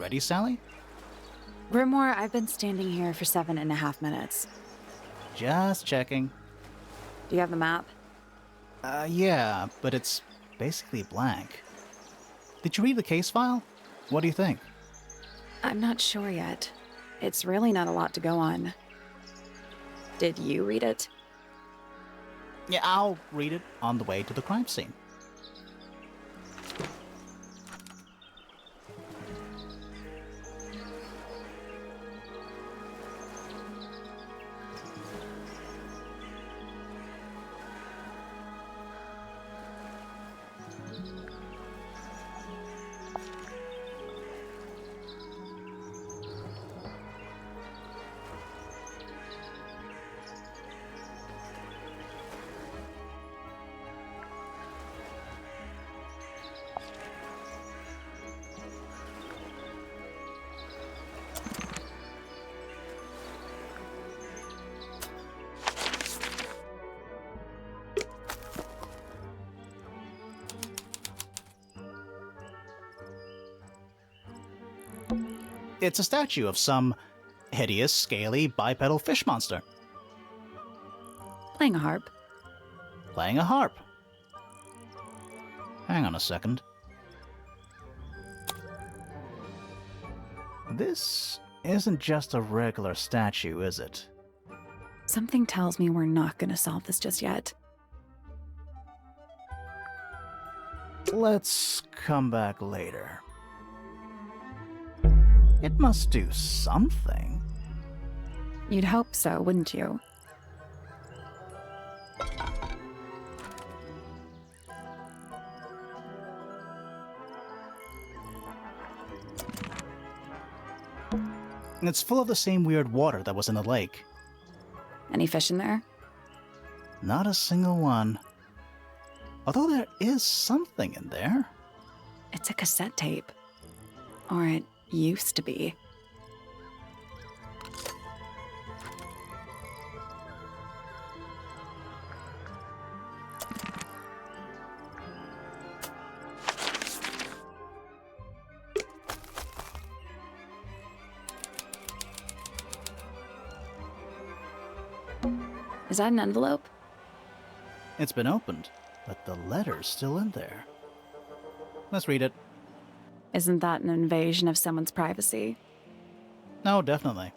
ready, Sally? Grimore, I've been standing here for 7.5 minutes. Just checking. Do you have the map? Yeah, but it's basically blank. Did you read the case file? What do you think? I'm not sure yet. It's really not a lot to go on. Did you read it? Yeah, I'll read it on the way to the crime scene. It's a statue of some hideous, scaly, bipedal fish monster. Playing a harp. Playing a harp. Hang on a second. This isn't just a regular statue, is it? Something tells me we're not going to solve this just yet. Let's come back later. It must do something. You'd hope so, wouldn't you? It's full of the same weird water that was in the lake. Any fish in there? Not a single one. Although there is something in there. It's a cassette tape. Or it used to be. Is that an envelope? It's been opened, but the letter's still in there. Let's read it. Isn't that an invasion of someone's privacy? No, definitely.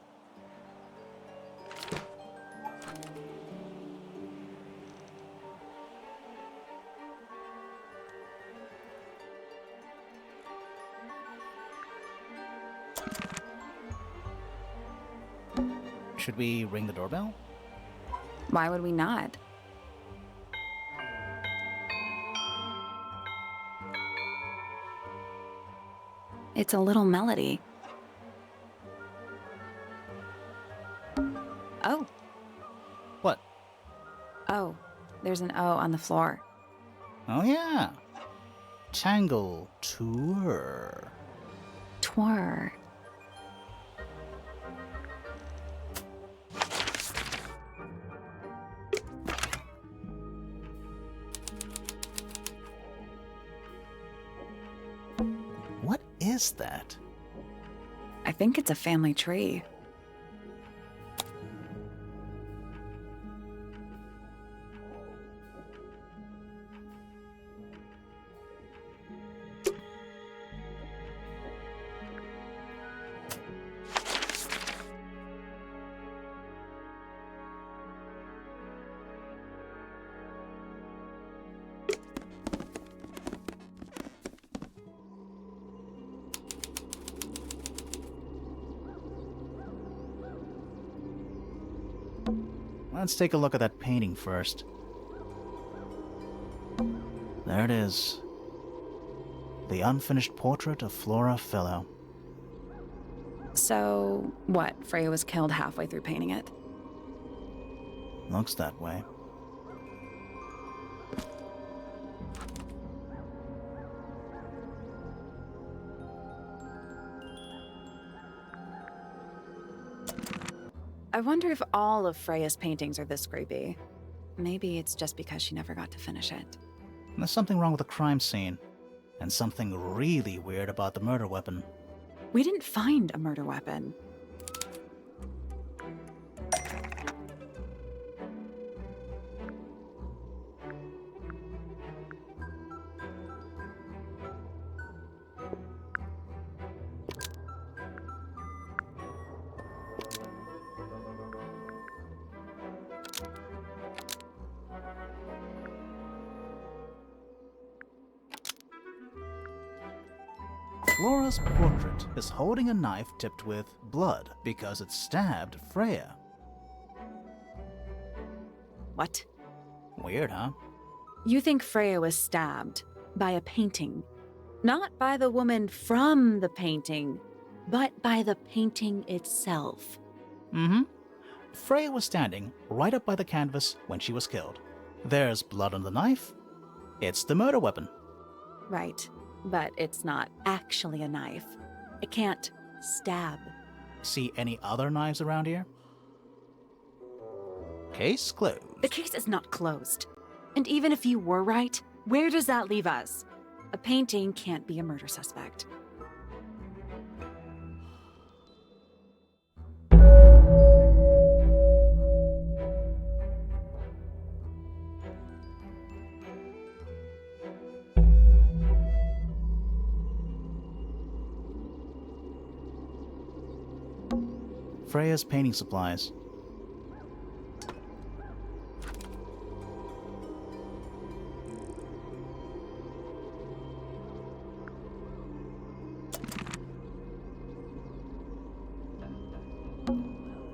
Should we ring the doorbell? Why would we not? It's a little melody. Oh. What? Oh, there's an O on the floor. Oh yeah. Tangle Tower. Twir. What is that? I think it's a family tree. Let's take a look at that painting first. There it is. The unfinished portrait of Flora Fellow. So, what? Freya was killed halfway through painting it? Looks that way. I wonder if all of Freya's paintings are this creepy. Maybe it's just because she never got to finish it. There's something wrong with the crime scene, and something really weird about the murder weapon. We didn't find a murder weapon. Flora's portrait is holding a knife tipped with blood because it stabbed Freya. What? Weird, huh? You think Freya was stabbed by a painting. Not by the woman from the painting, but by the painting itself. Mm-hmm. Freya was standing right up by the canvas when she was killed. There's blood on the knife. It's the murder weapon. Right, but it's not actually a knife. It can't stab. See any other knives around here? Case closed. The case is not closed. And even if you were right, where does that leave us? A painting can't be a murder suspect. Freya's painting supplies.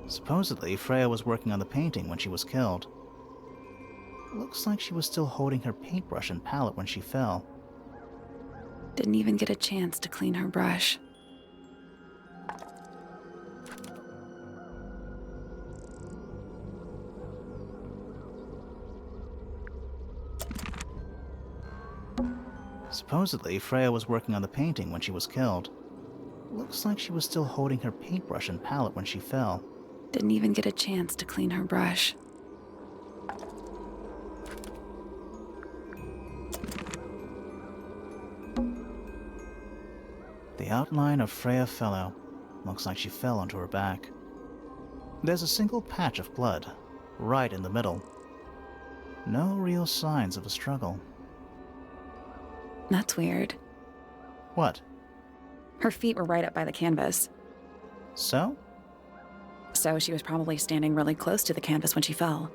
Supposedly, Freya was working on the painting when she was killed. Looks like she was still holding her paintbrush and palette when she fell. Didn't even get a chance to clean her brush. Supposedly, Freya was working on the painting when she was killed. Looks like she was still holding her paintbrush and palette when she fell. Didn't even get a chance to clean her brush. The outline of Freya Fellow. Looks like she fell onto her back. There's a single patch of blood, right in the middle. No real signs of a struggle. That's weird. What? Her feet were right up by the canvas. So? So she was probably standing really close to the canvas when she fell.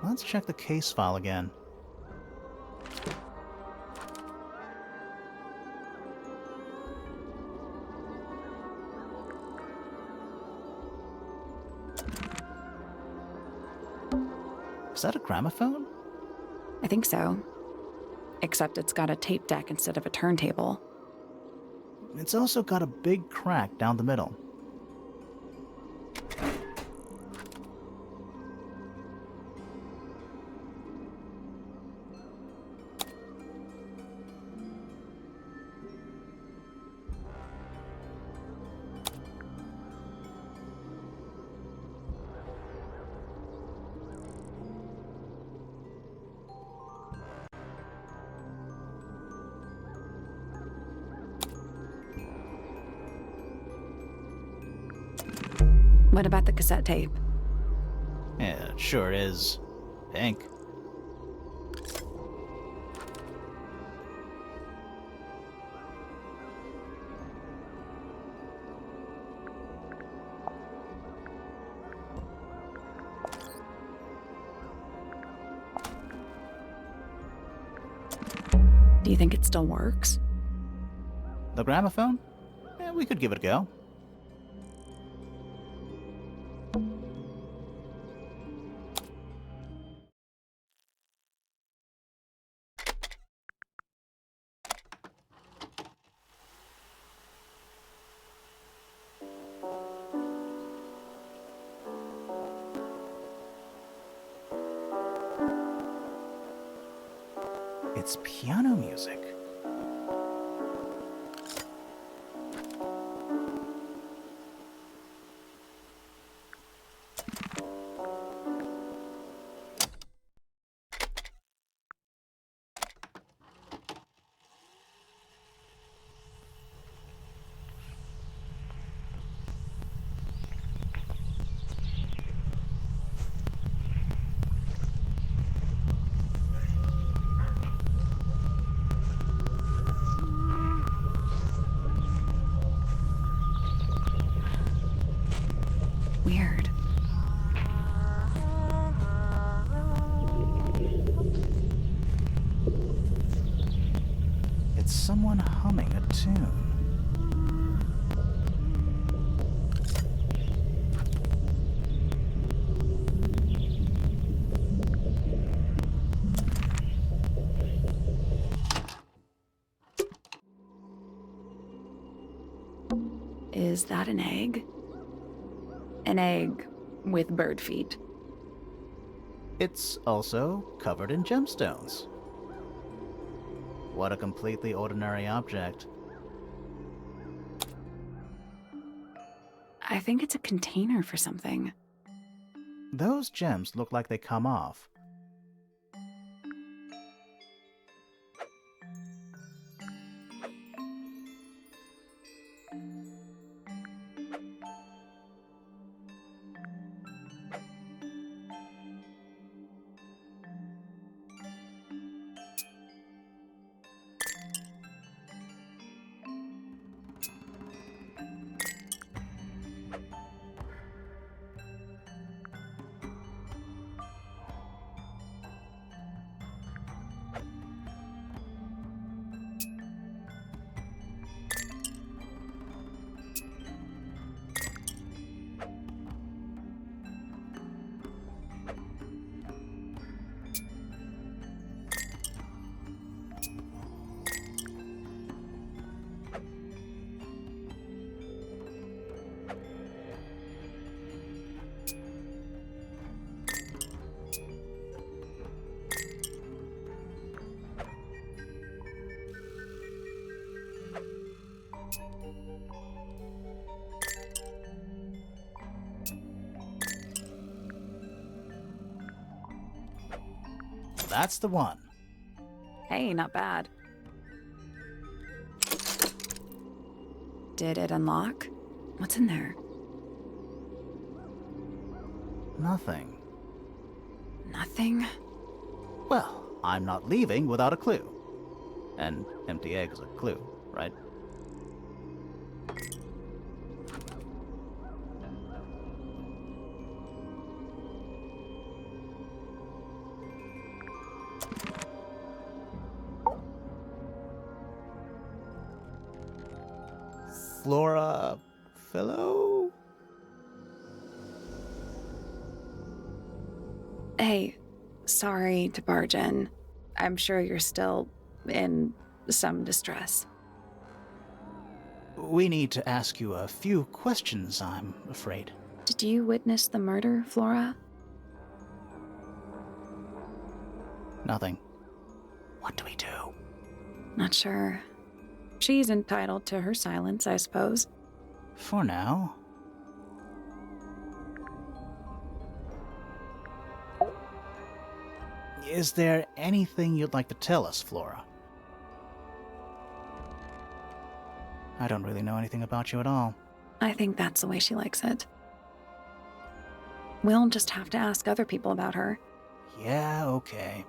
Let's check the case file again. Is that a gramophone? I think so. Except it's got a tape deck instead of a turntable. It's also got a big crack down the middle. What about the cassette tape? Yeah, it sure is. Pink. Do you think it still works? The gramophone? Yeah, we could give it a go. It's piano music. someone humming a tune. Is that an egg? An egg with bird feet. It's also covered in gemstones. What a completely ordinary object. I think it's a container for something. Those gems look like they come off. That's the one. Hey, not bad. Did it unlock? What's in there? Nothing. Nothing? Well, I'm not leaving without a clue. An empty egg is a clue, right? Flora Fellow? Hey, sorry to barge in. I'm sure you're still in some distress. We need to ask you a few questions, I'm afraid. Did you witness the murder, Flora? Nothing. What do we do? Not sure. She's entitled to her silence, I suppose. For now. Is there anything you'd like to tell us, Flora? I don't really know anything about you at all. I think that's the way she likes it. We'll just have to ask other people about her. Yeah, okay.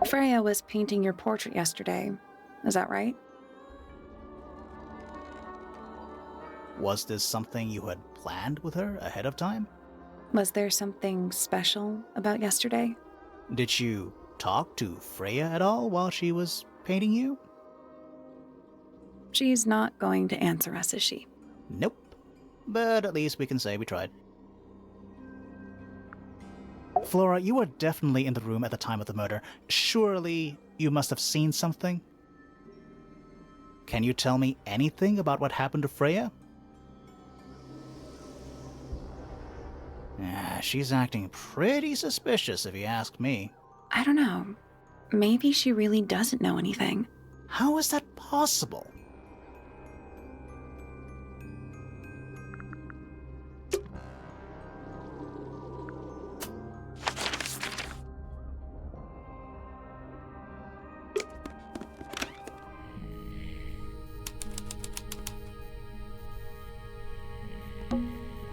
Freya was painting your portrait yesterday. Is that right? Was this something you had planned with her ahead of time? Was there something special about yesterday? Did you talk to Freya at all while she was painting you? She's not going to answer us, is she? Nope. But at least we can say we tried. Flora, you were definitely in the room at the time of the murder. Surely you must have seen something? Can you tell me anything about what happened to Freya? She's acting pretty suspicious if you ask me. I don't know. Maybe she really doesn't know anything. How is that possible?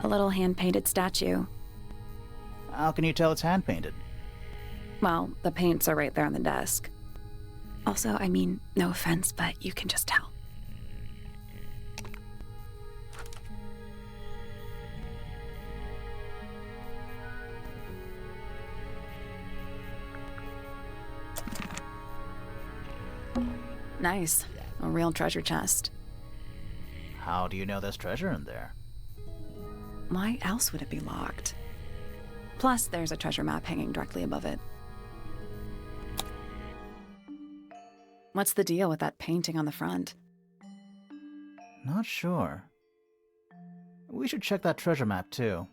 A little hand-painted statue. How can you tell it's hand-painted? Well, the paints are right there on the desk. Also, I mean, no offense, but you can just tell. Nice. A real treasure chest. How do you know there's treasure in there? Why else would it be locked? Plus, there's a treasure map hanging directly above it. What's the deal with that painting on the front? Not sure. We should check that treasure map too.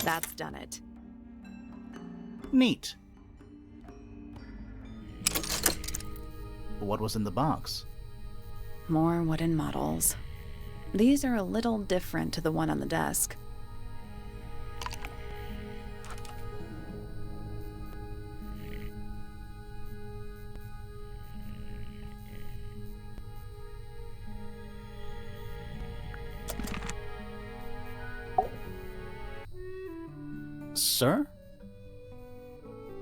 That's done it. Neat. What was in the box? More wooden models. These are a little different to the one on the desk. Sir?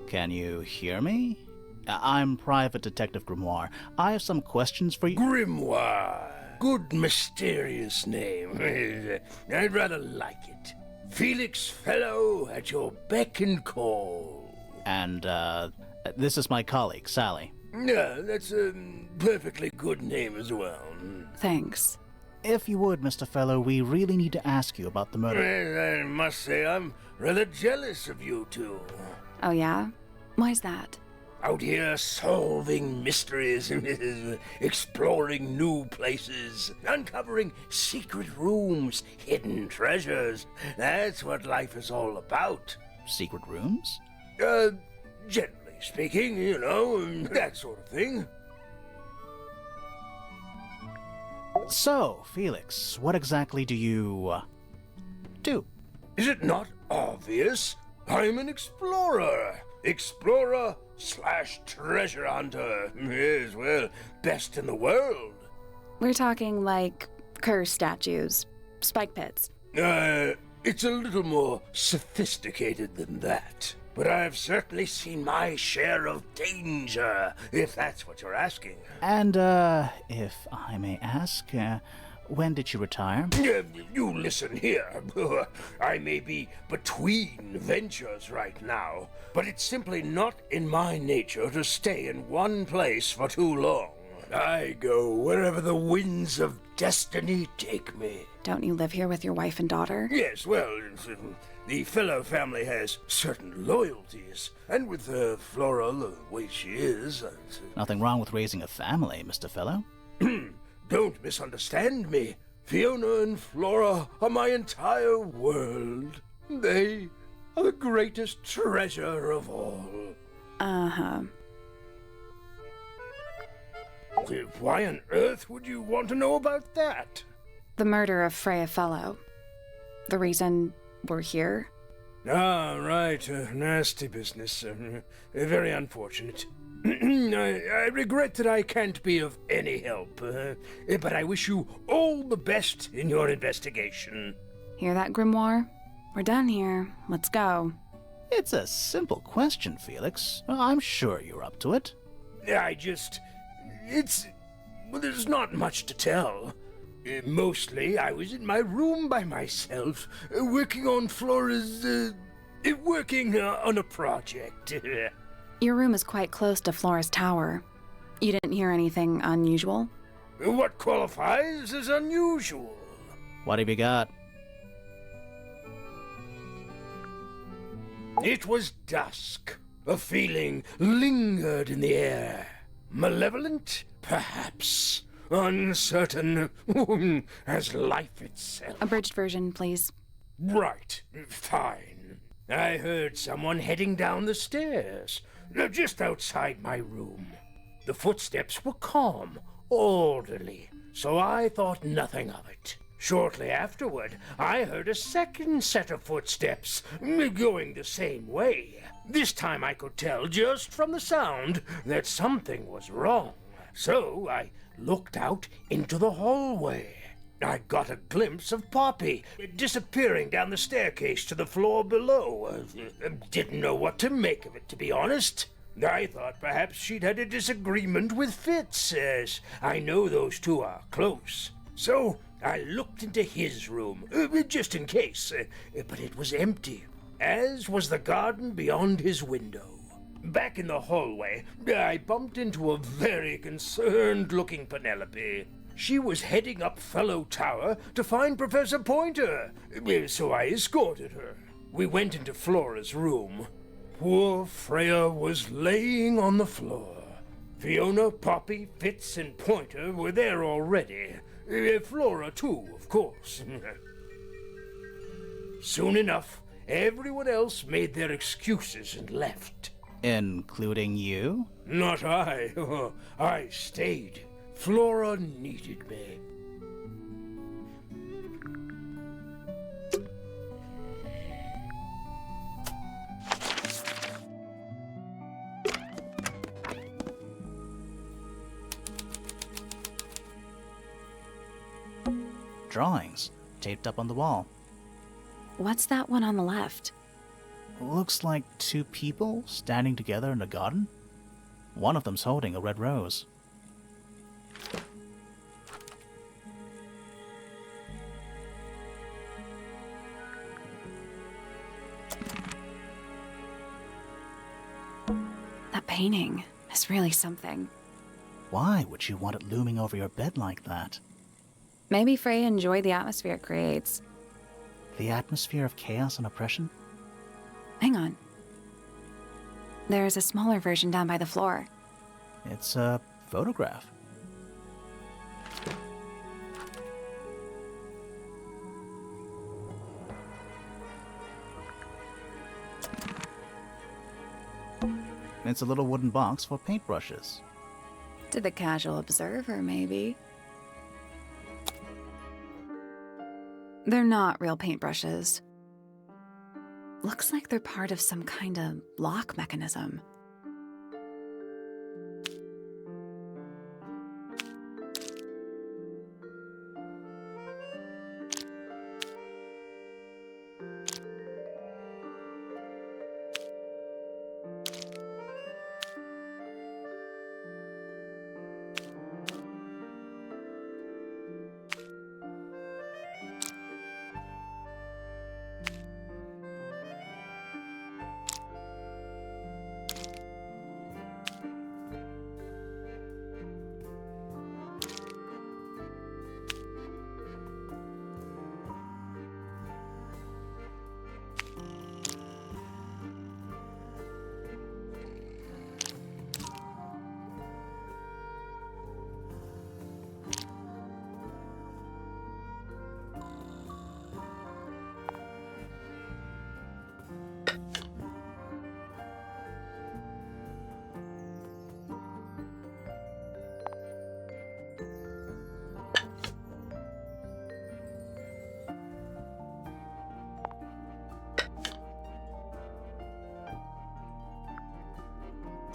Can you hear me? I'm Private Detective Grimoire. I have some questions for you. Grimoire. Good mysterious name. I'd rather like it. Felix Fellow at your beck and call. And, this is my colleague, Sally. Yeah, that's a perfectly good name as well. Thanks. If you would, Mr. Fellow, we really need to ask you about the murder. I must say I'm rather jealous of you two. Oh yeah? Why's that? Out here solving mysteries, exploring new places, uncovering secret rooms, hidden treasures. That's what life is all about. Secret rooms? Generally speaking, you know, that sort of thing. So, Felix, what exactly do you, do? Is it not obvious? I'm an explorer. Explorer/treasure hunter. Yes, well, best in the world. We're talking like curse statues, spike pits. It's a little more sophisticated than that. But I've certainly seen my share of danger, if that's what you're asking. And, if I may ask, when did you retire? You listen here. I may be between ventures right now, but it's simply not in my nature to stay in one place for too long. I go wherever the winds of destiny take me. Don't you live here with your wife and daughter? Yes, well, the Fellow family has certain loyalties, and with Flora the way she is... Nothing wrong with raising a family, Mr. Fellow. Don't misunderstand me. Fiona and Flora are my entire world. They are the greatest treasure of all. Uh-huh. Why on earth would you want to know about that? The murder of Freya Fellow. The reason we're here? Ah, right. Nasty business. Very unfortunate. I regret that I can't be of any help, but I wish you all the best in your investigation. Hear that, Grimoire? We're done here. Let's go. It's a simple question, Felix. I'm sure you're up to it. Well, there's not much to tell. Mostly, I was in my room by myself, working on Flora's, working on a project. Your room is quite close to Flora's tower. You didn't hear anything unusual? What qualifies as unusual? What have you got? It was dusk. A feeling lingered in the air. Malevolent, perhaps. Uncertain, as life itself. Abridged version, please. Right, fine. I heard someone heading down the stairs, just outside my room. The footsteps were calm, orderly, so I thought nothing of it. Shortly afterward, I heard a second set of footsteps, going the same way. This time I could tell just from the sound that something was wrong. So I looked out into the hallway. I got a glimpse of Poppy disappearing down the staircase to the floor below. Didn't know what to make of it, to be honest. I thought perhaps she'd had a disagreement with Fitz, as I know those two are close. So I looked into his room, just in case, but it was empty, as was the garden beyond his window. Back in the hallway, I bumped into a very concerned-looking Penelope. She was heading up Fellow Tower to find Professor Pointer, so I escorted her. We went into Flora's room. Poor Freya was laying on the floor. Fiona, Poppy, Fitz, and Pointer were there already. Flora, too, of course. Soon enough, everyone else made their excuses and left. Including you? Not I. I stayed. Flora needed me. Drawings taped up on the wall. What's that one on the left? Looks like two people standing together in a garden. One of them's holding a red rose. That painting is really something. Why would you want it looming over your bed like that? Maybe Freya enjoyed the atmosphere it creates. The atmosphere of chaos and oppression? Hang on. There's a smaller version down by the floor. It's a photograph. It's a little wooden box for paintbrushes. To the casual observer, maybe. They're not real paintbrushes. Looks like they're part of some kind of lock mechanism.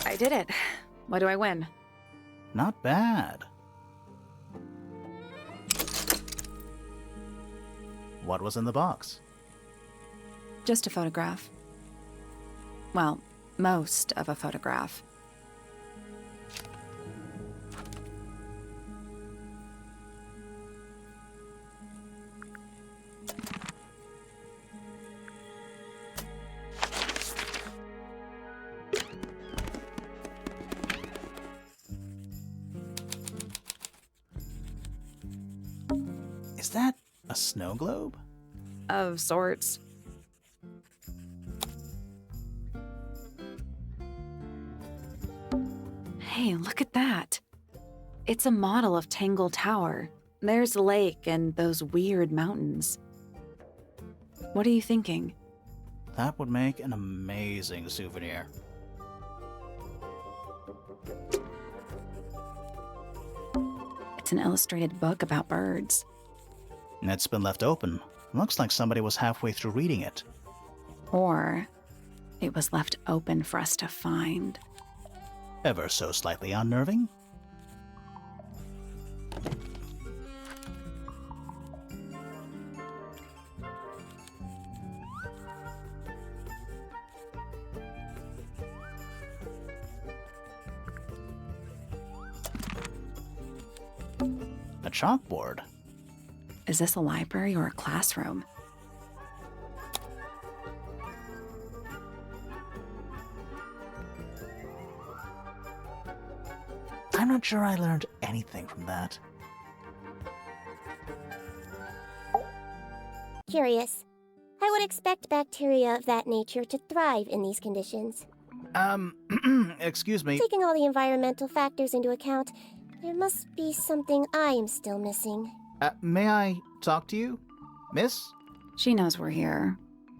I did it. What do I win? Not bad. What was in the box? Just a photograph. Well, most of a photograph. Is that a snow globe? Of sorts. Hey, look at that. It's a model of Tangle Tower. There's the lake and those weird mountains. What are you thinking? That would make an amazing souvenir. It's an illustrated book about birds. It's been left open. Looks like somebody was halfway through reading it. Or it was left open for us to find. Ever so slightly unnerving? A chalkboard. Is this a library or a classroom? I'm not sure I learned anything from that. Curious. I would expect bacteria of that nature to thrive in these conditions. Excuse me. Taking all the environmental factors into account, there must be something I am still missing. May I talk to you, miss? She knows we're here.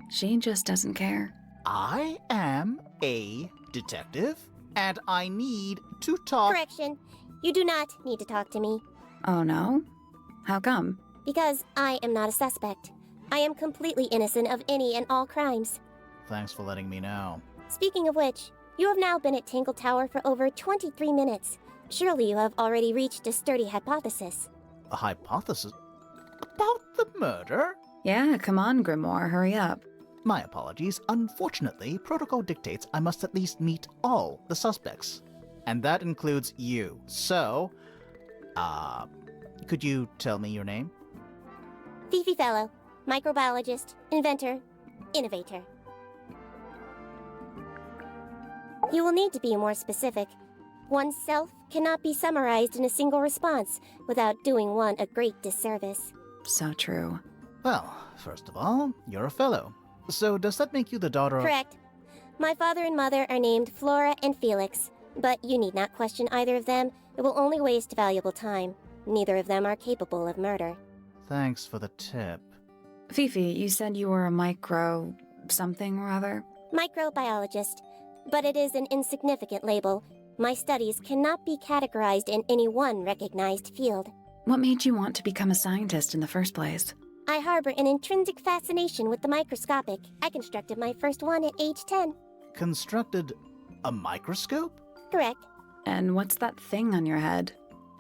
She just doesn't care. I am a detective, and I need to talk. Correction. You do not need to talk to me. Oh no? How come? Because I am not a suspect. I am completely innocent of any and all crimes. Thanks for letting me know. Speaking of which, you have now been at Tangle Tower for over 23 minutes. Surely you have already reached a sturdy hypothesis. A hypothesis? About the murder? Yeah, come on, Grimoire, hurry up. My apologies. Unfortunately, protocol dictates I must at least meet all the suspects. And that includes you. So, could you tell me your name? Freya Fellow, microbiologist, inventor, innovator. You will need to be more specific. Oneself cannot be summarized in a single response without doing one a great disservice. So true. Well, first of all, you're a fellow. So does that make you the daughter of... Correct. My father and mother are named Flora and Felix, but you need not question either of them. It will only waste valuable time. Neither of them are capable of murder. Thanks for the tip. Fifi, you said you were a micro... something or other? Microbiologist, but it is an insignificant label. My studies cannot be categorized in any one recognized field. What made you want to become a scientist in the first place? I harbor an intrinsic fascination with the microscopic. I constructed my first one at age 10. Constructed a microscope? Correct. And what's that thing on your head?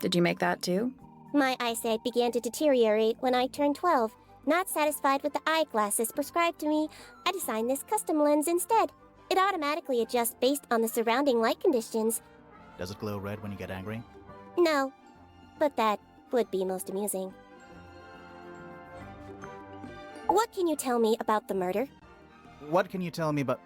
Did you make that too? My eyesight began to deteriorate when I turned 12. Not satisfied with the eyeglasses prescribed to me, I designed this custom lens instead. It automatically adjusts based on the surrounding light conditions. Does it glow red when you get angry? No, but that would be most amusing. What can you tell me about the murder? What can you tell me about...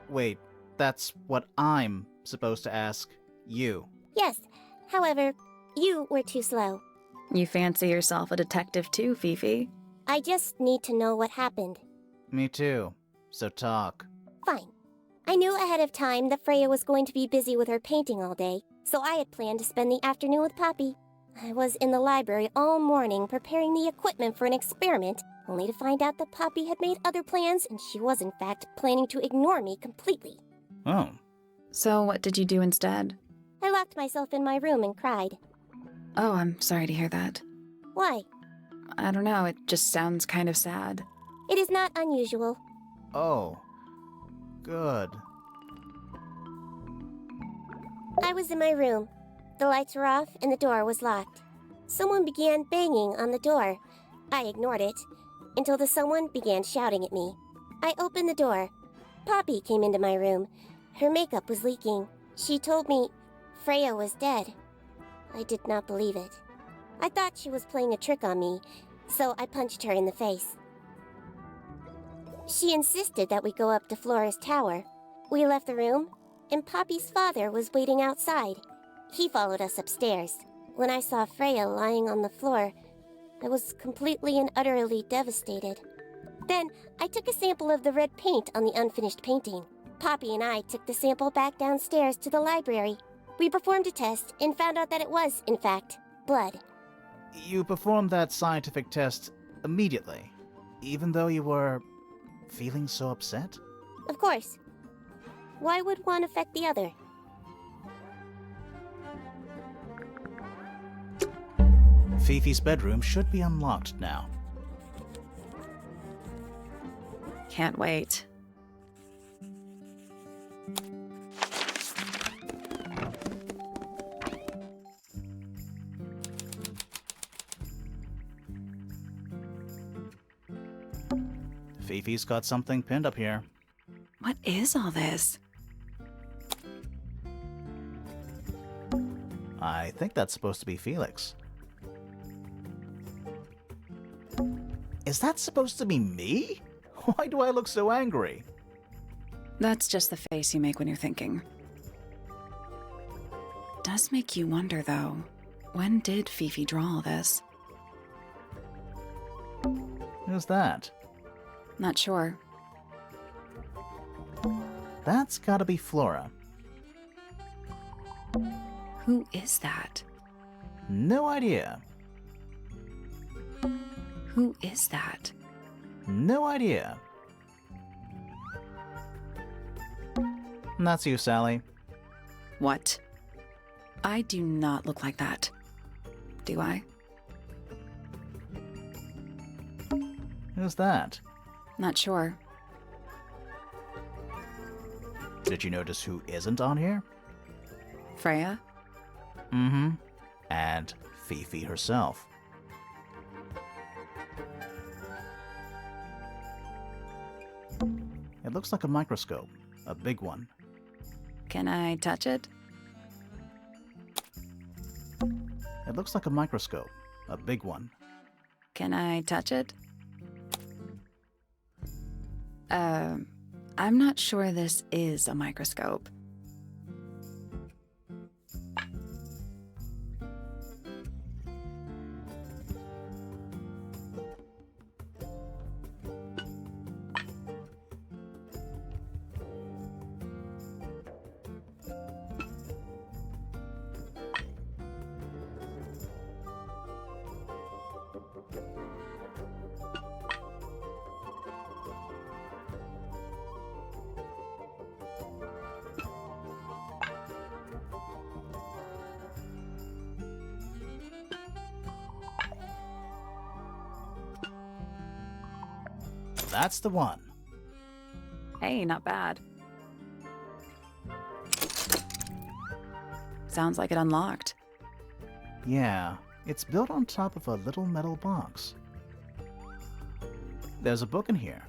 Wait, that's what I'm supposed to ask you. Yes, however, you were too slow. You fancy yourself a detective too, Fifi? I just need to know what happened. Me too. So talk. Fine. I knew ahead of time that Freya was going to be busy with her painting all day, so I had planned to spend the afternoon with Poppy. I was in the library all morning preparing the equipment for an experiment, only to find out that Poppy had made other plans and she was in fact planning to ignore me completely. Oh. So what did you do instead? I locked myself in my room and cried. Oh, I'm sorry to hear that. Why? I don't know, it just sounds kind of sad. It is not unusual. Oh. Good. I was in my room. The lights were off and the door was locked. Someone began banging on the door. I ignored it until the someone began shouting at me. I opened the door. Poppy came into my room. Her makeup was leaking. She told me Freya was dead. I did not believe it. I thought she was playing a trick on me, so I punched her in the face. She insisted that we go up to Flora's tower. We left the room, and Poppy's father was waiting outside. He followed us upstairs. When I saw Freya lying on the floor, I was completely and utterly devastated. Then, I took a sample of the red paint on the unfinished painting. Poppy and I took the sample back downstairs to the library. We performed a test and found out that it was, in fact, blood. You performed that scientific test immediately, even though you were feeling so upset? Of course. Why would one affect the other? Fifi's bedroom should be unlocked now. Can't wait. Fifi's got something pinned up here. What is all this? I think that's supposed to be Felix. Is that supposed to be me? Why do I look so angry? That's just the face you make when you're thinking. Does make you wonder, though. When did Fifi draw all this? Who's that? Not sure. That's gotta be Flora. Who is that? No idea. Who is that? No idea. And that's you, Sally. What? I do not look like that. Do I? Who's that? Not sure. Did you notice who isn't on here? Freya? Mm-hmm. And Fifi herself. It looks like a microscope. A big one. Can I touch it? It looks like a microscope. A big one. Can I touch it? I'm not sure this is a microscope. That's the one. Hey, not bad. Sounds like it unlocked. Yeah, it's built on top of a little metal box. There's a book in here.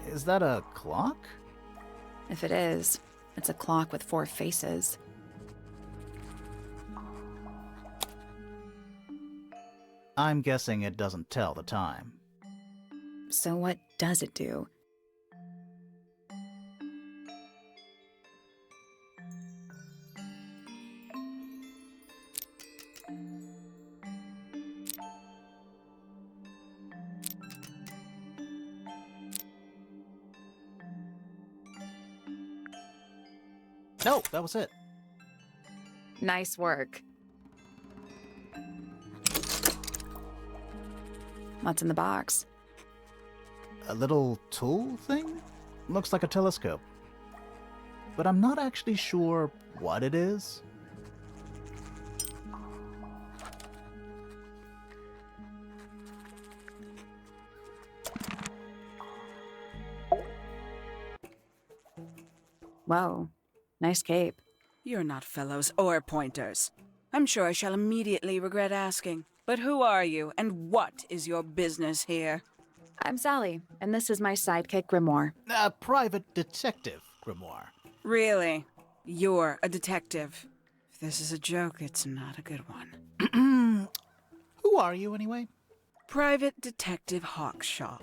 Is that a clock? If it is, it's a clock with 4 faces. I'm guessing it doesn't tell the time. So what does it do? No, that was it. Nice work. What's in the box? A little tool thing? Looks like a telescope. But I'm not actually sure what it is. Whoa, nice cape. You're not fellows or pointers. I'm sure I shall immediately regret asking. But who are you, and what is your business here? I'm Sally, and this is my sidekick Grimoire. A private detective, Grimoire. Really? You're a detective. If this is a joke, it's not a good one. Who are you, anyway? Private Detective Hawkshaw.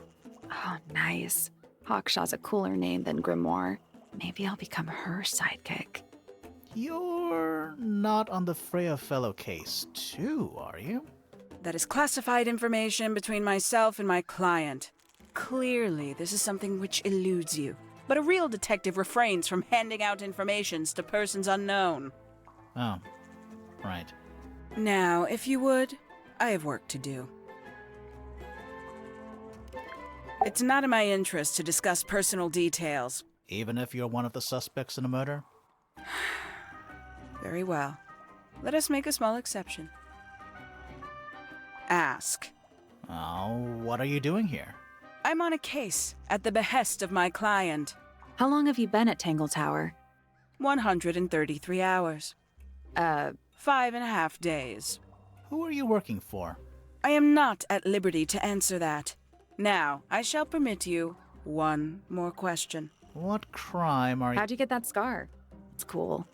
Oh, nice. Hawkshaw's a cooler name than Grimoire. Maybe I'll become her sidekick. You're not on the Freya Fellow case, too, are you? That is classified information between myself and my client. Clearly, this is something which eludes you. But a real detective refrains from handing out informations to persons unknown. Oh, right. Now, if you would, I have work to do. It's not in my interest to discuss personal details. Even if you're one of the suspects in a murder? Very well. Let us make a small exception. Ask. Oh, what are you doing here? I'm on a case at the behest of my client. How long have you been at Tangle Tower? 133 hours. 5.5 days. Who are you working for? I am not at liberty to answer that. Now, I shall permit you one more question. What crime are you... How'd you get that scar? It's cool.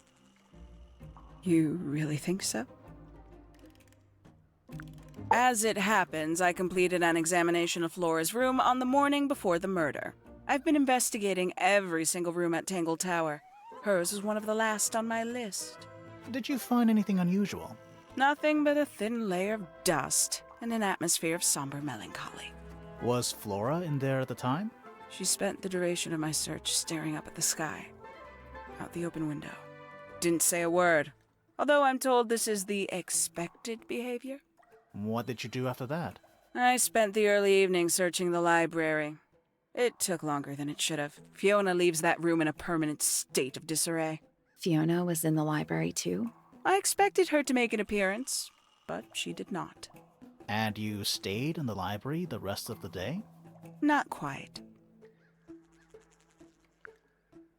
You really think so? As it happens, I completed an examination of Flora's room on the morning before the murder. I've been investigating every single room at Tangle Tower. Hers was one of the last on my list. Did you find anything unusual? Nothing but a thin layer of dust and an atmosphere of somber melancholy. Was Flora in there at the time? She spent the duration of my search staring up at the sky, out the open window. Didn't say a word, although I'm told this is the expected behavior. What did you do after that? I spent the early evening searching the library. It took longer than it should have. Fiona leaves that room in a permanent state of disarray. Fiona was in the library too? I expected her to make an appearance, but she did not. And you stayed in the library the rest of the day? Not quite.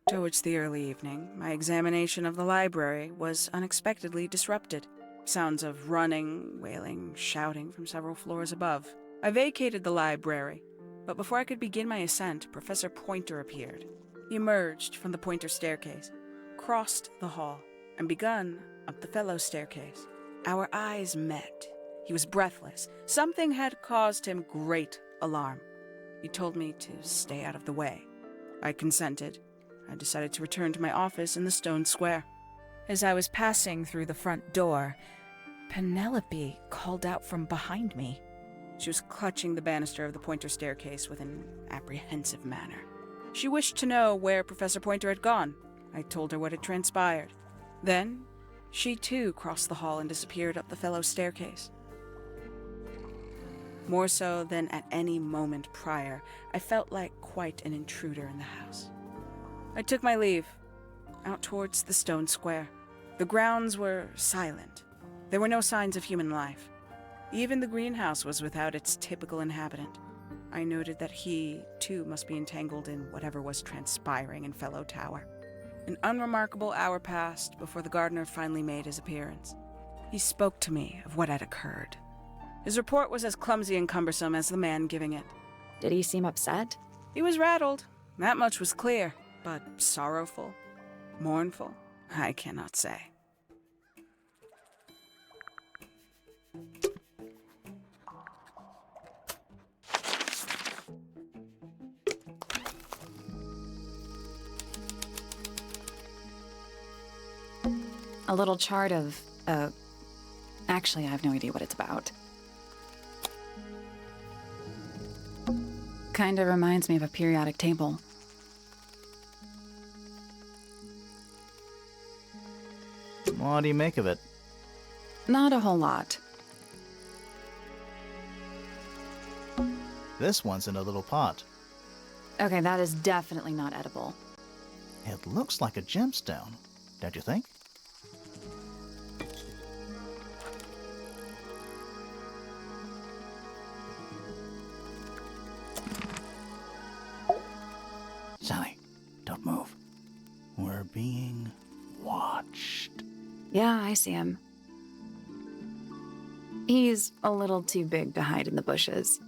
Towards the early evening, my examination of the library was unexpectedly disrupted. Sounds of running, wailing, shouting from several floors above. I vacated the library, but before I could begin my ascent, Professor Pointer appeared. He emerged from the Pointer staircase, crossed the hall, and begun up the Fellow staircase. Our eyes met. He was breathless. Something had caused him great alarm. He told me to stay out of the way. I consented. I decided to return to my office in the stone square. As I was passing through the front door, Penelope called out from behind me. She was clutching the banister of the Pointer staircase with an apprehensive manner. She wished to know where Professor Pointer had gone. I told her what had transpired. Then, she too crossed the hall and disappeared up the Fellow staircase. More so than at any moment prior, I felt like quite an intruder in the house. I took my leave, out towards the stone square. The grounds were silent. There were no signs of human life. Even the greenhouse was without its typical inhabitant. I noted that he, too, must be entangled in whatever was transpiring in Fellow Tower. An unremarkable hour passed before the gardener finally made his appearance. He spoke to me of what had occurred. His report was as clumsy and cumbersome as the man giving it. Did he seem upset? He was rattled. That much was clear. But sorrowful? Mournful? I cannot say. A little chart of, actually, I have no idea what it's about. Kinda reminds me of a periodic table. What do you make of it? Not a whole lot. This one's in a little pot. Okay, that is definitely not edible. It looks like a gemstone, don't you think? Sally, don't move. We're being watched. Yeah, I see him. He's a little too big to hide in the bushes.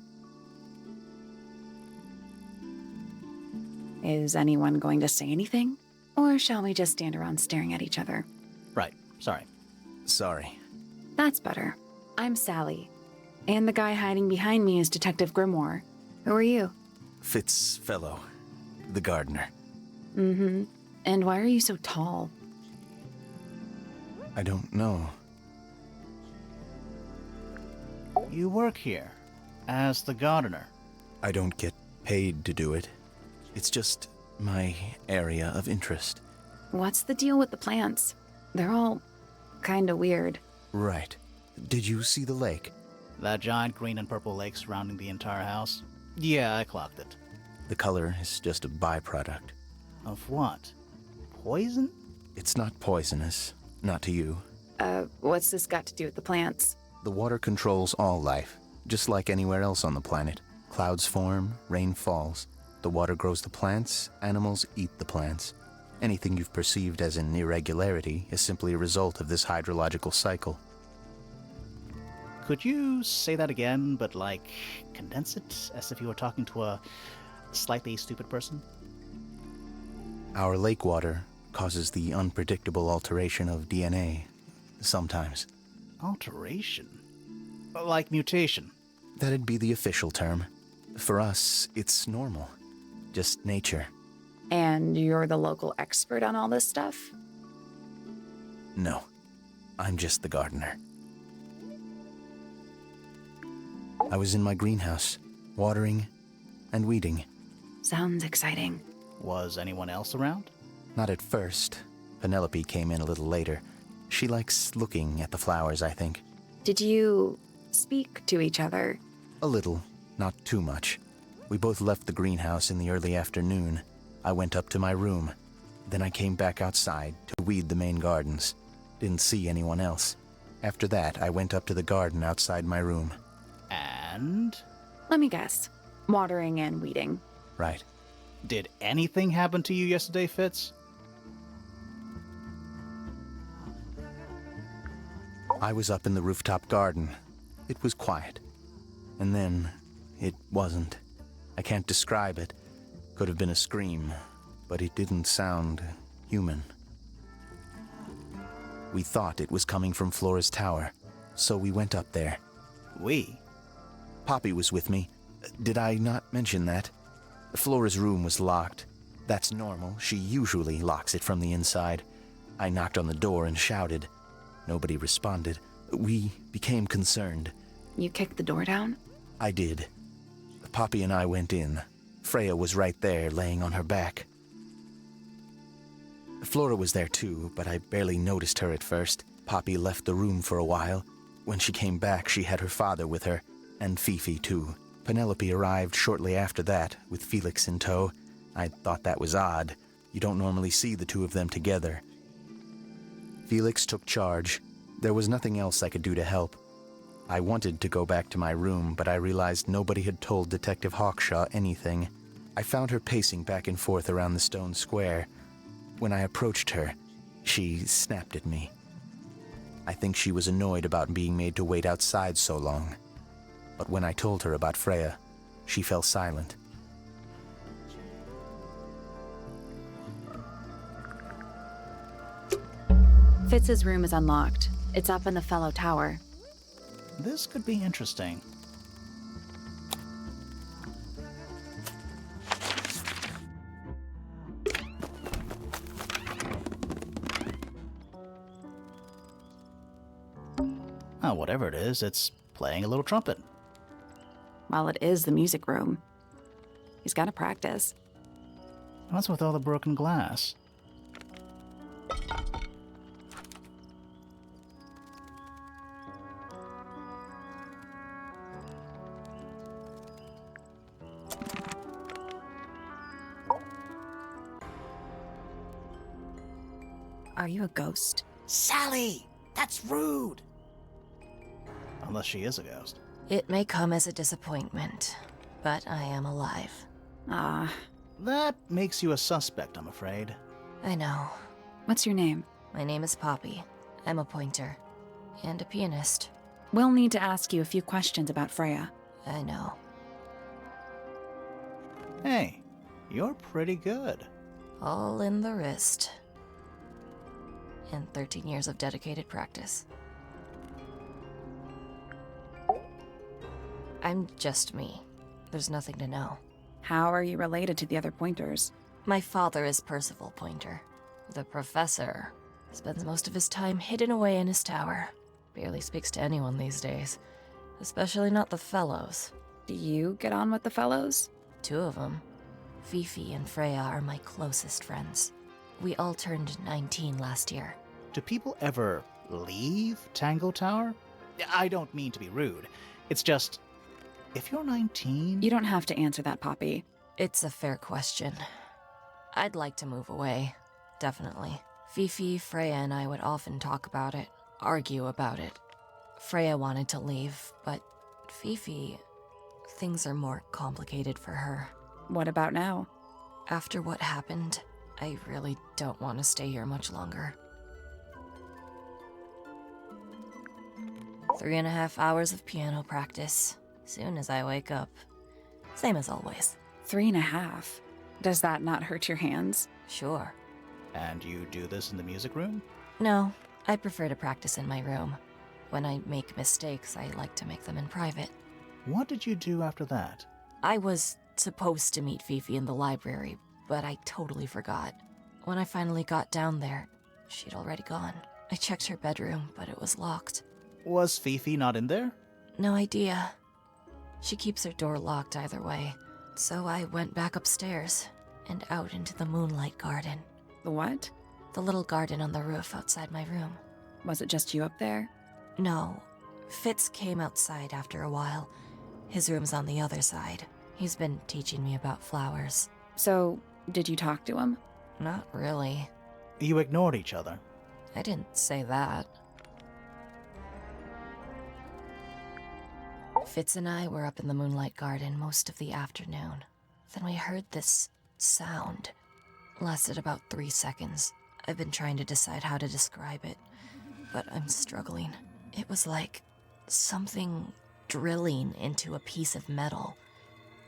Is anyone going to say anything? Or shall we just stand around staring at each other? Right, sorry. Sorry. That's better. I'm Sally. And the guy hiding behind me is Detective Grimoire. Who are you? Fellow. the gardener. Mm-hmm. And why are you so tall? I don't know. You work here as the gardener. I don't get paid to do it. It's just my area of interest. What's the deal with the plants? They're all kinda weird. Right. Did you see the lake? That giant green and purple lake surrounding the entire house? Yeah, I clocked it. The color is just a byproduct. Of what? Poison? It's not poisonous. Not to you. What's this got to do with the plants? The water controls all life, just like anywhere else on the planet. Clouds form, rain falls. The water grows the plants, animals eat the plants. Anything you've perceived as an irregularity is simply a result of this hydrological cycle. Could you say that again, but condense it as if you were talking to a slightly stupid person? Our lake water causes the unpredictable alteration of DNA, sometimes. Alteration? Like mutation? That'd be the official term. For us, it's normal. Just nature. And you're the local expert on all this stuff? No, I'm just the gardener. I was in my greenhouse, watering and weeding. Sounds exciting. Was anyone else around? Not at first. Penelope came in a little later. She likes looking at the flowers, I think. Did you speak to each other? A little, not too much. We both left the greenhouse in the early afternoon. I went up to my room. Then I came back outside to weed the main gardens. Didn't see anyone else. After that, I went up to the garden outside my room. And? Let me guess. Watering and weeding. Right. Did anything happen to you yesterday, Fitz? I was up in the rooftop garden. It was quiet. And then, it wasn't. I can't describe it. Could have been a scream, but it didn't sound human. We thought it was coming from Flora's tower, so we went up there. We? Poppy was with me. Did I not mention that? Flora's room was locked. That's normal. She usually locks it from the inside. I knocked on the door and shouted. Nobody responded. We became concerned. You kicked the door down? I did. Poppy and I went in. Freya was right there, laying on her back. Flora was there too, but I barely noticed her at first. Poppy left the room for a while. When she came back, she had her father with her, and Fifi too. Penelope arrived shortly after that, with Felix in tow. I thought that was odd. You don't normally see the two of them together. Felix took charge. There was nothing else I could do to help. I wanted to go back to my room, but I realized nobody had told Detective Hawkshaw anything. I found her pacing back and forth around the stone square. When I approached her, she snapped at me. I think she was annoyed about being made to wait outside so long. But when I told her about Freya, she fell silent. Fitz's room is unlocked. It's up in the Fellow Tower. This could be interesting. Oh, whatever it is, it's playing a little trumpet. Well, it is the music room. He's got to practice. What's with all the broken glass? Are you a ghost? Sally! That's rude! Unless she is a ghost. It may come as a disappointment, but I am alive. Ah, That makes you a suspect, I'm afraid. I know. what's your name? My name is Poppy. I'm a pointer. And a pianist. We'll need to ask you a few questions about Freya. I know. Hey, you're pretty good. All in the wrist. And 13 years of dedicated practice. I'm just me. There's nothing to know. How are you related to the other Pointers? My father is Percival Pointer. The professor spends most of his time hidden away in his tower. Barely speaks to anyone these days, especially not the Fellows. Do you get on with the Fellows? 2 of them. Fifi and Freya are my closest friends. We all turned 19 last year. Do people ever leave Tangle Tower? I don't mean to be rude. It's just, if you're 19... You don't have to answer that, Poppy. It's a fair question. I'd like to move away, definitely. Fifi, Freya, and I would often talk about it, argue about it. Freya wanted to leave, but Fifi... things are more complicated for her. What about now? After what happened, I really don't want to stay here much longer. 3.5 hours of piano practice, soon as I wake up. Same as always. 3.5? Does that not hurt your hands? Sure. And you do this in the music room? No, I prefer to practice in my room. When I make mistakes, I like to make them in private. What did you do after that? I was supposed to meet Fifi in the library, but I totally forgot. When I finally got down there, she'd already gone. I checked her bedroom, but it was locked. Was Fifi not in there? No idea. She keeps her door locked either way, so I went back upstairs and out into the moonlight garden. The what? The little garden on the roof outside my room. Was it just you up there? No. Fitz came outside after a while. His room's on the other side. He's been teaching me about flowers. So, did you talk to him? Not really. You ignored each other. I didn't say that. Fitz and I were up in the moonlight garden most of the afternoon. Then we heard this sound. Lasted about 3 seconds. I've been trying to decide how to describe it, but I'm struggling. It was like something drilling into a piece of metal,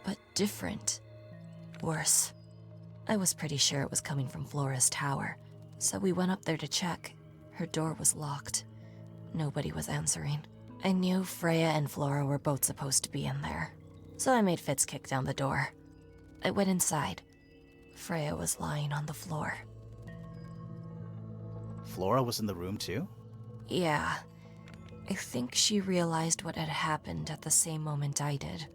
but different. Worse. I was pretty sure it was coming from Flora's tower, so we went up there to check. Her door was locked. Nobody was answering. I knew Freya and Flora were both supposed to be in there, so I made Fitz kick down the door. I went inside. Freya was lying on the floor. Flora was in the room too? Yeah. I think she realized what had happened at the same moment I did.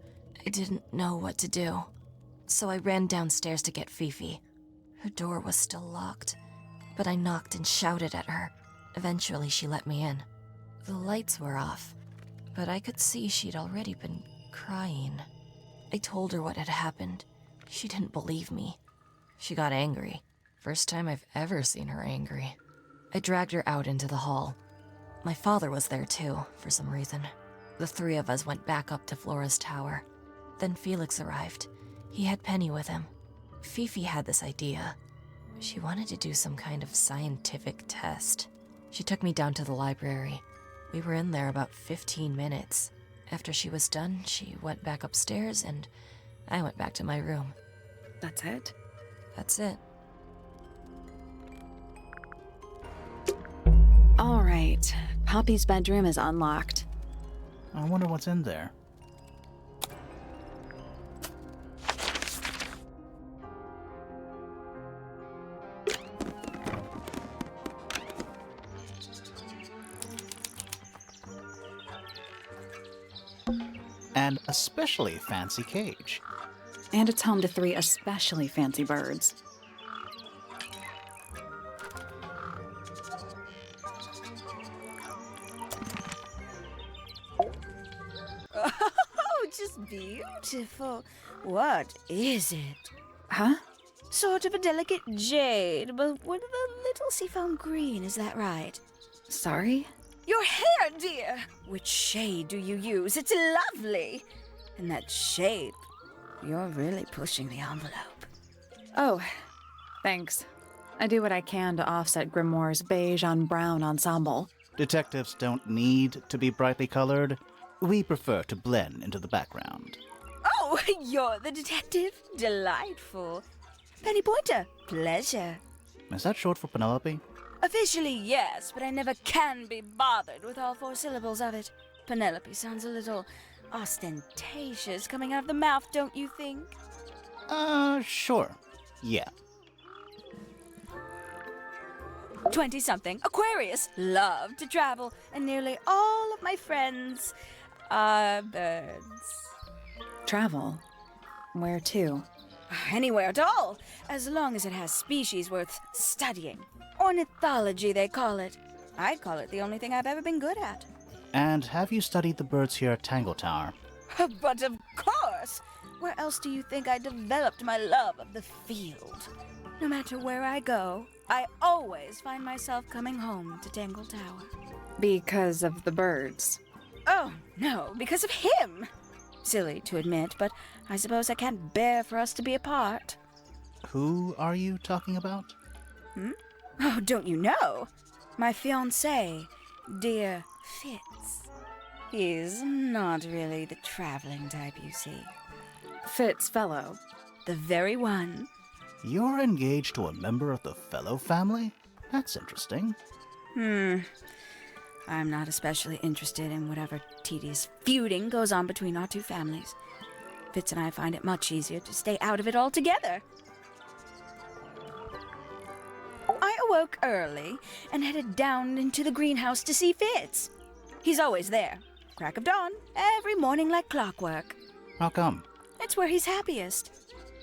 I didn't know what to do, so I ran downstairs to get Fifi. Her door was still locked, but I knocked and shouted at her. Eventually, she let me in. The lights were off, but I could see she'd already been crying. I told her what had happened. She didn't believe me. She got angry. First time I've ever seen her angry. I dragged her out into the hall. My father was there too, for some reason. The 3 of us went back up to Flora's tower. Then Felix arrived. He had Penny with him. Fifi had this idea. She wanted to do some kind of scientific test. She took me down to the library. We were in there about 15 minutes. After she was done, she went back upstairs and I went back to my room. That's it? That's it. All right. Poppy's bedroom is unlocked. I wonder what's in there. An especially fancy cage. And it's home to 3 especially fancy birds. Oh, just beautiful. What is it? Huh? Sort of a delicate jade, but with a little seafoam green, is that right? Sorry? Your hair, dear! Which shade do you use? It's lovely! And that shape. You're really pushing the envelope. Oh, thanks. I do what I can to offset Grimoire's beige on brown ensemble. Detectives don't need to be brightly colored. We prefer to blend into the background. Oh, you're the detective? Delightful. Penny Pointer, pleasure. Is that short for Penelope? Officially, yes, but I never can be bothered with all 4 syllables of it. Penelope sounds a little ostentatious coming out of the mouth, don't you think? Sure. Yeah. 20-something, Aquarius, love to travel, and nearly all of my friends are birds. Travel? Where to? Anywhere at all, as long as it has species worth studying. Ornithology, they call it. I'd call it the only thing I've ever been good at. And have you studied the birds here at Tangle Tower? But of course! Where else do you think I developed my love of the field? No matter where I go, I always find myself coming home to Tangle Tower. Because of the birds. Oh, no, because of him! Silly to admit, but I suppose I can't bear for us to be apart. Who are you talking about? Oh, don't you know? My fiancé, dear Fitz. He's not really the traveling type, you see. Fitz Fellow. The very one. You're engaged to a member of the Fellow family? That's interesting. I'm not especially interested in whatever tedious feuding goes on between our two families. Fitz and I find it much easier to stay out of it altogether. I awoke early and headed down into the greenhouse to see Fitz. He's always there, crack of dawn, every morning like clockwork. How come? It's where he's happiest.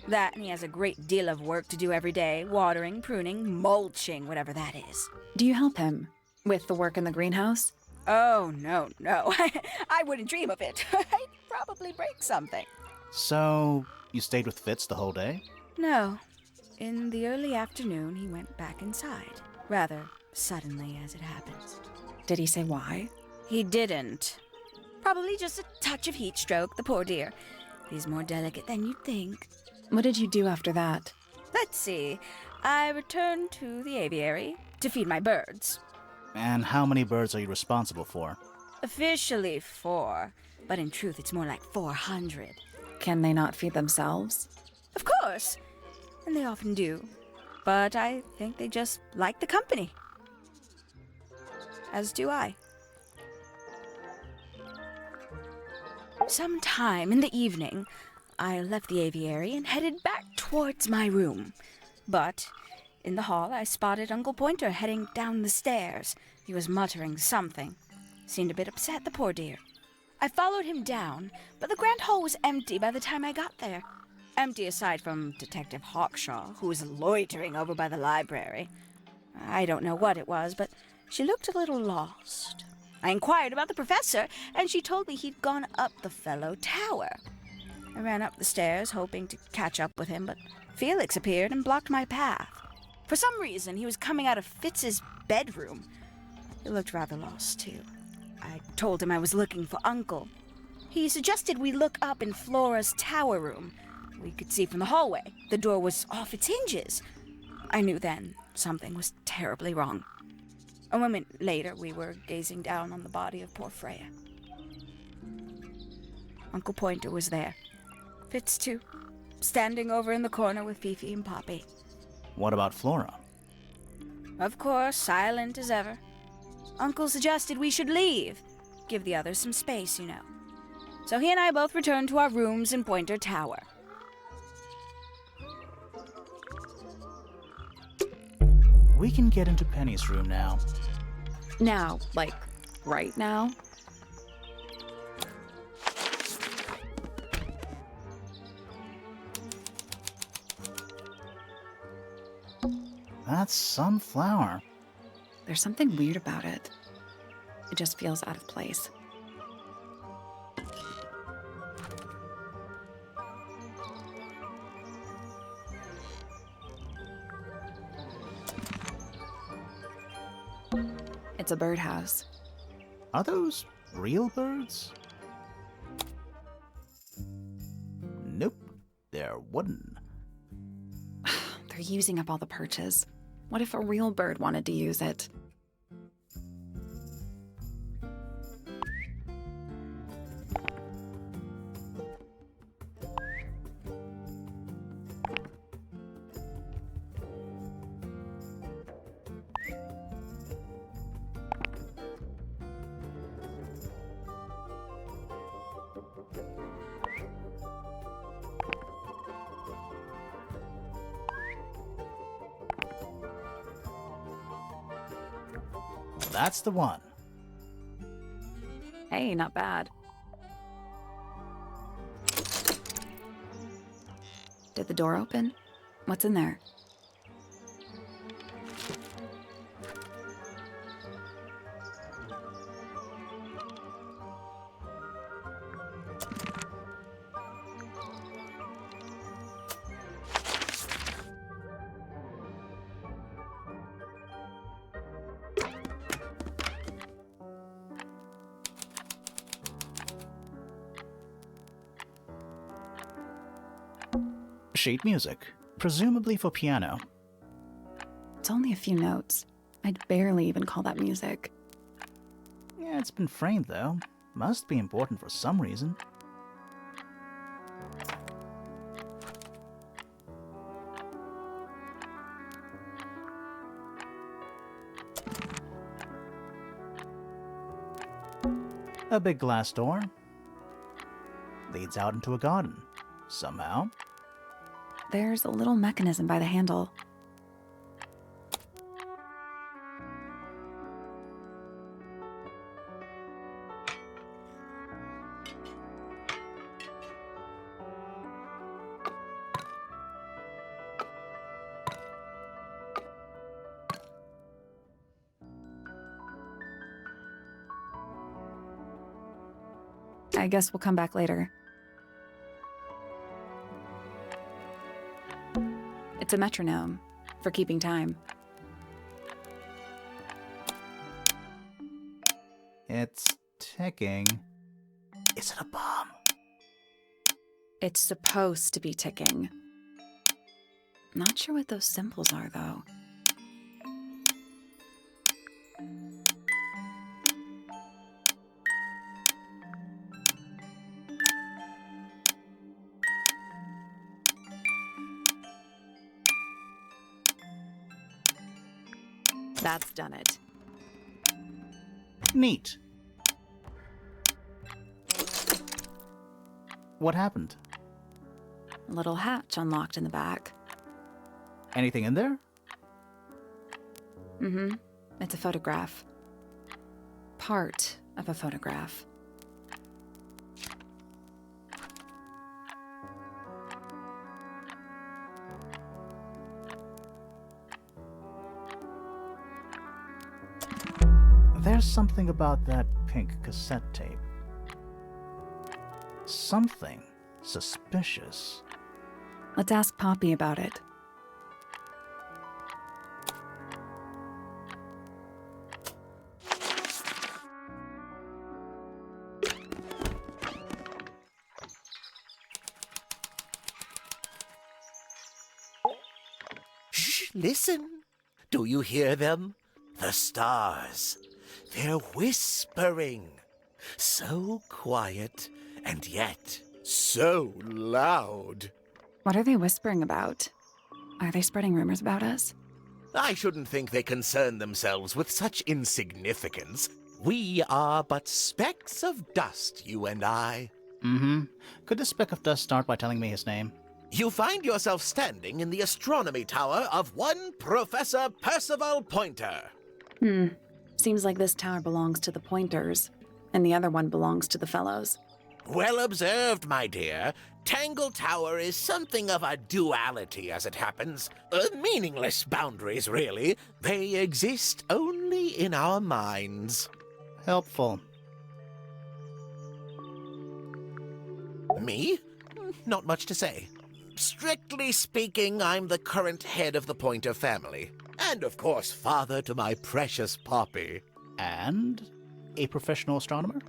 That, and he has a great deal of work to do every day, watering, pruning, mulching, whatever that is. Do you help him with the work in the greenhouse? Oh, no. I wouldn't dream of it. I'd probably break something. So, you stayed with Fitz the whole day? No. In the early afternoon, he went back inside. Rather suddenly, as it happens. Did he say why? He didn't. Probably just a touch of heat stroke, the poor dear. He's more delicate than you'd think. What did you do after that? Let's see. I returned to the aviary to feed my birds. And how many birds are you responsible for? Officially 4, but in truth it's more like 400. Can they not feed themselves? Of course, and they often do. But I think they just like the company. As do I. Sometime in the evening, I left the aviary and headed back towards my room. But in the hall, I spotted Uncle Pointer heading down the stairs. He was muttering something. Seemed a bit upset, the poor dear. I followed him down, but the grand hall was empty by the time I got there. Empty aside from Detective Hawkshaw, who was loitering over by the library. I don't know what it was, but she looked a little lost. I inquired about the professor, and she told me he'd gone up the Fellow Tower. I ran up the stairs, hoping to catch up with him, but Felix appeared and blocked my path. For some reason, he was coming out of Fitz's bedroom. He looked rather lost, too. I told him I was looking for Uncle. He suggested we look up in Flora's tower room. We could see from the hallway. The door was off its hinges. I knew then something was terribly wrong. A moment later, we were gazing down on the body of poor Freya. Uncle Pointer was there. Fitz, too, standing over in the corner with Fifi and Poppy. What about Flora? Of course, silent as ever. Uncle suggested we should leave. Give the others some space, you know. So he and I both returned to our rooms in Pointer Tower. We can get into Penny's room now. Now, like, right now? That's some flower. There's something weird about it. It just feels out of place. It's a birdhouse. Are those real birds? Nope, they're wooden. They're using up all the perches. What if a real bird wanted to use it? That's the one. Hey, not bad. Did the door open? What's in there? Sheet music, presumably for piano. It's only a few notes. I'd barely even call that music. Yeah, it's been framed though. Must be important for some reason. A big glass door. Leads out into a garden. Somehow. There's a little mechanism by the handle. I guess we'll come back later. It's a metronome, for keeping time. It's ticking. Is it a bomb? It's supposed to be ticking. Not sure what those symbols are, though. That's done it. Neat. What happened? A little hatch unlocked in the back. Anything in there? Mm-hmm. It's a photograph. Part of a photograph. There's something about that pink cassette tape. Something suspicious. Let's ask Poppy about it. Shh, listen. Do you hear them? The stars. They're whispering. So quiet, and yet so loud. What are they whispering about? Are they spreading rumors about us? I shouldn't think they concern themselves with such insignificance. We are but specks of dust, you and I. Mm-hmm. Could this speck of dust start by telling me his name? You find yourself standing in the astronomy tower of one Professor Percival Pointer. Seems like this tower belongs to the Pointers, and the other one belongs to the Fellows. Well observed, my dear. Tangle Tower is something of a duality, as it happens. Meaningless boundaries, really. They exist only in our minds. Helpful. Me? Not much to say. Strictly speaking, I'm the current head of the Pointer family. And, of course, father to my precious Poppy. And a professional astronomer?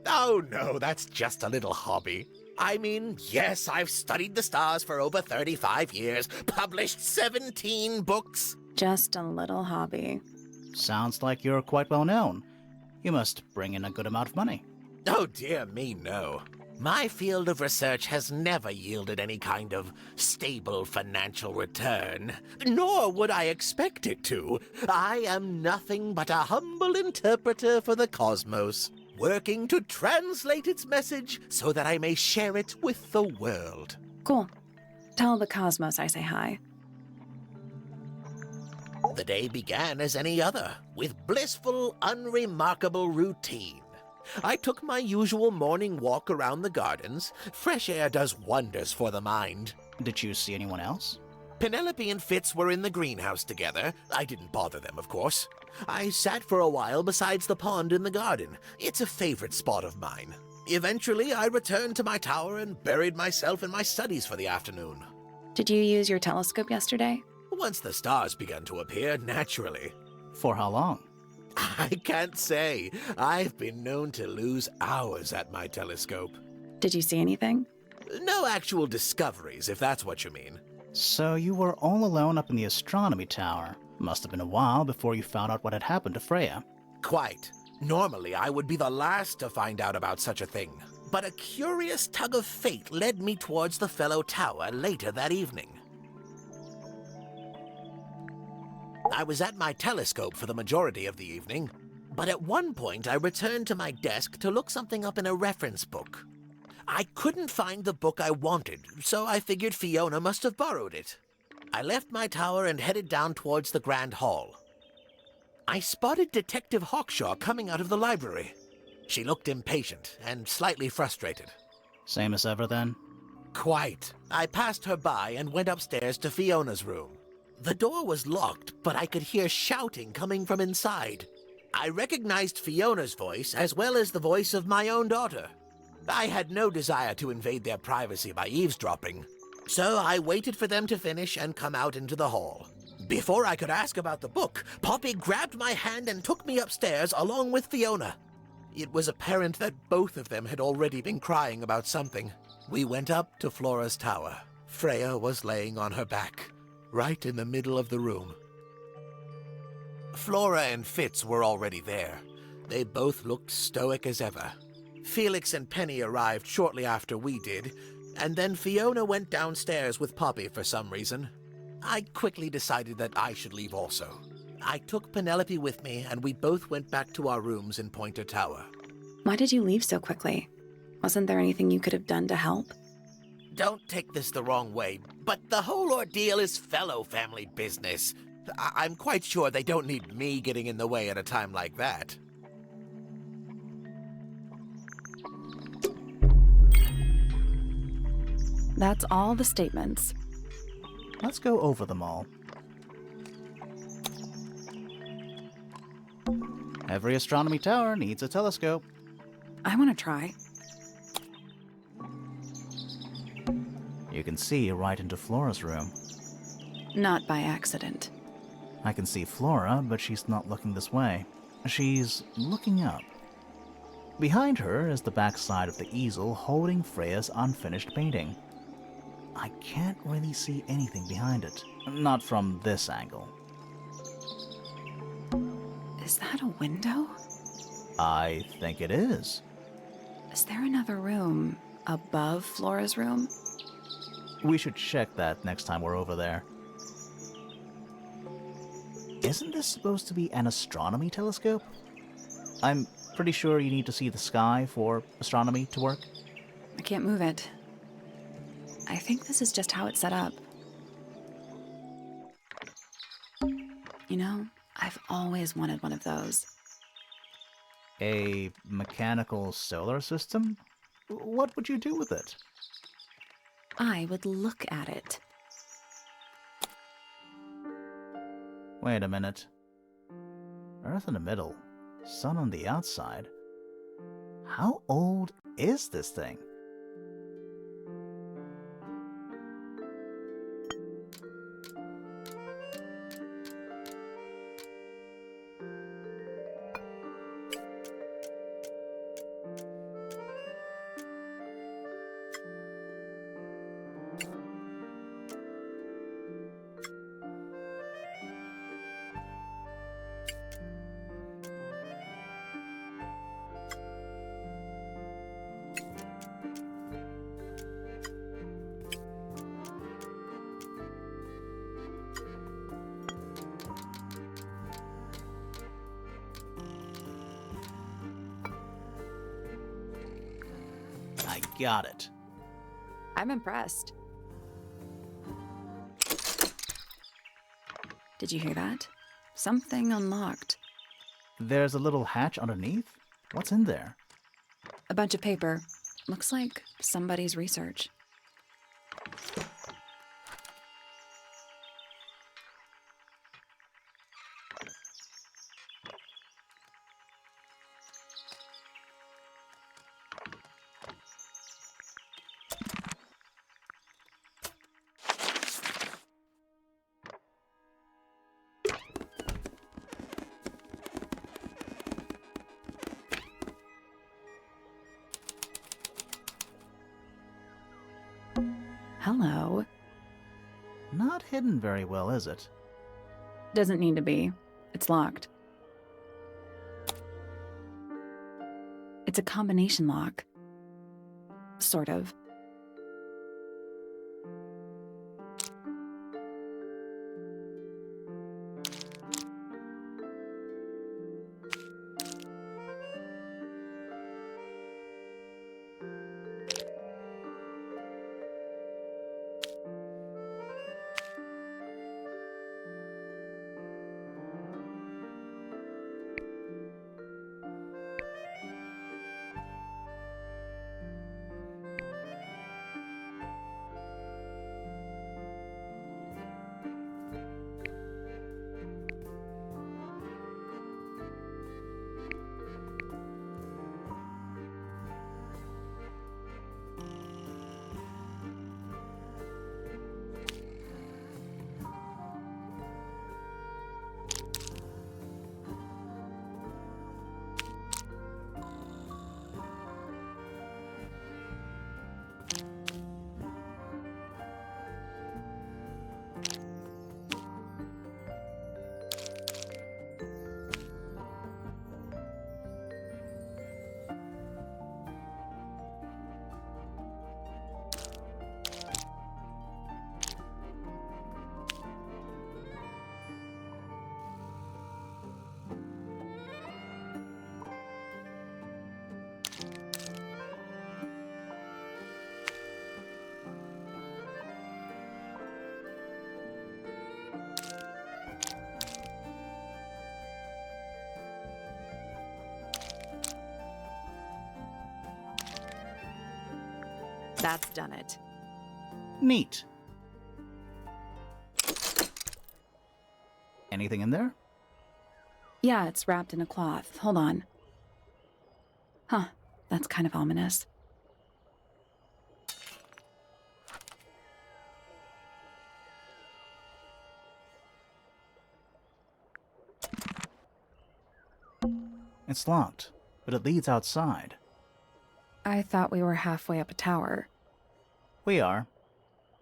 Oh, no, that's just a little hobby. I mean, yes, I've studied the stars for over 35 years, published 17 books. Just a little hobby. Sounds like you're quite well known. You must bring in a good amount of money. Oh, dear me, no. My field of research has never yielded any kind of stable financial return, nor would I expect it to. I am nothing but a humble interpreter for the cosmos, working to translate its message so that I may share it with the world. Cool. Tell the Cosmos I say hi. The day began as any other, with blissful, unremarkable routine. I took my usual morning walk around the gardens. Fresh air does wonders for the mind. Did you see anyone else? Penelope and Fitz were in the greenhouse together. I didn't bother them, of course. I sat for a while besides the pond in the garden. It's a favorite spot of mine. Eventually, I returned to my tower and buried myself in my studies for the afternoon. Did you use your telescope yesterday? Once the stars began to appear, naturally. For how long? I can't say. I've been known to lose hours at my telescope. Did you see anything? No actual discoveries, if that's what you mean. So you were all alone up in the astronomy tower. Must have been a while before you found out what had happened to Freya. Quite. Normally, I would be the last to find out about such a thing. But a curious tug of fate led me towards the Fellow Tower later that evening. I was at my telescope for the majority of the evening, but at one point I returned to my desk to look something up in a reference book. I couldn't find the book I wanted, so I figured Fiona must have borrowed it. I left my tower and headed down towards the Grand Hall. I spotted Detective Hawkshaw coming out of the library. She looked impatient and slightly frustrated. Same as ever then? Quite. I passed her by and went upstairs to Fiona's room. The door was locked, but I could hear shouting coming from inside. I recognized Fiona's voice as well as the voice of my own daughter. I had no desire to invade their privacy by eavesdropping, so I waited for them to finish and come out into the hall. Before I could ask about the book, Poppy grabbed my hand and took me upstairs along with Fiona. It was apparent that both of them had already been crying about something. We went up to Flora's tower. Freya was laying on her back, right in the middle of the room. Flora and Fitz were already there. They both looked stoic as ever. Felix and Penny arrived shortly after we did, and then Fiona went downstairs with Poppy for some reason. I quickly decided that I should leave also. I took Penelope with me, and we both went back to our rooms in Pointer Tower. Why did you leave so quickly? Wasn't there anything you could have done to help? Don't take this the wrong way, but the whole ordeal is Fellow family business. I'm quite sure they don't need me getting in the way at a time like that. That's all the statements. Let's go over them all. Every astronomy tower needs a telescope. I want to try. You can see right into Flora's room. Not by accident. I can see Flora, but she's not looking this way. She's looking up. Behind her is the backside of the easel holding Freya's unfinished painting. I can't really see anything behind it. Not from this angle. Is that a window? I think it is. Is there another room above Flora's room? We should check that next time we're over there. Isn't this supposed to be an astronomy telescope? I'm pretty sure you need to see the sky for astronomy to work. I can't move it. I think this is just how it's set up. You know, I've always wanted one of those. A mechanical solar system? What would you do with it? I would look at it. Wait a minute. Earth in the middle, sun on the outside. How old is this thing? I got it. I'm impressed. Did you hear that? Something unlocked. There's a little hatch underneath? What's in there? A bunch of paper. Looks like somebody's research. Hello. Not hidden very well, is it? Doesn't need to be. It's locked. It's a combination lock. Sort of. That's done it. Neat. Anything in there? Yeah, it's wrapped in a cloth. Hold on. Huh, that's kind of ominous. It's locked, but it leads outside. I thought we were halfway up a tower. We are.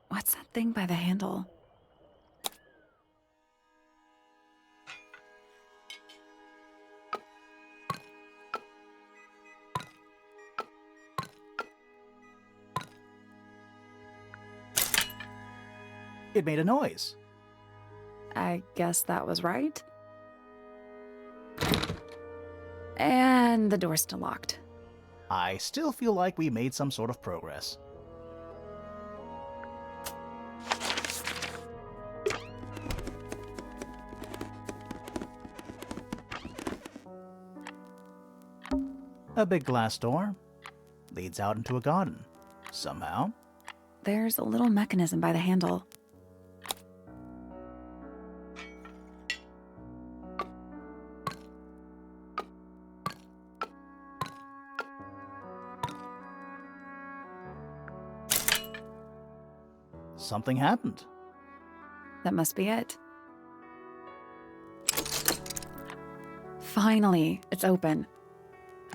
What's that thing by the handle? It made a noise. I guess that was right. And the door's still locked. I still feel like we made some sort of progress. A big glass door leads out into a garden. Somehow, There's a little mechanism by the handle. something happened. That must be it. Finally, it's open.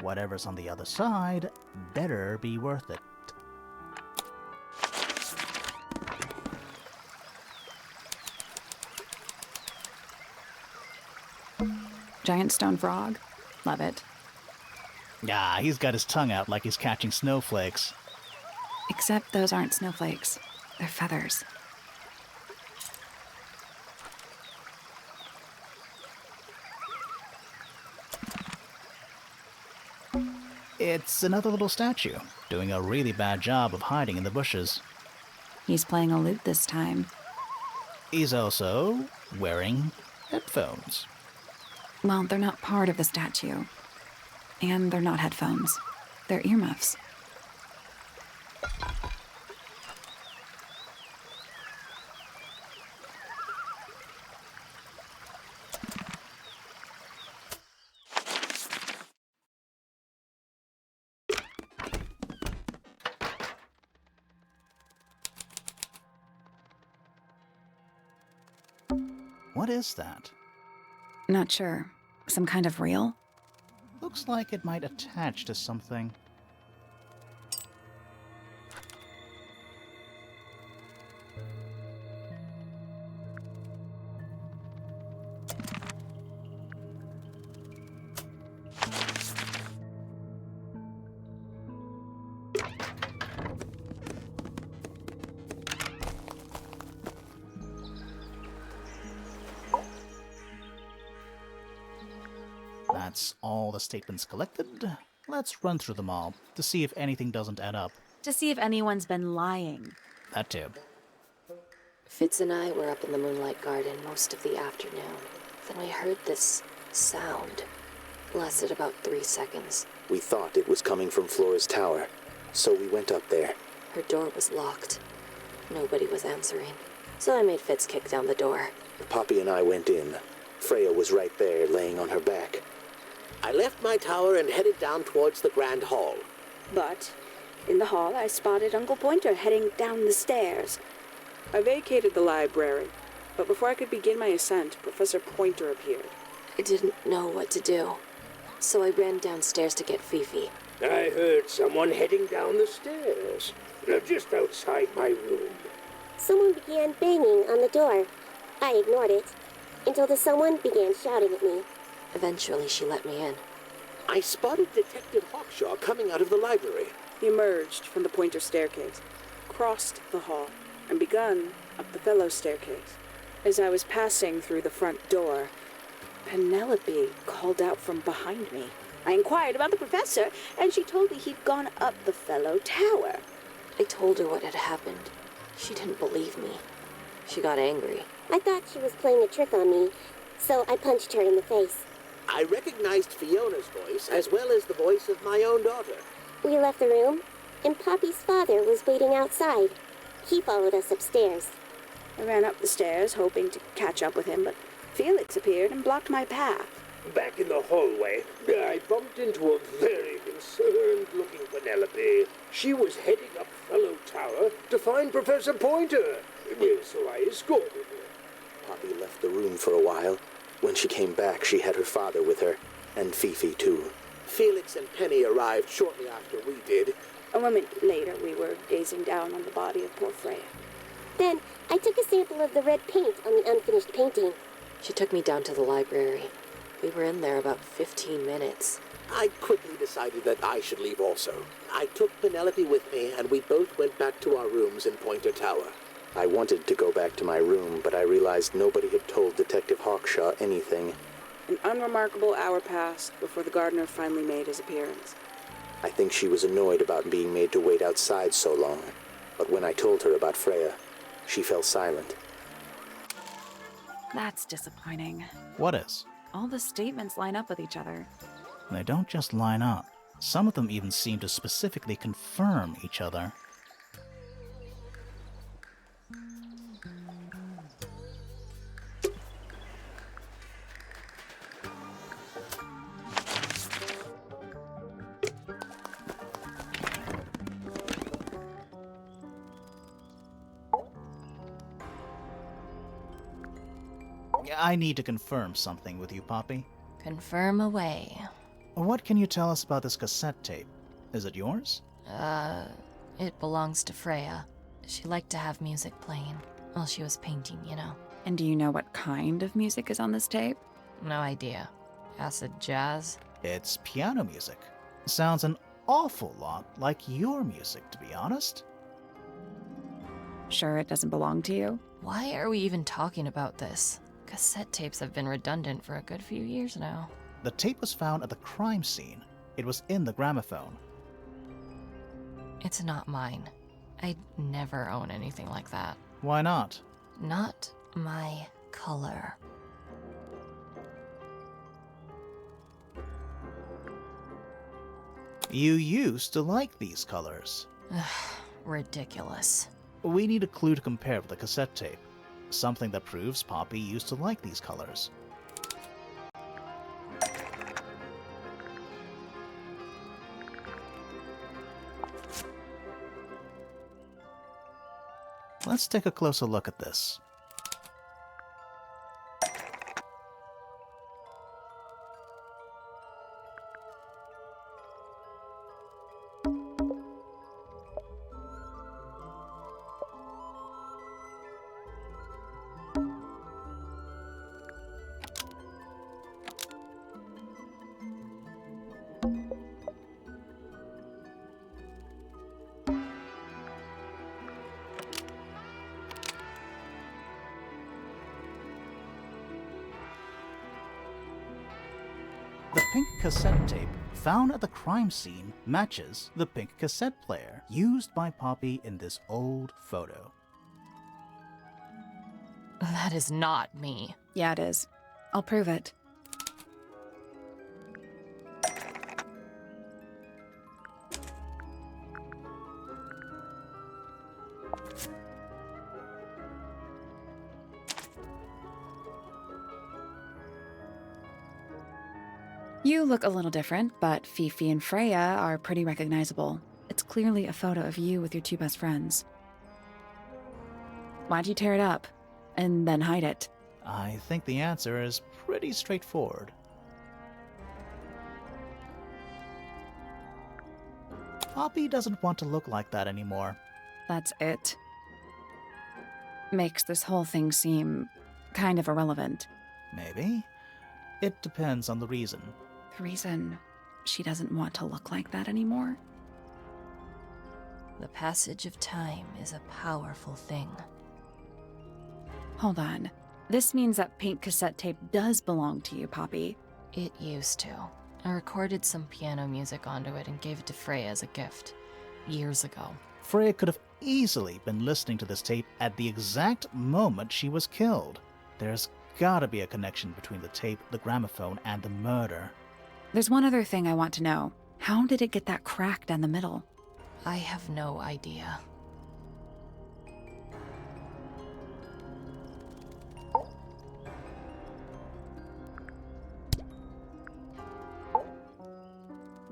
Whatever's on the other side better be worth it. Giant stone frog. Love it. Ah, he's got his tongue out like he's catching snowflakes. Except those aren't snowflakes. They're feathers. It's another little statue, doing a really bad job of hiding in the bushes. He's playing a lute this time. He's also wearing Headphones. Well, they're not part of the statue. And they're not headphones. They're earmuffs. What is that? Not sure. Some kind of reel? Looks like it might attach to something. That's all the statements collected. Let's run through them all to see if anything doesn't add up. To see if anyone's been lying. That too. Fitz and I were up in the Moonlight Garden most of the afternoon. Then we heard this sound. Lasted about 3 seconds. We thought it was coming from Flora's tower, so we went up there. Her door was locked. Nobody was answering. So I made Fitz kick down the door. Poppy and I went in. Freya was right there, laying on her back. I left my tower and headed down towards the Grand Hall. But in the hall, I spotted Uncle Pointer heading down the stairs. I vacated the library, but before I could begin my ascent, Professor Pointer appeared. I didn't know what to do. So I ran downstairs to get Fifi. I heard someone heading down the stairs, just outside my room. Someone began banging on the door. I ignored it until the someone began shouting at me. Eventually, she let me in. I spotted Detective Hawkshaw coming out of the library. He emerged from the Pointer staircase, crossed the hall, and begun up the Fellow staircase. As I was passing through the front door, Penelope called out from behind me. I inquired about the professor, and she told me he'd gone up the Fellow Tower. I told her what had happened. She didn't believe me. She got angry. I thought she was playing a trick on me, so I punched her in the face. I recognized Fiona's voice as well as the voice of my own daughter. We left the room, and Poppy's father was waiting outside. He followed us upstairs. I ran up the stairs, hoping to catch up with him, but Felix appeared and blocked my path. Back in the hallway, I bumped into a very concerned-looking Penelope. She was heading up Fellow Tower to find Professor Pointer, so I escorted her. Poppy left the room for a while. When she came back, she had her father with her, and Fifi too. Felix and Penny arrived shortly after we did. A moment later, we were gazing down on the body of poor Freya. Then I took a sample of the red paint on the unfinished painting. She took me down to the library. We were in there about 15 minutes. I quickly decided that I should leave also. I took Penelope with me, and we both went back to our rooms in Pointer Tower. I wanted to go back to my room, but I realized nobody had told Detective Hawkshaw anything. An unremarkable hour passed before the gardener finally made his appearance. I think she was annoyed about being made to wait outside so long, but when I told her about Freya, she fell silent. That's disappointing. What is? All the statements line up with each other. They don't just line up. Some of them even seem to specifically confirm each other. I need to confirm something with you, Poppy. Confirm away. What can you tell us about this cassette tape? Is it yours? It belongs to Freya. She liked to have music playing while she was painting, you know. And do you know what kind of music is on this tape? No idea. Acid jazz? It's piano music. Sounds an awful lot like your music, to be honest. Sure it doesn't belong to you? Why are we even talking about this? Cassette tapes have been redundant for a good few years now. The tape was found at the crime scene. It was in the gramophone. It's not mine. I'd never own anything like that. Why not? Not my color. You used to like these colors. Ridiculous. We need a clue to compare with the cassette tape. Something that proves Poppy used to like these colors. Let's take a closer look at this. The pink cassette tape found at the crime scene matches the pink cassette player used by Poppy in this old photo. That is not me. Yeah, it is. I'll prove it. You look a little different, but Fifi and Freya are pretty recognizable. It's clearly a photo of you with your two best friends. Why'd you tear it up and then hide it? I think the answer is pretty straightforward. Poppy doesn't want to look like that anymore. That's it. Makes this whole thing seem kind of irrelevant. Maybe. It depends on the reason. The reason she doesn't want to look like that anymore? The passage of time is a powerful thing. Hold on. This means that pink cassette tape does belong to you, Poppy. It used to. I recorded some piano music onto it and gave it to Freya as a gift. Years ago. Freya could have easily been listening to this tape at the exact moment she was killed. There's gotta be a connection between the tape, the gramophone, and the murder. There's one other thing I want to know. How did it get that crack down the middle? I have no idea.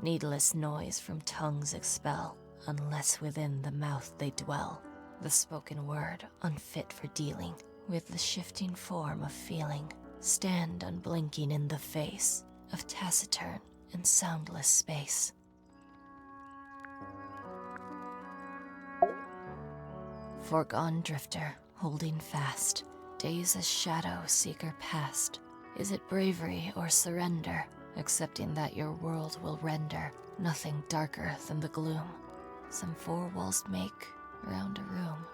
Needless noise from tongues expel, unless within the mouth they dwell. The spoken word, unfit for dealing with the shifting form of feeling, stand unblinking in the face of taciturn and soundless space. Foregone drifter, holding fast, days as shadow seeker past. Is it bravery or surrender, accepting that your world will render nothing darker than the gloom some four walls make around a room?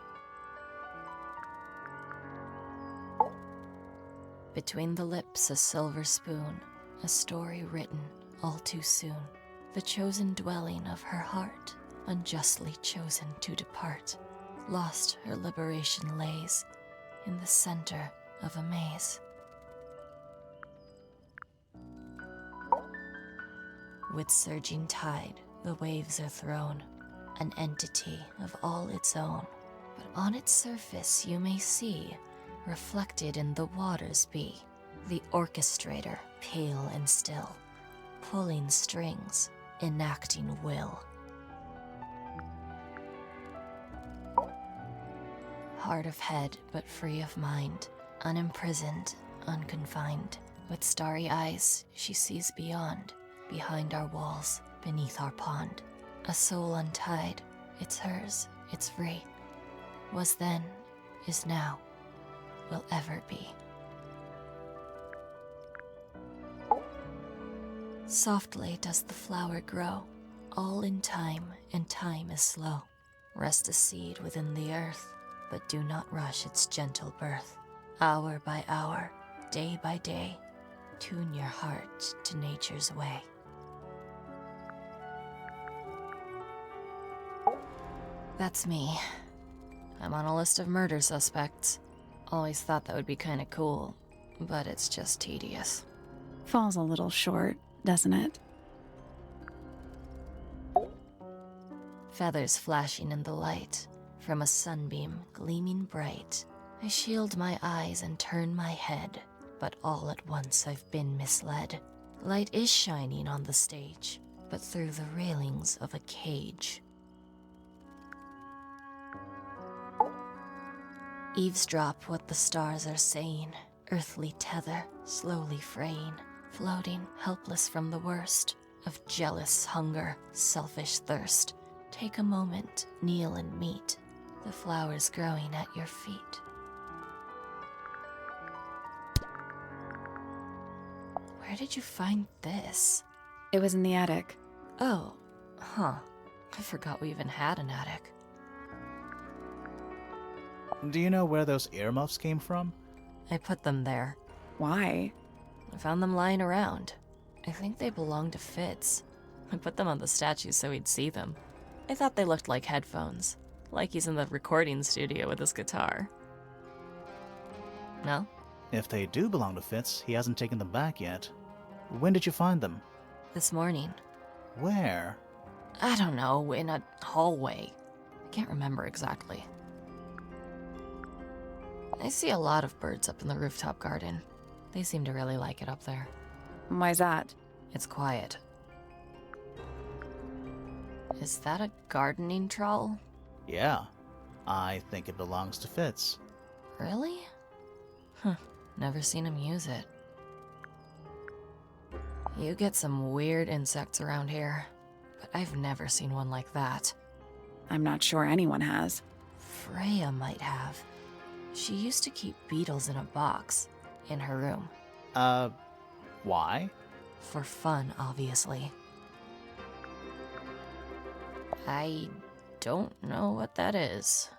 Between the lips a silver spoon, a story written all too soon. The chosen dwelling of her heart, unjustly chosen to depart. Lost her liberation lays in the center of a maze. With surging tide, the waves are thrown, an entity of all its own. But on its surface you may see, reflected in the waters be, the orchestrator, pale and still, pulling strings, enacting will. Hard of head, but free of mind, unimprisoned, unconfined. With starry eyes, she sees beyond, behind our walls, beneath our pond. A soul untied, it's hers, it's free. Was then, is now, will ever be. Softly does the flower grow, all in time, and time is slow. Rest a seed within the earth, but do not rush its gentle birth. Hour by hour, day by day, tune your heart to nature's way. That's me. I'm on a list of murder suspects. Always thought that would be kinda cool, but it's just tedious. Falls a little short, doesn't it? feathers flashing in the light, from a sunbeam gleaming bright. I shield my eyes and turn my head, but all at once I've been misled. Light is shining on the stage, but through the railings of a cage. Eavesdrop what the stars are saying, earthly tether slowly fraying, floating helpless from the worst of jealous hunger, selfish thirst. Take a moment, kneel and meet the flowers growing at your feet. Where did you find this? It was in the attic. Oh, huh. I forgot we even had an attic. Do you know where those earmuffs came from? I put them there. Why? I found them lying around. I think they belonged to Fitz. I put them on the statue so he'd see them. I thought they looked like headphones, like he's in the recording studio with his guitar. No? If they do belong to Fitz, he hasn't taken them back yet. When did you find them? This morning. Where? I don't know, in a hallway. I can't remember exactly. I see a lot of birds up in the rooftop garden. They seem to really like it up there. Why's that? It's quiet. Is that a gardening trowel? Yeah. I think it belongs to Fitz. Really? Huh. Never seen him use it. You get some weird insects around here, but I've never seen one like that. I'm not sure anyone has. Freya might have. She used to keep beetles in a box in her room. Why? For fun, obviously. I don't know what that is.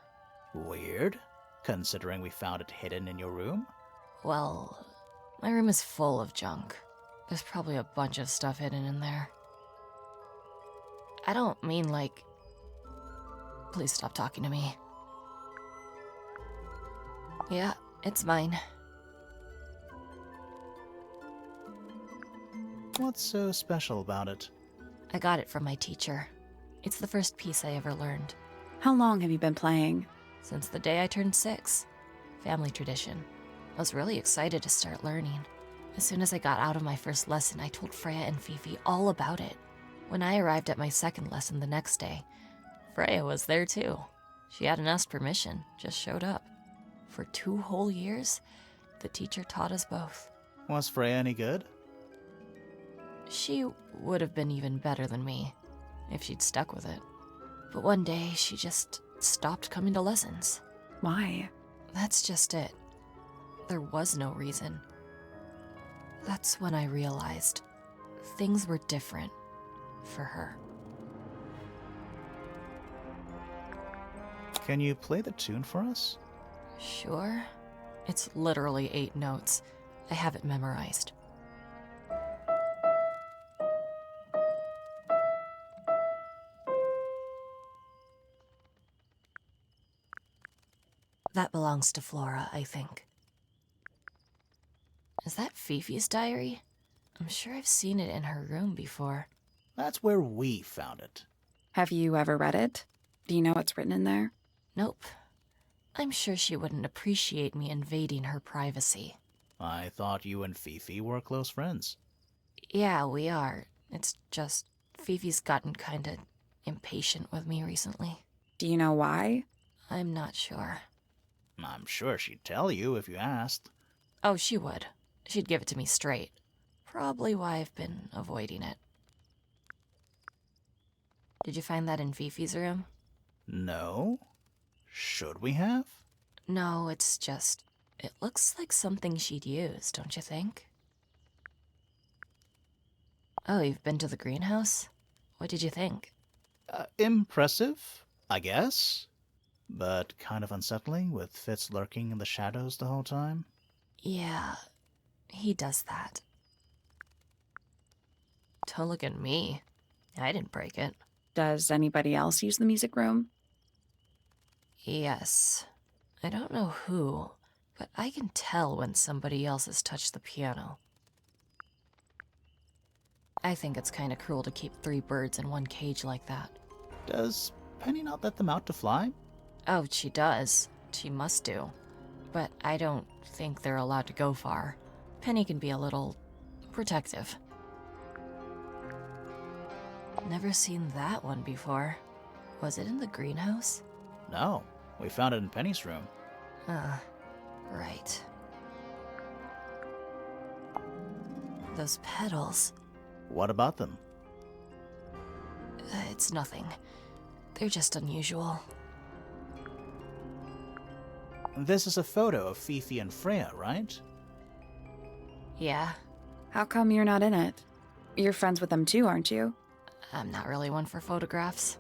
Weird, considering we found it hidden in your room. Well, my room is full of junk. There's probably a bunch of stuff hidden in there. I don't mean like... Please stop talking to me. Yeah, it's mine. What's so special about it? I got it from my teacher. It's the first piece I ever learned. How long have you been playing? Since the day I turned 6. Family tradition. I was really excited to start learning. As soon as I got out of my first lesson, I told Freya and Fifi all about it. When I arrived at my second lesson the next day, Freya was there too. She hadn't asked permission, just showed up. For 2 whole years, the teacher taught us both. Was Freya any good? She would have been even better than me, if she'd stuck with it. But one day, she just stopped coming to lessons. Why? That's just it. There was no reason. That's when I realized things were different for her. Can you play the tune for us? Sure. It's literally 8 notes. I have it memorized. That belongs to Flora, I think. Is that Fifi's diary? I'm sure I've seen it in her room before. That's where we found it. Have you ever read it? Do you know what's written in there? Nope. I'm sure she wouldn't appreciate me invading her privacy. I thought you and Fifi were close friends. Yeah, we are. It's just Fifi's gotten kinda impatient with me recently. Do you know why? I'm not sure. I'm sure she'd tell you if you asked. Oh, she would. She'd give it to me straight. Probably why I've been avoiding it. Did you find that in Fifi's room? No. Should we have? No, it's just... It looks like something she'd use, don't you think? Oh, you've been to the greenhouse? What did you think? Impressive, I guess. But kind of unsettling, with Fitz lurking in the shadows the whole time. Yeah, he does that. Don't look at me. I didn't break it. Does anybody else use the music room? Yes. I don't know who, but I can tell when somebody else has touched the piano. I think it's kinda cruel to keep 3 birds in one cage like that. Does Penny not let them out to fly? Oh, she does. She must do. But I don't think they're allowed to go far. Penny can be a little protective. Never seen that one before. Was it in the greenhouse? No, we found it in Penny's room. Right. Those petals. What about them? It's nothing. They're just unusual. This is a photo of Fifi and Freya, right? Yeah, How come you're not in it? You're friends with them too, aren't you? I'm not really one for photographs.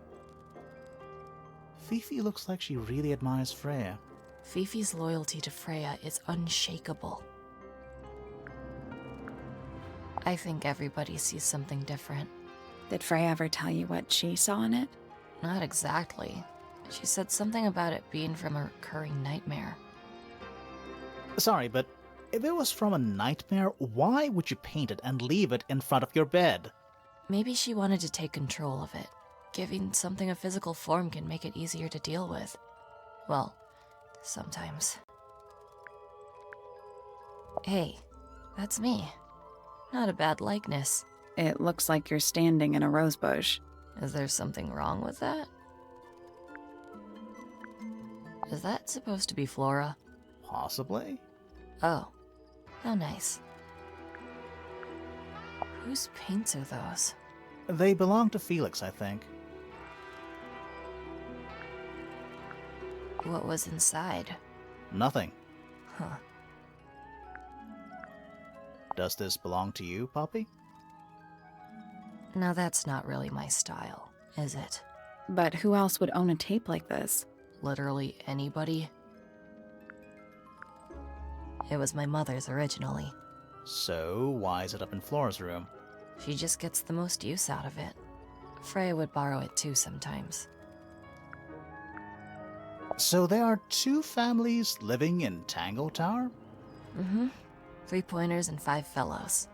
Fifi looks like she really admires Freya. Fifi's loyalty to Freya is unshakable. I think everybody sees something different. Did Freya ever tell you what she saw in it? Not exactly. She said something about it being from a recurring nightmare. Sorry, but if it was from a nightmare, why would you paint it and leave it in front of your bed? Maybe she wanted to take control of it. Giving something a physical form can make it easier to deal with. Well, sometimes. Hey, that's me. Not a bad likeness. It looks like you're standing in a rose bush. Is there something wrong with that? Is that supposed to be Flora? Possibly. Oh, how nice. Whose paints are those? They belong to Felix, I think. What was inside? Nothing. Huh. Does this belong to you, Poppy? Now that's not really my style, is it? But who else would own a tape like this? Literally anybody? It was my mother's originally. So, why is it up in Flora's room? She just gets the most use out of it. Freya would borrow it too sometimes. So there are two families living in Tangle Tower? Mm-hmm. 3 pointers and 5 fellows.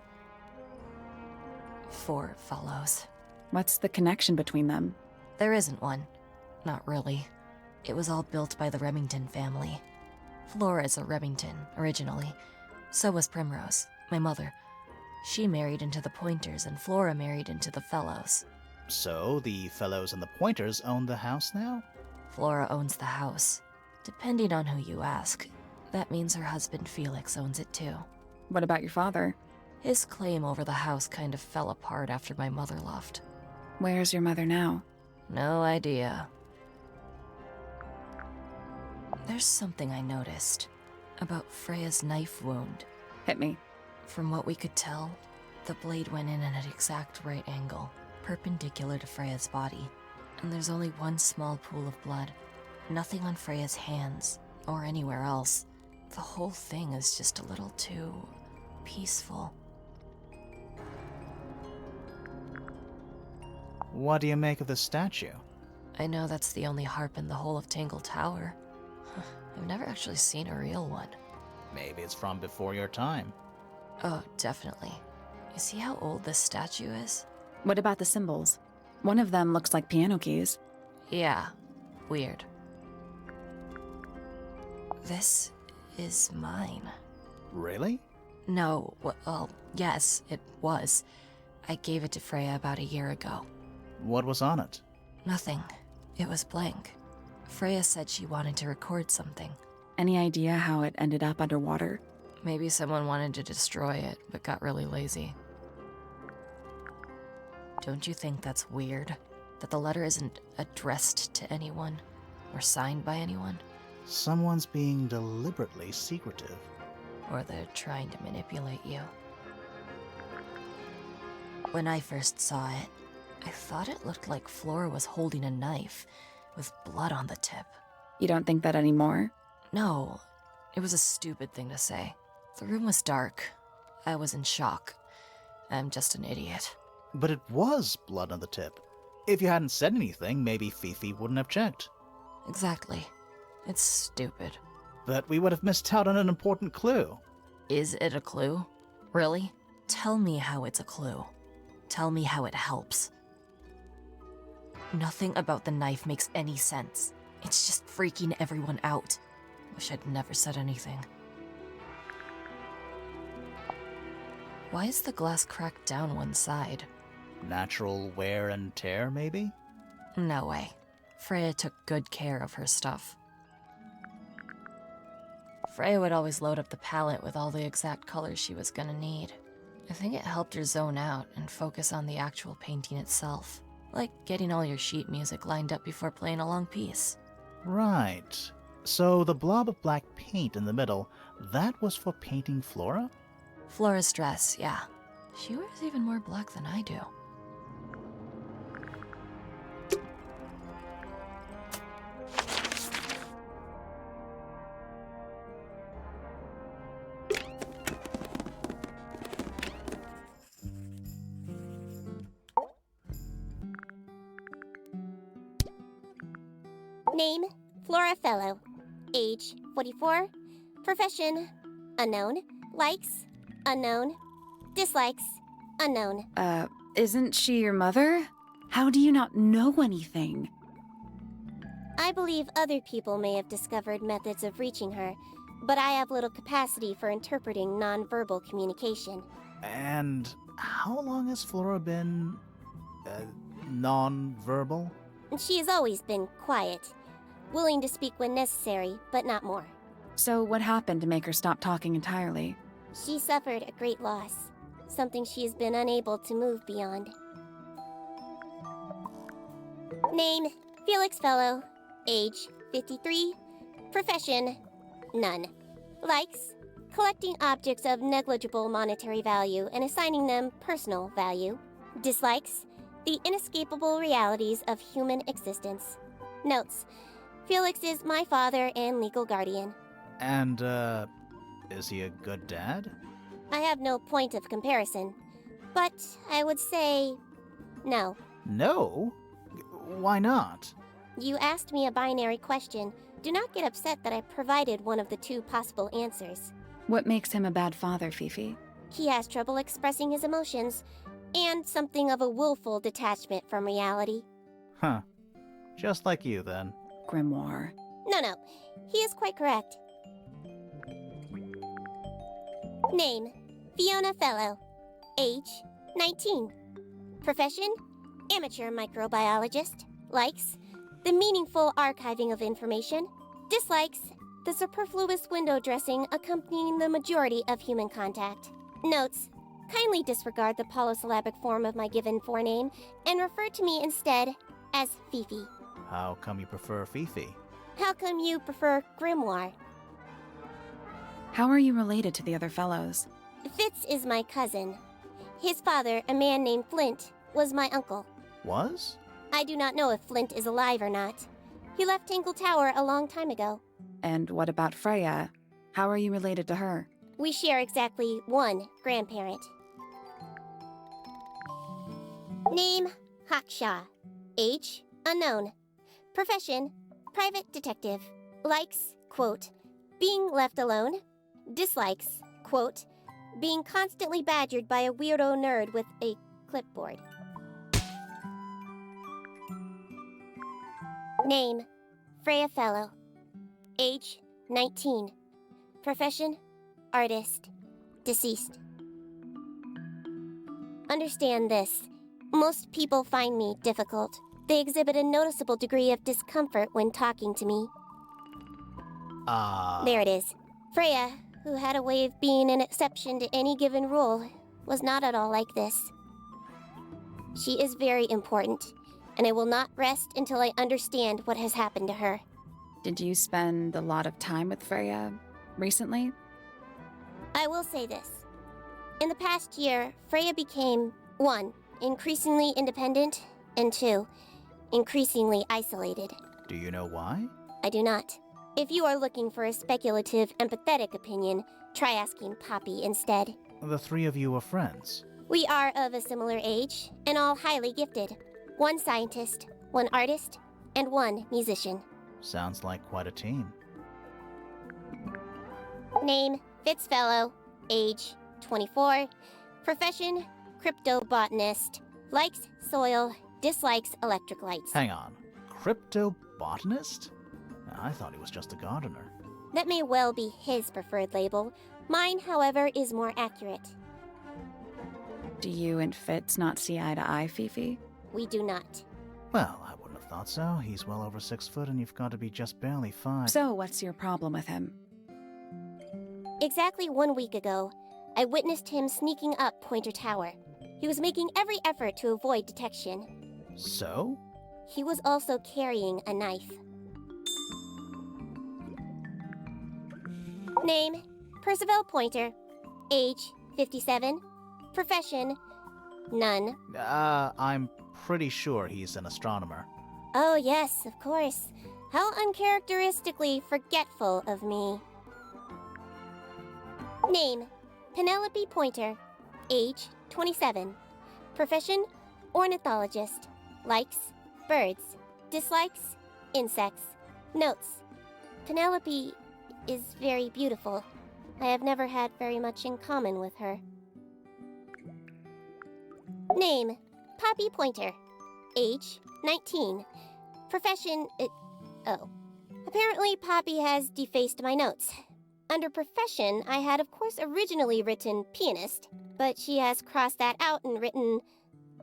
4 fellows. What's the connection between them? There isn't one. Not really. It was all built by the Remington family. Flora is a Remington, originally. So was Primrose, my mother. She married into the Pointers, and Flora married into the Fellows. So the Fellows and the Pointers own the house now? Flora owns the house. Depending on who you ask, that means her husband Felix owns it too. What about your father? His claim over the house kind of fell apart after my mother left. Where's your mother now? No idea. There's something I noticed about Freya's knife wound. Hit me. From what we could tell, the blade went in at an exact right angle, perpendicular to Freya's body. And there's only one small pool of blood. Nothing on Freya's hands, or anywhere else. The whole thing is just a little too peaceful. What do you make of the statue? I know that's the only harp in the whole of Tangle Tower. I've never actually seen a real one. Maybe it's from before your time. Oh, definitely. You see how old this statue is? What about the symbols? One of them looks like piano keys. Yeah, weird. This is mine. Really? No, well, yes, it was. I gave it to Freya about a year ago. What was on it? Nothing. It was blank. Freya said she wanted to record something. Any idea how it ended up underwater? Maybe someone wanted to destroy it, but got really lazy. Don't you think that's weird? That the letter isn't addressed to anyone, or signed by anyone? Someone's being deliberately secretive. Or they're trying to manipulate you. When I first saw it, I thought it looked like Flora was holding a knife, with blood on the tip. You don't think that anymore? No, it was a stupid thing to say. The room was dark. I was in shock. I'm just an idiot. But it was blood on the tip. If you hadn't said anything, maybe Fifi wouldn't have checked. Exactly. It's stupid. But we would have missed out on an important clue. Is it a clue? Really? Tell me how it's a clue. Tell me how it helps. Nothing about the knife makes any sense. It's just freaking everyone out. Wish I'd never said anything. Why is the glass cracked down one side? Natural wear and tear, maybe? No way. Freya took good care of her stuff. Freya would always load up the palette with all the exact colors she was gonna need. I think it helped her zone out and focus on the actual painting itself. Like getting all your sheet music lined up before playing a long piece. Right. So the blob of black paint in the middle, that was for painting Flora? Flora's dress, yeah. She wears even more black than I do. Name, Freya Fellow. Age, 44. Profession, unknown. Likes, unknown. Dislikes, unknown. Isn't she your mother? How do you not know anything? I believe other people may have discovered methods of reaching her, but I have little capacity for interpreting nonverbal communication. And how long has Flora been... non-verbal? She has always been quiet, willing to speak when necessary, but not more. So what happened to make her stop talking entirely? She suffered a great loss, something she has been unable to move beyond. Name, Felix Fellow. Age, 53. Profession, none. Likes, collecting objects of negligible monetary value and assigning them personal value. Dislikes, the inescapable realities of human existence. Notes, Felix is my father and legal guardian. And, is he a good dad? I have no point of comparison, but I would say no. No? Why not? You asked me a binary question. Do not get upset that I provided one of the two possible answers. What makes him a bad father, Fifi? He has trouble expressing his emotions, and something of a willful detachment from reality. Huh. Just like you, then. Grimoire. No, he is quite correct. Name, Fiona Fellow. Age, 19. Profession, amateur microbiologist. Likes, the meaningful archiving of information. Dislikes, the superfluous window dressing accompanying the majority of human contact. Notes, kindly disregard the polysyllabic form of my given forename and refer to me instead as Fifi. How come you prefer Fifi? How come you prefer Grimoire? How are you related to the other fellows? Fitz is my cousin. His father, a man named Flint, was my uncle. Was? I do not know if Flint is alive or not. He left Tangle Tower a long time ago. And what about Freya? How are you related to her? We share exactly one grandparent. Name, Haksha. Age, unknown. Profession, private detective. Likes, quote, being left alone. Dislikes, quote, being constantly badgered by a weirdo nerd with a clipboard. Name, Freya Fellow. Age, 19. Profession, artist. Deceased. Understand this. Most people find me difficult. They exhibit a noticeable degree of discomfort when talking to me. There it is. Freya, who had a way of being an exception to any given rule, was not at all like this. She is very important, and I will not rest until I understand what has happened to her. Did you spend a lot of time with Freya recently? I will say this. In the past year, Freya became, 1, increasingly independent, and 2, increasingly isolated. Do you know why? I do not. If you are looking for a speculative, empathetic opinion, try asking Poppy instead. The three of you are friends. We are of a similar age, and all highly gifted. 1 scientist, 1 artist, and 1 musician. Sounds like quite a team. Name, Fitzfellow. Age, 24. Profession, cryptobotanist. Likes soil dislikes electric lights. Hang on. Cryptobotanist? I thought he was just a gardener. That may well be his preferred label. Mine, however, is more accurate. Do you and Fitz not see eye to eye, Fifi? We do not. Well, I wouldn't have thought so. He's well over 6 foot and you've got to be just barely 5. So, what's your problem with him? Exactly 1 week ago, I witnessed him sneaking up Pointer Tower. He was making every effort to avoid detection. So? He was also carrying a knife. Name, Percival Pointer. Age, 57. Profession, none. I'm pretty sure he's an astronomer. Oh yes, of course. How uncharacteristically forgetful of me. Name, Penelope Pointer. Age, 27. Profession, ornithologist. Likes, birds. Dislikes, insects. Notes, Penelope is very beautiful. I have never had very much in common with her. Name, Poppy Pointer. Age, 19. Profession, oh. Apparently Poppy has defaced my notes. Under profession, I had of course originally written pianist, but she has crossed that out and written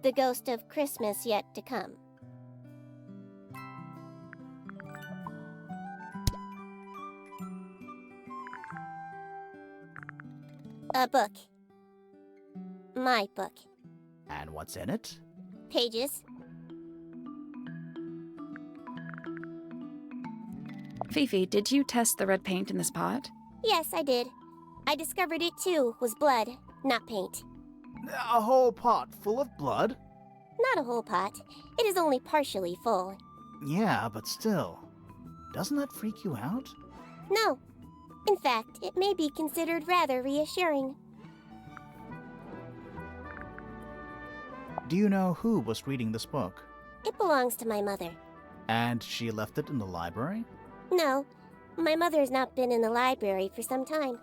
the ghost of Christmas yet to come. A book. My book. And what's in it? Pages. Fifi, did you test the red paint in this pot? Yes, I did. I discovered it too was blood, not paint. A whole pot full of blood? Not a whole pot. It is only partially full. Yeah, but still. Doesn't that freak you out? No. In fact, it may be considered rather reassuring. Do you know who was reading this book? It belongs to my mother. And she left it in the library? No, my mother's not been in the library for some time.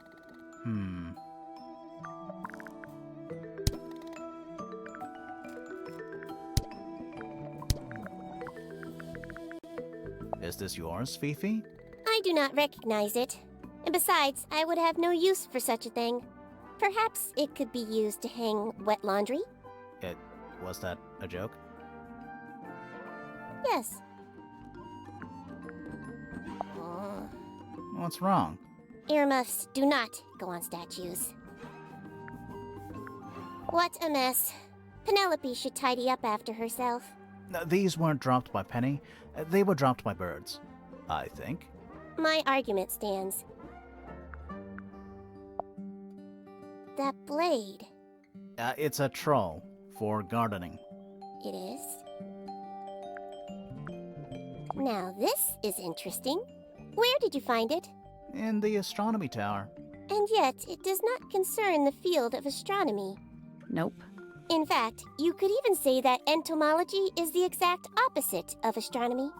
Is this yours, Fifi? I do not recognize it. And besides, I would have no use for such a thing. Perhaps it could be used to hang wet laundry? Was that a joke? Yes. What's wrong? Earmuffs do not go on statues. What a mess. Penelope should tidy up after herself. These weren't dropped by Penny. They were dropped by birds, I think. My argument stands. That blade. It's a troll for gardening. It is. Now this is interesting. Where did you find it? In the astronomy tower. And yet, it does not concern the field of astronomy. Nope. In fact, you could even say that entomology is the exact opposite of astronomy.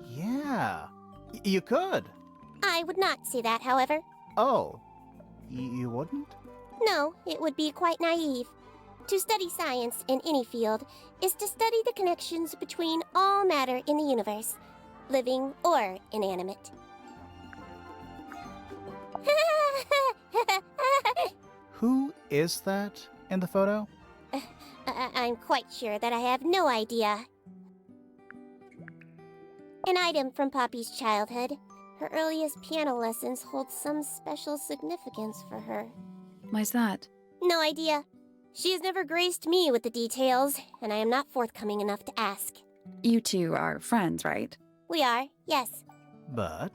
Yeah, you could. I would not say that, however. Oh, you wouldn't? No, it would be quite naive. To study science in any field is to study the connections between all matter in the universe, living or inanimate. Who is that in the photo? I'm quite sure that I have no idea. An item from Poppy's childhood. Her earliest piano lessons hold some special significance for her. Why's that? No idea. She has never graced me with the details, and I am not forthcoming enough to ask. You two are friends, right? We are, yes. But...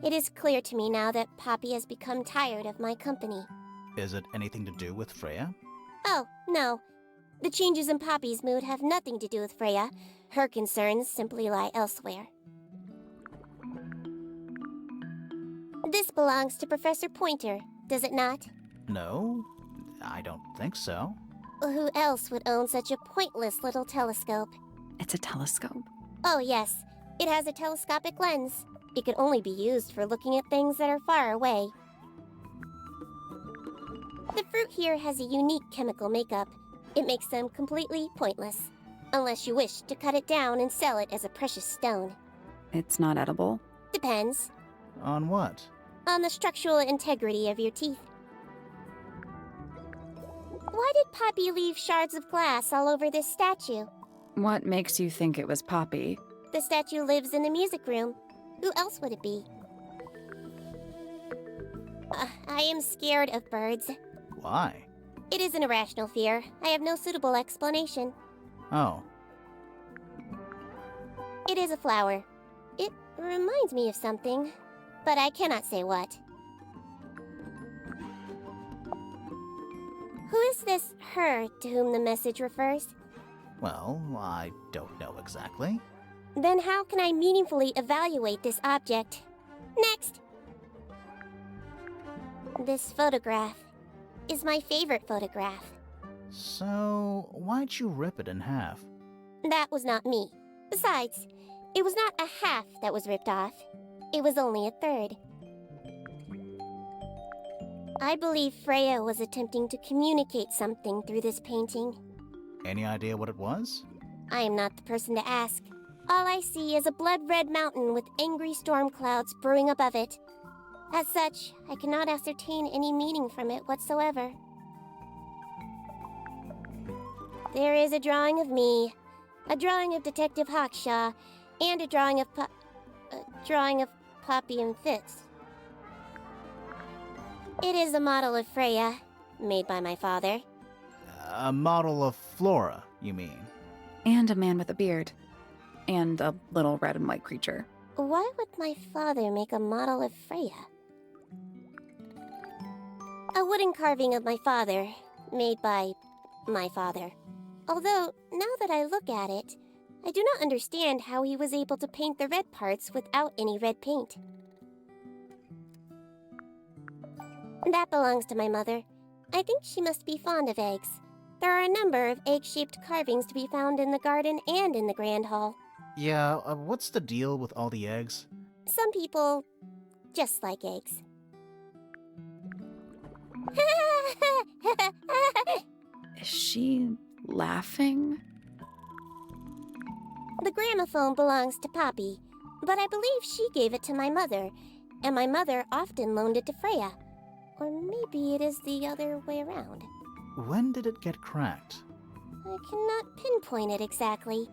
It is clear to me now that Poppy has become tired of my company. is it anything to do with Freya? Oh, no. The changes in Poppy's mood have nothing to do with Freya. Her concerns simply lie elsewhere. This belongs to Professor Pointer, does it not? No, I don't think so. Who else would own such a pointless little telescope? It's a telescope. Oh, yes. It has a telescopic lens. It can only be used for looking at things that are far away. The fruit here has a unique chemical makeup. It makes them completely pointless. Unless you wish to cut it down and sell it as a precious stone. It's not edible. Depends On what? on the structural integrity of your teeth. Why did Poppy leave shards of glass all over this statue? What makes you think it was Poppy? The statue lives in the music room. Who else would it be? I am scared of birds. Why? It is an irrational fear. I have no suitable explanation. Oh, It is a flower. It reminds me of something, but I cannot say what. Who is this her to whom the message refers? well, I don't know exactly. Then how can I meaningfully evaluate this object? Next! This photograph is my favorite photograph. So, why'd you rip it in half? That was not me. Besides, it was not a half that was ripped off. It was only a third. I believe Freya was attempting to communicate something through this painting. Any idea what it was? I am not the person to ask. All I see is a blood-red mountain with angry storm clouds brewing above it. As such, I cannot ascertain any meaning from it whatsoever. There is a drawing of me, a drawing of Detective Hawkshaw, and a drawing of Poppy and Fitz. It is a model of Freya, made by my father. A model of Flora, you mean? And a man with a beard. And a little red and white creature. Why would my father make a model of Freya? A wooden carving of my father, made by my father. Although, now that I look at it, I do not understand how he was able to paint the red parts without any red paint. That belongs to my mother. I think she must be fond of eggs. There are a number of egg-shaped carvings to be found in the garden and in the Grand Hall. Yeah, what's the deal with all the eggs? Some people just like eggs. Is she laughing? The gramophone belongs to Poppy, but I believe she gave it to my mother, and my mother often loaned it to Freya. Or maybe it is the other way around. When did it get cracked? I cannot pinpoint it exactly.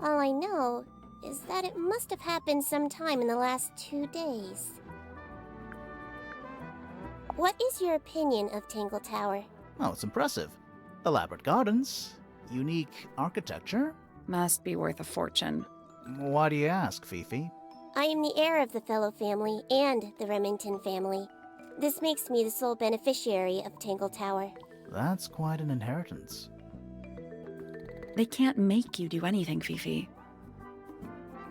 All I know is that it must have happened sometime in the last 2 days. What is your opinion of Tangle Tower? Oh, it's impressive. Elaborate gardens, unique architecture. Must be worth a fortune. Why do you ask, Fifi? I am the heir of the Fellow family and the Remington family. This makes me the sole beneficiary of Tangle Tower. That's quite an inheritance. They can't make you do anything, Fifi.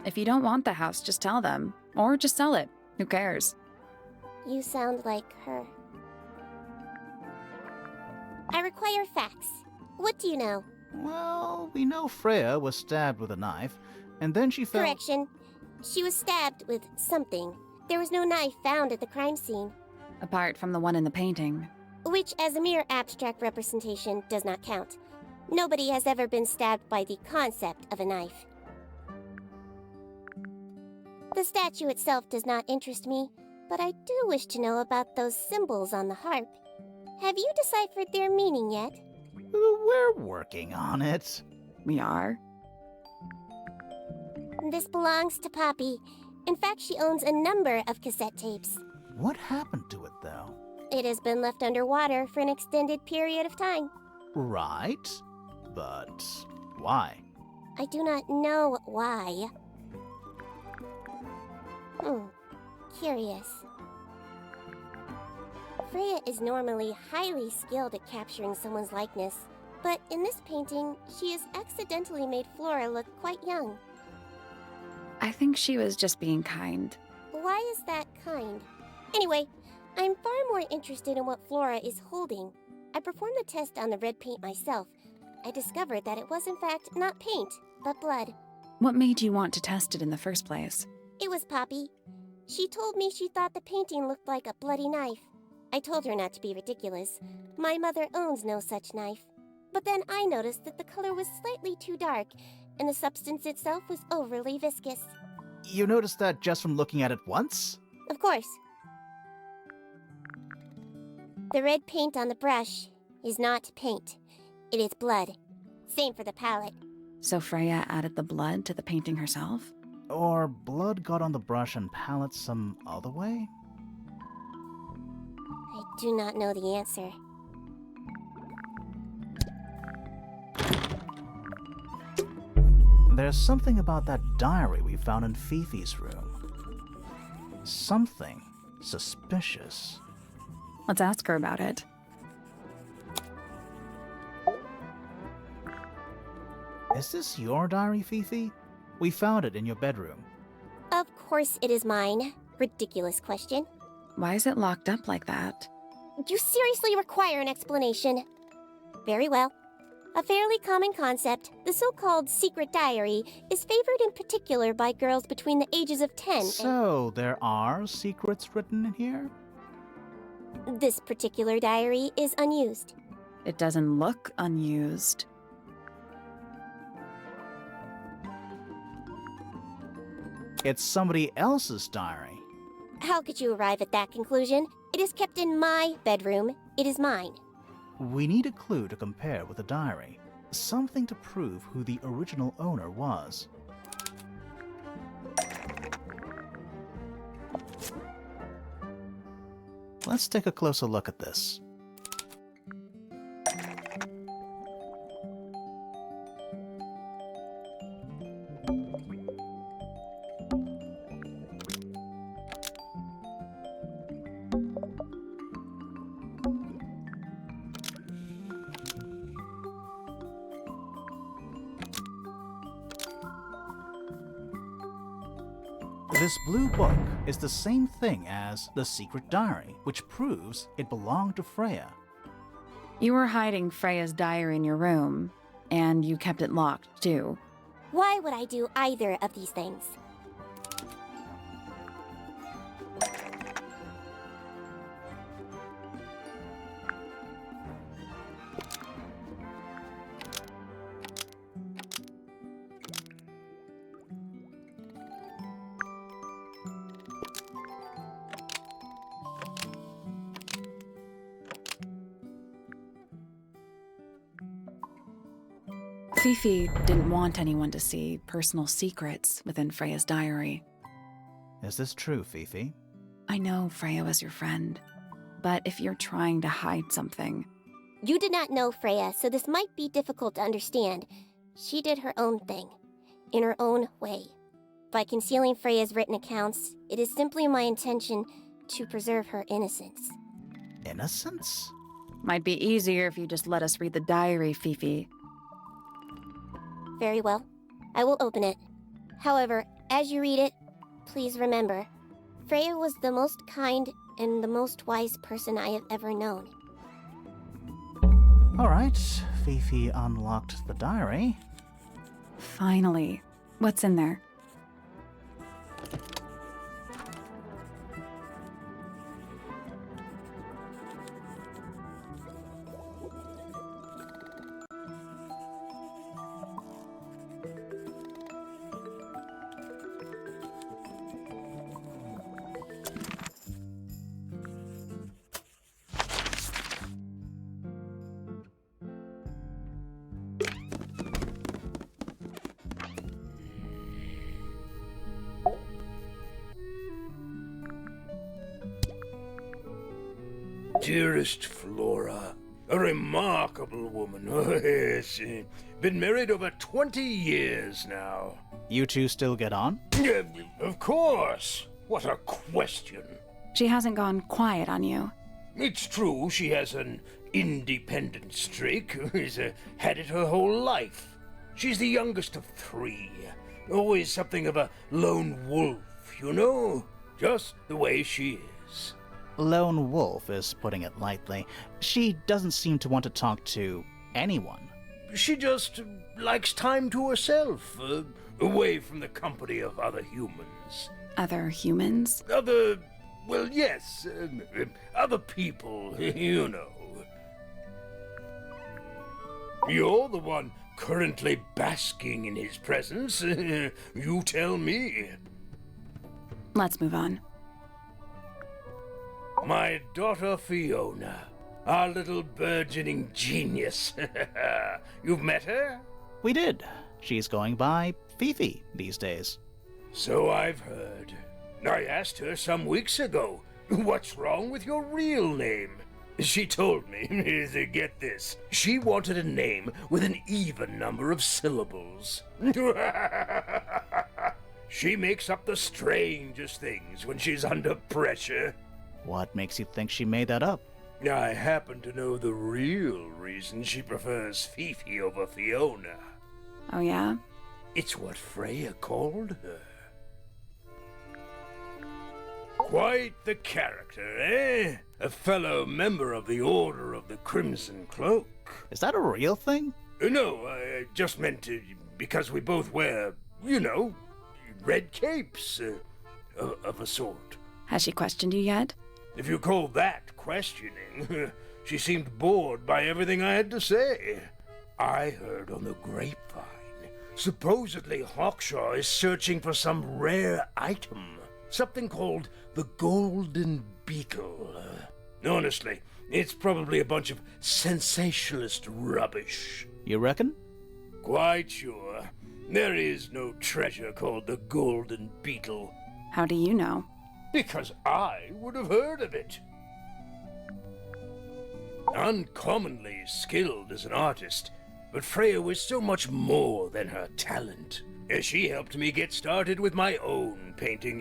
If you don't want the house, just tell them. Or just sell it. Who cares? You sound like her. I require facts. What do you know? Well, we know Freya was stabbed with a knife, and then she fell. Correction. She was stabbed with something. There was no knife found at the crime scene. Apart from the one in the painting. Which, as a mere abstract representation, does not count. Nobody has ever been stabbed by the concept of a knife. The statue itself does not interest me, but I do wish to know about those symbols on the harp. Have you deciphered their meaning yet? We're working on it. We are? This belongs to Poppy. In fact, she owns a number of cassette tapes. What happened to it, though? It has been left underwater for an extended period of time. Right, but why? I do not know why. Curious. Freya is normally highly skilled at capturing someone's likeness, but in this painting, she has accidentally made Flora look quite young. I think she was just being kind. Why is that kind? Anyway, I'm far more interested in what Flora is holding. I performed the test on the red paint myself. I discovered that it was in fact not paint, but blood. What made you want to test it in the first place? It was Poppy. She told me she thought the painting looked like a bloody knife. I told her not to be ridiculous. My mother owns no such knife. But then I noticed that the color was slightly too dark, and the substance itself was overly viscous. You noticed that just from looking at it once? Of course. The red paint on the brush is not paint. It is blood. Same for the palette. So Freya added the blood to the painting herself? Or blood got on the brush and palette some other way? I do not know the answer. There's something about that diary we found in Fifi's room. Something suspicious. Let's ask her about it. Is this your diary, Fifi? We found it in your bedroom. Of course it is mine. Ridiculous question. Why is it locked up like that? You seriously require an explanation. Very well. A fairly common concept, the so-called secret diary, is favored in particular by girls between the ages of 10 So, there are secrets written in here? and... This particular diary is unused. It doesn't look unused. It's somebody else's diary. How could you arrive at that conclusion? It is kept in my bedroom. It is mine. We need a clue to compare with the diary. Something to prove who the original owner was. Let's take a closer look at this. This blue book is the same thing as the secret diary, which proves it belonged to Freya. You were hiding Freya's diary in your room, and you kept it locked, too. Why would I do either of these things? Fifi didn't want anyone to see personal secrets within Freya's diary. Is this true, Fifi? I know Freya was your friend, but if you're trying to hide something... You did not know Freya, so this might be difficult to understand. She did her own thing, in her own way. By concealing Freya's written accounts, it is simply my intention to preserve her innocence. Innocence? Might be easier if you just let us read the diary, Fifi. Very well. I will open it. However, as you read it, please remember, Freya was the most kind and the most wise person I have ever known. Alright, Fifi unlocked the diary. Finally. What's in there? Dearest Flora, a remarkable woman. Oh, yes. Been married over 20 years now. You two still get on? Of course. What a question. She hasn't gone quiet on you. It's true she has an independent streak. She's had it her whole life. She's the youngest of 3. Always something of a lone wolf, you know? Just the way she is. Lone wolf is putting it lightly. She doesn't seem to want to talk to anyone. She just likes time to herself, away from the company of other humans. Other humans? Well, yes, other people, you know. You're the one currently basking in his presence. You tell me. Let's move on. My daughter Fiona, our little burgeoning genius. You've met her? We did. She's going by Fifi these days. So I've heard. I asked her some weeks ago, what's wrong with your real name? She told me, get this, she wanted a name with an even number of syllables. She makes up the strangest things when she's under pressure. What makes you think she made that up? I happen to know the real reason she prefers Fifi over Fiona. Oh, yeah? It's what Freya called her. Quite the character, eh? A fellow member of the Order of the Crimson Cloak. Is that a real thing? No, I just meant because we both wear, red capes of a sort. Has she questioned you yet? If you call that questioning, she seemed bored by everything I had to say. I heard on the grapevine, supposedly Hawkshaw is searching for some rare item, something called the Golden Beetle. Honestly, it's probably a bunch of sensationalist rubbish. You reckon? Quite sure. There is no treasure called the Golden Beetle. How do you know? Because I would have heard of it. Uncommonly skilled as an artist, but Freya was so much more than her talent. She helped me get started with my own painting,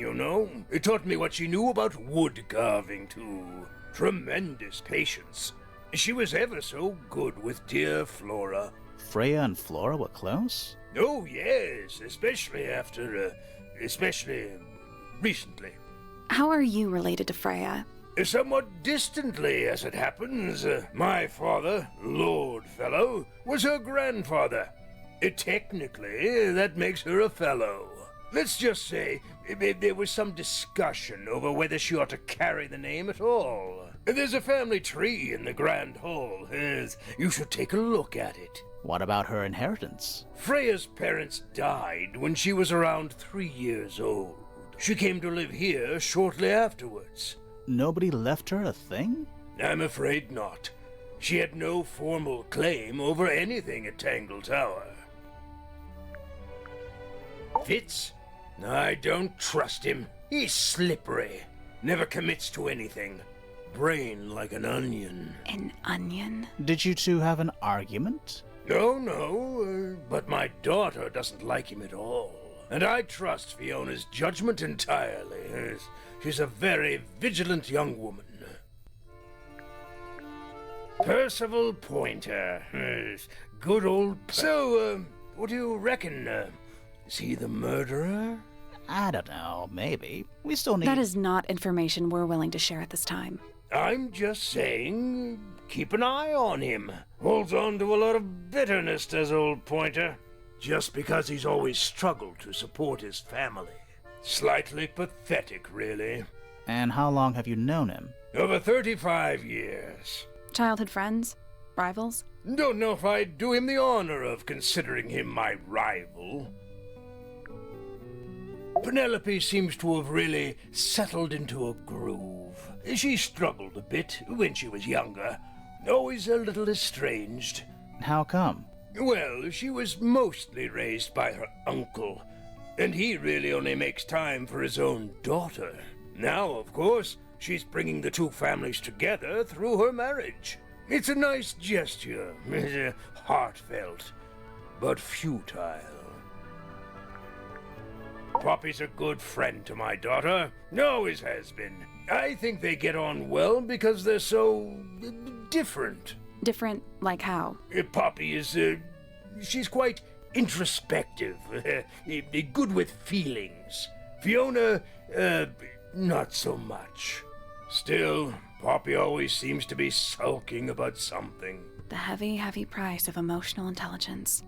It taught me what she knew about wood carving, too. Tremendous patience. She was ever so good with dear Flora. Freya and Flora were close? Oh, yes, especially recently. How are you related to Freya? Somewhat distantly, as it happens. My father, Lord Fellow, was her grandfather. Technically, that makes her a fellow. Let's just say there was some discussion over whether she ought to carry the name at all. There's a family tree in the Grand Hall. You should take a look at it. What about her inheritance? Freya's parents died when she was around 3 years old. She came to live here shortly afterwards. Nobody left her a thing? I'm afraid not. She had no formal claim over anything at Tangle Tower. Fitz? I don't trust him. He's slippery. Never commits to anything. Brain like an onion. An onion? Did you two have an argument? No, but my daughter doesn't like him at all. And I trust Fiona's judgment entirely. She's a very vigilant young woman. Percival Pointer. Good old... So, what do you reckon? Is he the murderer? I don't know, maybe. We still need... That is not information we're willing to share at this time. I'm just saying, keep an eye on him. Holds on to a lot of bitterness, does old Pointer. Just because he's always struggled to support his family. Slightly pathetic, really. And how long have you known him? Over 35 years. Childhood friends? Rivals? Don't know if I'd do him the honor of considering him my rival. Penelope seems to have really settled into a groove. She struggled a bit when she was younger. Always a little estranged. How come? Well, she was mostly raised by her uncle, and he really only makes time for his own daughter. Now, of course, she's bringing the two families together through her marriage. It's a nice gesture, heartfelt, but futile. Poppy's a good friend to my daughter, always has been. I think they get on well because they're so different. Different like how? Poppy is, she's quite introspective, good with feelings. Fiona, not so much. Still, Poppy always seems to be sulking about something. The heavy, heavy price of emotional intelligence.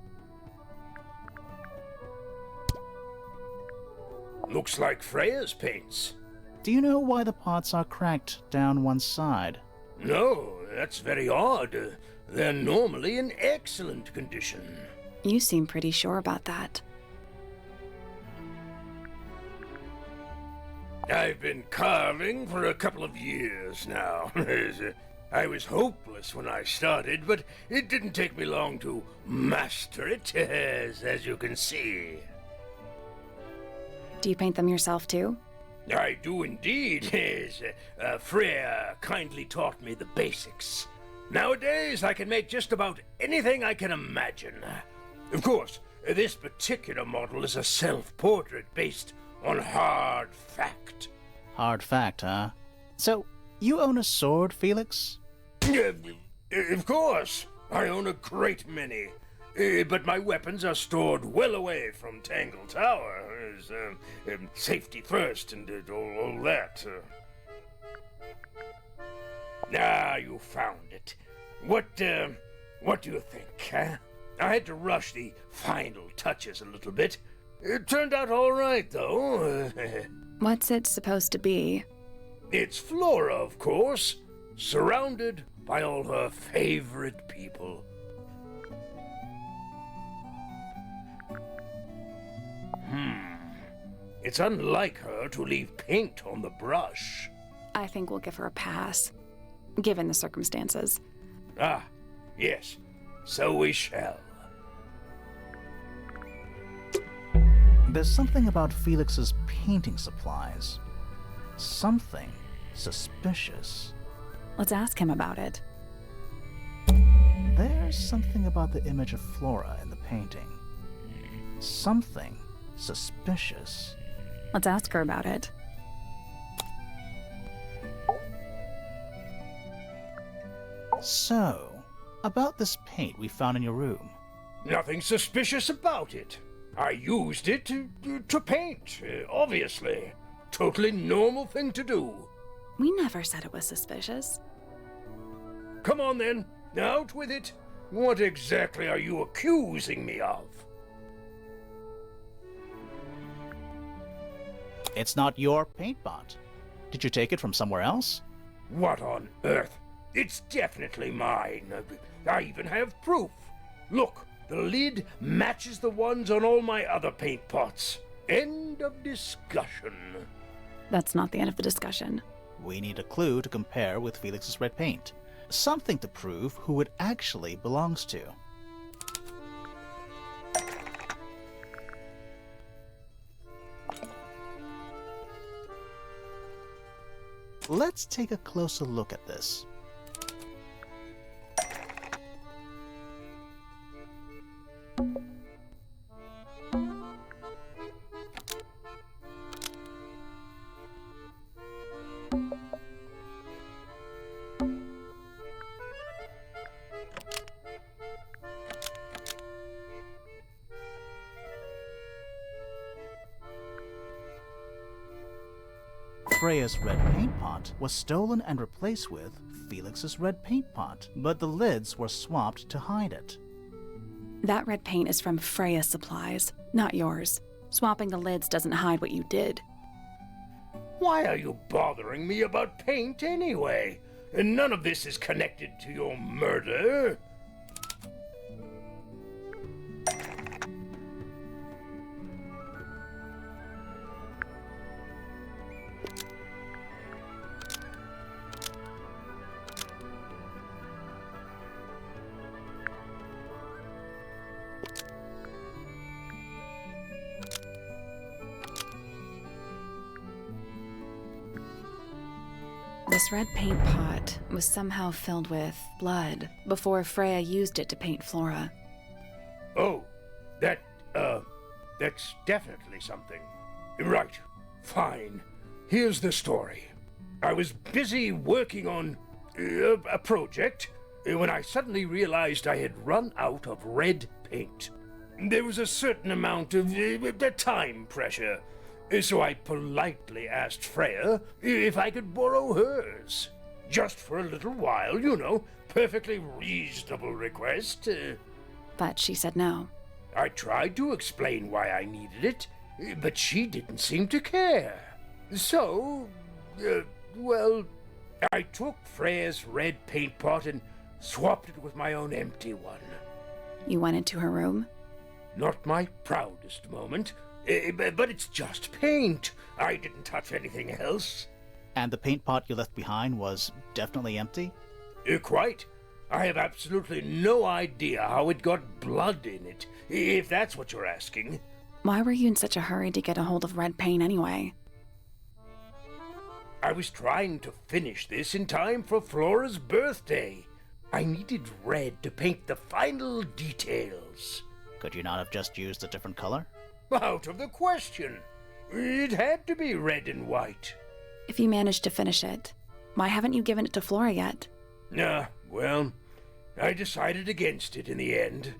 Looks like Freya's paints. Do you know why the pots are cracked down one side? No, that's very odd. They're normally in excellent condition. You seem pretty sure about that. I've been carving for a couple of years now. I was hopeless when I started, but it didn't take me long to master it, as you can see. Do you paint them yourself too? I do indeed. Freya kindly taught me the basics. Nowadays, I can make just about anything I can imagine. Of course, this particular model is a self-portrait based on hard fact. Hard fact, huh? So, you own a sword, Felix? Of course. I own a great many. But my weapons are stored well away from Tangle Tower. Safety first and all that. You found it. What do you think, huh? I had to rush the final touches a little bit. It turned out all right, though. What's it supposed to be? It's Flora, of course, surrounded by all her favorite people. It's unlike her to leave paint on the brush. I think we'll give her a pass, given the circumstances. Ah, yes, so we shall. There's something about Felix's painting supplies. Something suspicious. Let's ask him about it. There's something about the image of Flora in the painting. Something suspicious. Let's ask her about it. So, about this paint we found in your room. Nothing suspicious about it. I used it to paint, obviously. Totally normal thing to do. We never said it was suspicious. Come on then, out with it. What exactly are you accusing me of? It's not your paint pot. Did you take it from somewhere else? What on earth? It's definitely mine. I even have proof. Look, the lid matches the ones on all my other paint pots. End of discussion. That's not the end of the discussion. We need a clue to compare with Felix's red paint. Something to prove who it actually belongs to. Let's take a closer look at this. Freya's red paint pot was stolen and replaced with Felix's red paint pot, but the lids were swapped to hide it. That red paint is from Freya's supplies, not yours. Swapping the lids doesn't hide what you did. Why are you bothering me about paint anyway? And none of this is connected to your murder. This red paint pot was somehow filled with blood before Freya used it to paint Flora. Oh, that's definitely something. Right, fine. Here's the story. I was busy working on a project when I suddenly realized I had run out of red paint. There was a certain amount of time pressure, so I politely asked Freya if I could borrow hers. Just for a little while, you know, perfectly reasonable request. But she said no. I tried to explain why I needed it, but she didn't seem to care. So, well, I took Freya's red paint pot and swapped it with my own empty one. You went into her room? Not my proudest moment, but it's just paint. I didn't touch anything else. And the paint pot you left behind was definitely empty? Quite. I have absolutely no idea how it got blood in it, if that's what you're asking. Why were you in such a hurry to get a hold of red paint anyway? I was trying to finish this in time for Flora's birthday. I needed red to paint the final details. Could you not have just used a different color? Out of the question. It had to be red and white. If you managed to finish it, why haven't you given it to Flora yet? Well, I decided against it in the end,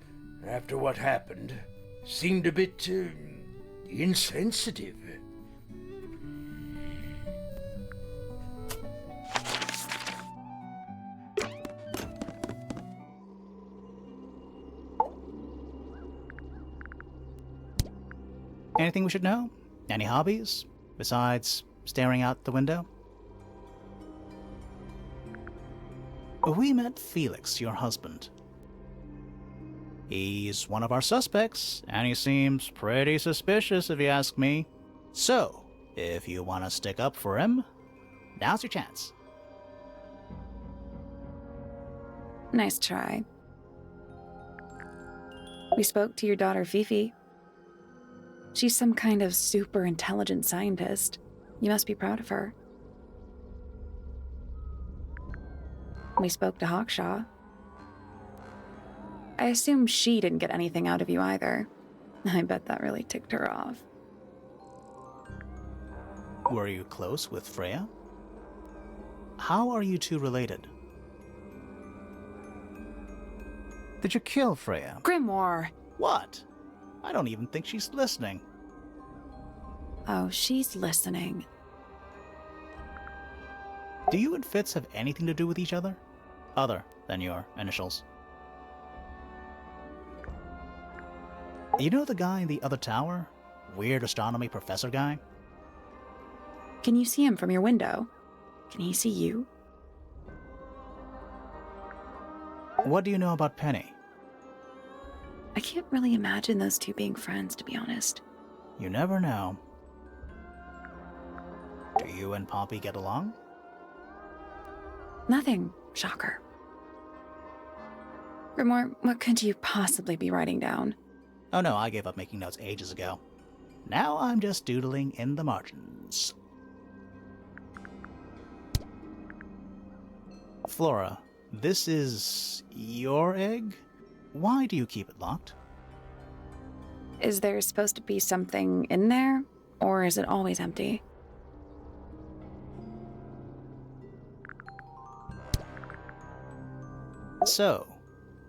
after what happened. Seemed a bit, insensitive. Anything we should know? Any hobbies? Besides staring out the window? We met Felix, your husband. He's one of our suspects, and he seems pretty suspicious if you ask me. So, if you want to stick up for him, now's your chance. Nice try. We spoke to your daughter Fifi. She's some kind of super intelligent scientist. You must be proud of her. We spoke to Hawkshaw. I assume she didn't get anything out of you either. I bet that really ticked her off. Were you close with Freya? How are you two related? Did you kill Freya? Grimoire! What? I don't even think she's listening. Oh, she's listening. Do you and Fitz have anything to do with each other? Other than your initials? You know the guy in the other tower? Weird astronomy professor guy? Can you see him from your window? Can he see you? What do you know about Penny? I can't really imagine those two being friends, to be honest. You never know. Do you and Poppy get along? Nothing. Shocker. Grimoire, what could you possibly be writing down? Oh no, I gave up making notes ages ago. Now I'm just doodling in the margins. Flora, this is your egg? Why do you keep it locked? Is there supposed to be something in there, or is it always empty? So,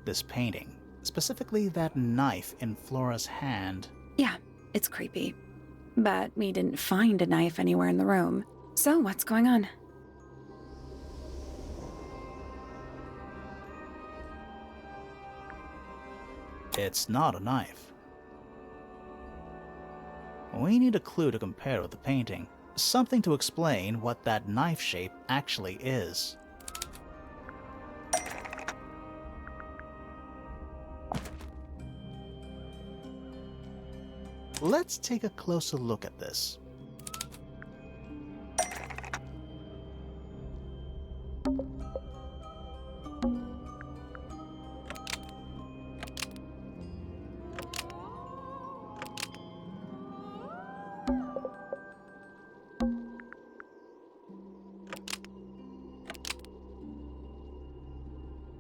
this painting, specifically that knife in Flora's hand. Yeah, it's creepy. But we didn't find a knife anywhere in the room. So what's going on? It's not a knife. We need a clue to compare with the painting. Something to explain what that knife shape actually is. Let's take a closer look at this.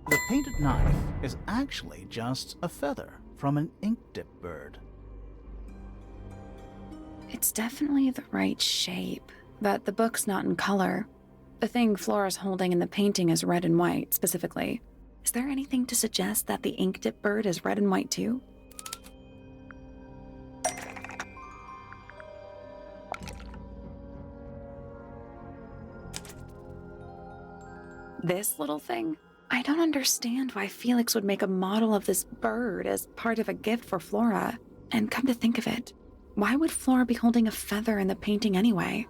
The painted knife is actually just a feather from an ink dip bird. It's definitely the right shape, but the book's not in color. The thing Flora's holding in the painting is red and white, specifically. Is there anything to suggest that the ink dip bird is red and white too? This little thing? I don't understand why Felix would make a model of this bird as part of a gift for Flora. And come to think of it, why would Flora be holding a feather in the painting anyway?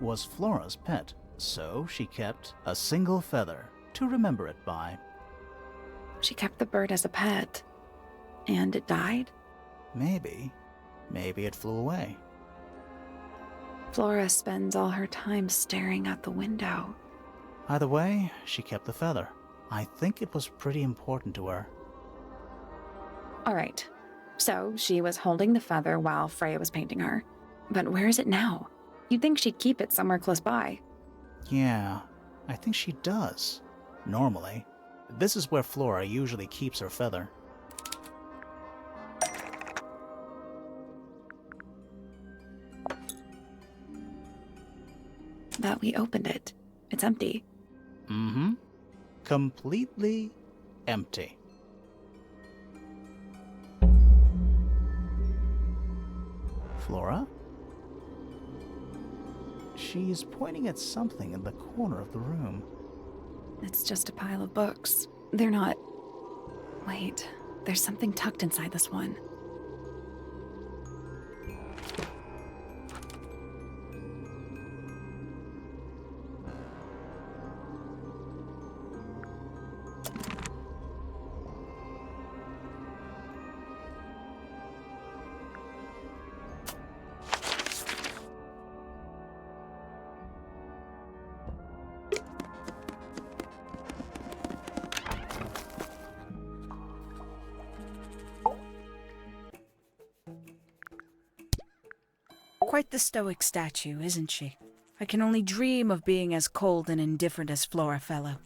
was Flora's pet, so she kept a single feather to remember it by. She kept the bird as a pet. And it died? Maybe it flew away. Flora spends all her time staring out the window. Either way, she kept the feather. I think it was pretty important to her. All right. So she was holding the feather while Freya was painting her. But where is it now? You'd think she'd keep it somewhere close by. Yeah, I think she does. Normally. This is where Flora usually keeps her feather. But we opened it. It's empty. Mm-hmm. Completely empty. Flora? She's pointing at something in the corner of the room. It's just a pile of books. They're not... Wait, there's something tucked inside this one. Quite the stoic statue, isn't she? I can only dream of being as cold and indifferent as Freya Fellow.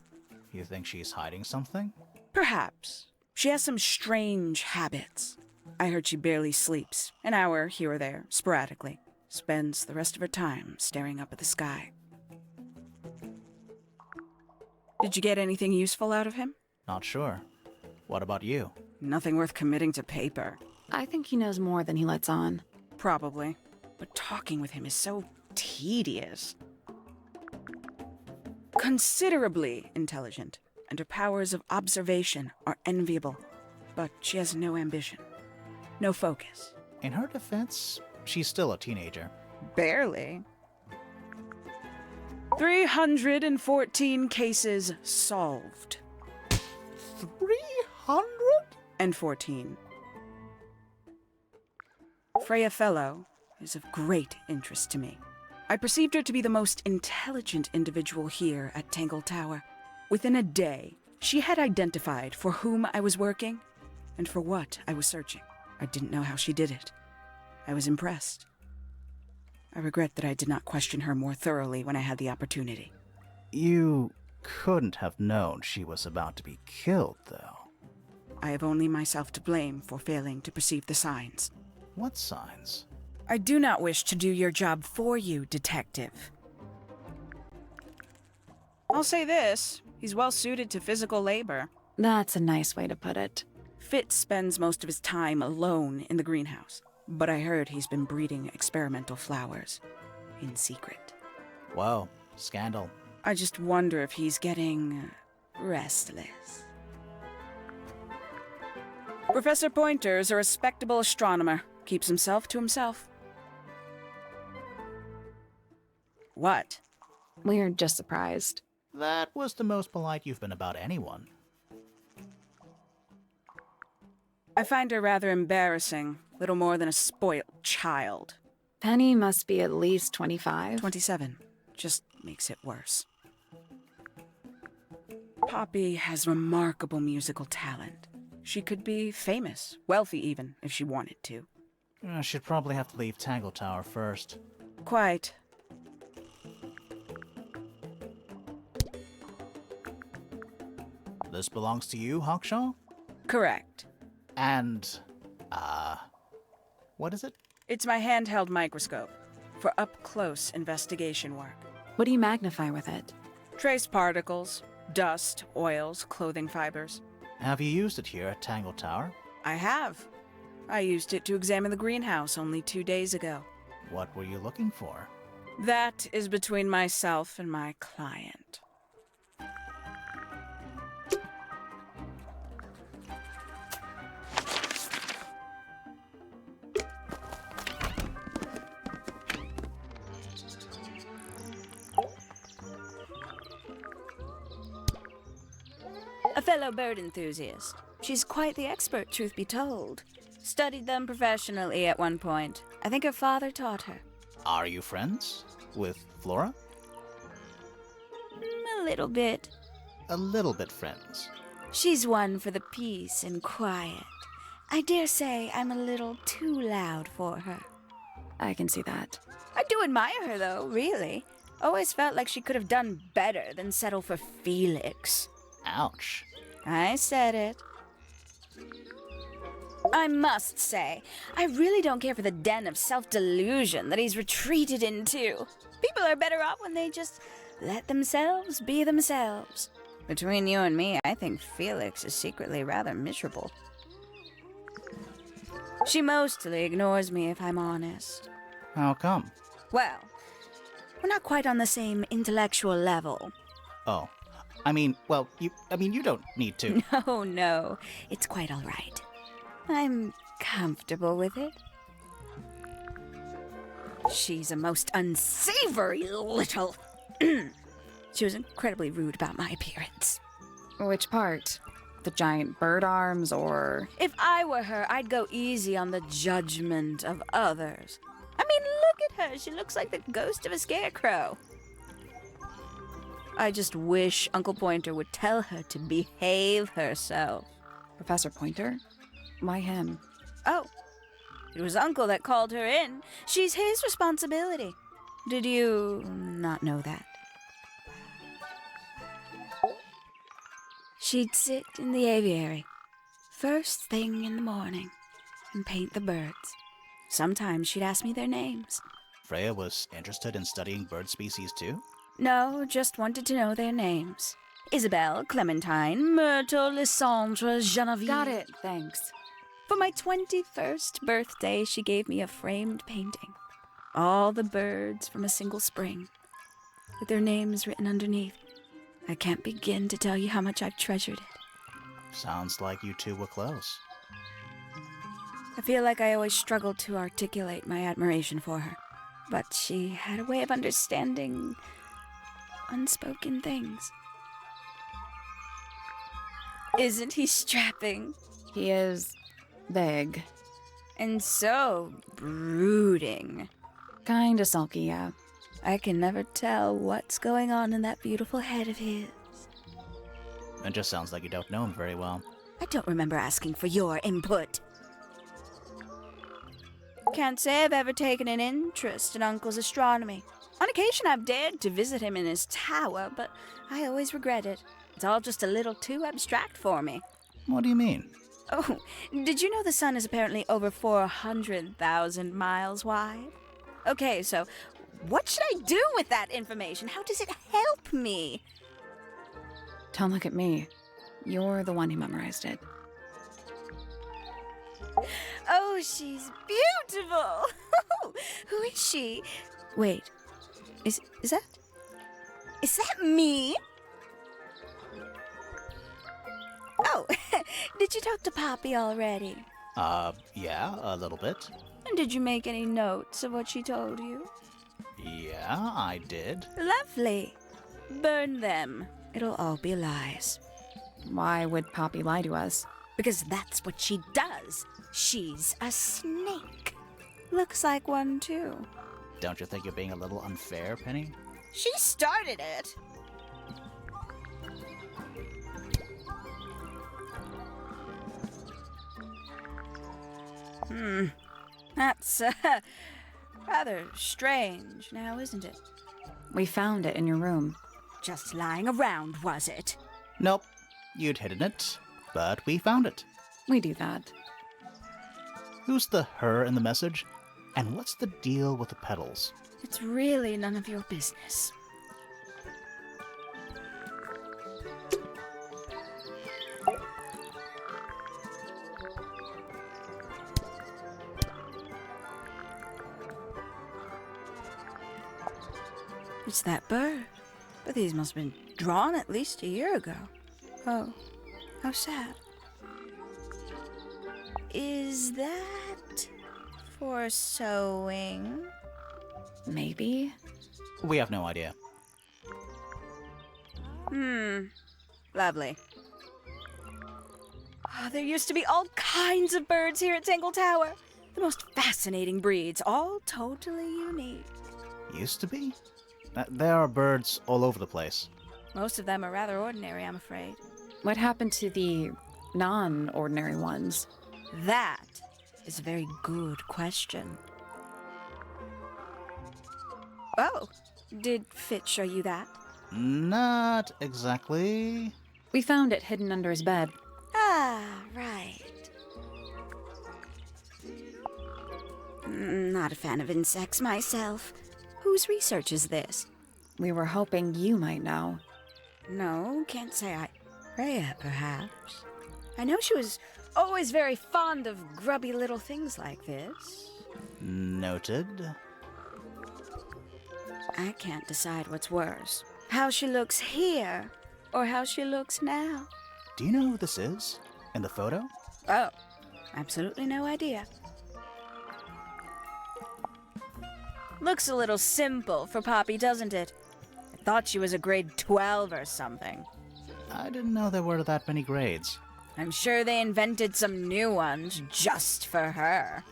You think she's hiding something? Perhaps. She has some strange habits. I heard she barely sleeps, an hour here or there, sporadically. Spends the rest of her time staring up at the sky. Did you get anything useful out of him? Not sure. What about you? Nothing worth committing to paper. I think he knows more than he lets on. Probably. But talking with him is so tedious. Considerably intelligent, and her powers of observation are enviable. But she has no ambition. No focus. In her defense, she's still a teenager. Barely. 314 cases solved. 314. Freya Fellow is of great interest to me. I perceived her to be the most intelligent individual here at Tangle Tower. Within a day, she had identified for whom I was working and for what I was searching. I didn't know how she did it. I was impressed. I regret that I did not question her more thoroughly when I had the opportunity. You couldn't have known she was about to be killed, though. I have only myself to blame for failing to perceive the signs. What signs? I do not wish to do your job for you, Detective. I'll say this, he's well suited to physical labor. That's a nice way to put it. Fitz spends most of his time alone in the greenhouse, but I heard he's been breeding experimental flowers in secret. Whoa, scandal. I just wonder if he's getting restless. Professor Pointer's a respectable astronomer. Keeps himself to himself. What? We're just surprised. That was the most polite you've been about anyone. I find her rather embarrassing. Little more than a spoiled child. Penny must be at least 25. 27. Just makes it worse. Poppy has remarkable musical talent. She could be famous, wealthy even, if she wanted to. She'd probably have to leave Tangle Tower first. Quite. This belongs to you, Hawkshaw? Correct. And, what is it? It's my handheld microscope for up-close investigation work. What do you magnify with it? Trace particles, dust, oils, clothing fibers. Have you used it here at Tangle Tower? I have. I used it to examine the greenhouse only 2 days ago. What were you looking for? That is between myself and my client. fellow bird enthusiast. She's quite the expert, truth be told. Studied them professionally at one point. I think her father taught her. Are you friends with Flora? A little bit. A little bit friends. She's one for the peace and quiet. I dare say I'm a little too loud for her. I can see that. I do admire her, though, really. Always felt like she could have done better than settle for Felix. Ouch. I said it. I must say, I really don't care for the den of self-delusion that he's retreated into. People are better off when they just let themselves be themselves. Between you and me, I think Felix is secretly rather miserable. She mostly ignores me, if I'm honest. How come? Well, we're not quite on the same intellectual level. Oh. you don't need to. No, it's quite all right. I'm comfortable with it. She's a most unsavory little... She was incredibly rude about my appearance. Which part? The giant bird arms, or... If I were her, I'd go easy on the judgment of others. I mean, look at her. She looks like the ghost of a scarecrow. I just wish Uncle Pointer would tell her to behave herself. Professor Pointer? Why him? Oh, it was Uncle that called her in. She's his responsibility. Did you not know that? She'd sit in the aviary, first thing in the morning, and paint the birds. Sometimes she'd ask me their names. Freya was interested in studying bird species too? No, just wanted to know their names. Isabelle, Clementine, Myrtle, Lysandre, Genevieve. Got it, thanks. For my 21st birthday, she gave me a framed painting. All the birds from a single spring, with their names written underneath. I can't begin to tell you how much I've treasured it. Sounds like you two were close. I feel like I always struggled to articulate my admiration for her, but she had a way of understanding unspoken things. Isn't he strapping? He is big. And so brooding. Kinda sulky, yeah. I can never tell what's going on in that beautiful head of his. It just sounds like you don't know him very well. I don't remember asking for your input. Can't say I've ever taken an interest in Uncle's astronomy. On occasion I've dared to visit him in his tower, but I always regret it. It's all just a little too abstract for me. What do you mean? Oh, did you know the sun is apparently over 400,000 miles wide? Okay, so what should I do with that information? How does it help me? Don't look at me. You're the one who memorized it. Oh, she's beautiful. Who is she? Wait, is that me? Oh, did you talk to Poppy already? Yeah, a little bit. And did you make any notes of what she told you? Yeah, I did. Lovely. Burn them. It'll all be lies. Why would Poppy lie to us? Because that's what she does. She's a snake. Looks like one, too. Don't you think you're being a little unfair, Penny? She started it. That's, rather strange now, isn't it? We found it in your room. Just lying around, was it? Nope. You'd hidden it, but we found it. We do that. Who's the her in the message? And what's the deal with the petals? It's really none of your business. It's that bird. But these must have been drawn at least a year ago. Oh, how sad. Is that for sewing? Maybe? We have no idea. Lovely. Oh, there used to be all kinds of birds here at Tangle Tower. The most fascinating breeds, all totally unique. Used to be? There are birds all over the place. Most of them are rather ordinary, I'm afraid. What happened to the non-ordinary ones? That is a very good question. Oh, did Fitz show you that? Not exactly. We found it hidden under his bed. Ah, right. Not a fan of insects myself. Whose research is this? We were hoping you might know. No, can't say I... Freya, perhaps. I know she was always very fond of grubby little things like this. Noted. I can't decide what's worse. How she looks here, or how she looks now. Do you know who this is? In the photo? Oh, absolutely no idea. Looks a little simple for Poppy, doesn't it? I thought she was a grade 12 or something. I didn't know there were that many grades. I'm sure they invented some new ones just for her.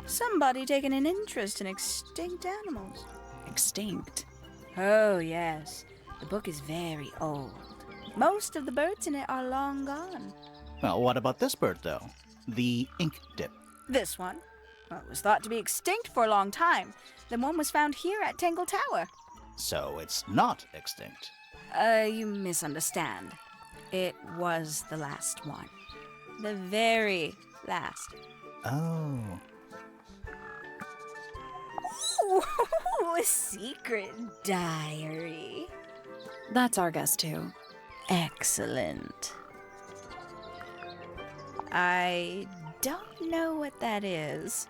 Somebody taking an interest in extinct animals. Extinct. Oh, yes. The book is very old. Most of the birds in it are long gone. Well, what about this bird, though? The ink dip. This one? Well, it was thought to be extinct for a long time. Then one was found here at Tangle Tower. So it's not extinct. You misunderstand. It was the last one. The very last. Oh. Ooh, a secret diary. That's our guess, too. Excellent. I don't know what that is.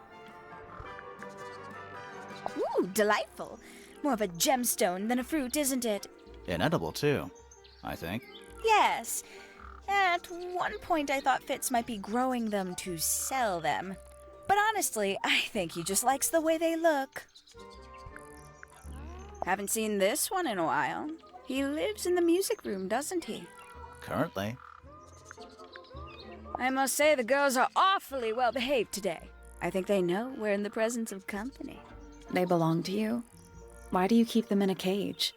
Ooh, delightful. More of a gemstone than a fruit, isn't it? Inedible, too, I think. Yes. At one point I thought Fitz might be growing them to sell them. But honestly, I think he just likes the way they look. Haven't seen this one in a while. He lives in the music room, doesn't he? Currently. I must say the girls are awfully well behaved today. I think they know we're in the presence of company. They belong to you? Why do you keep them in a cage?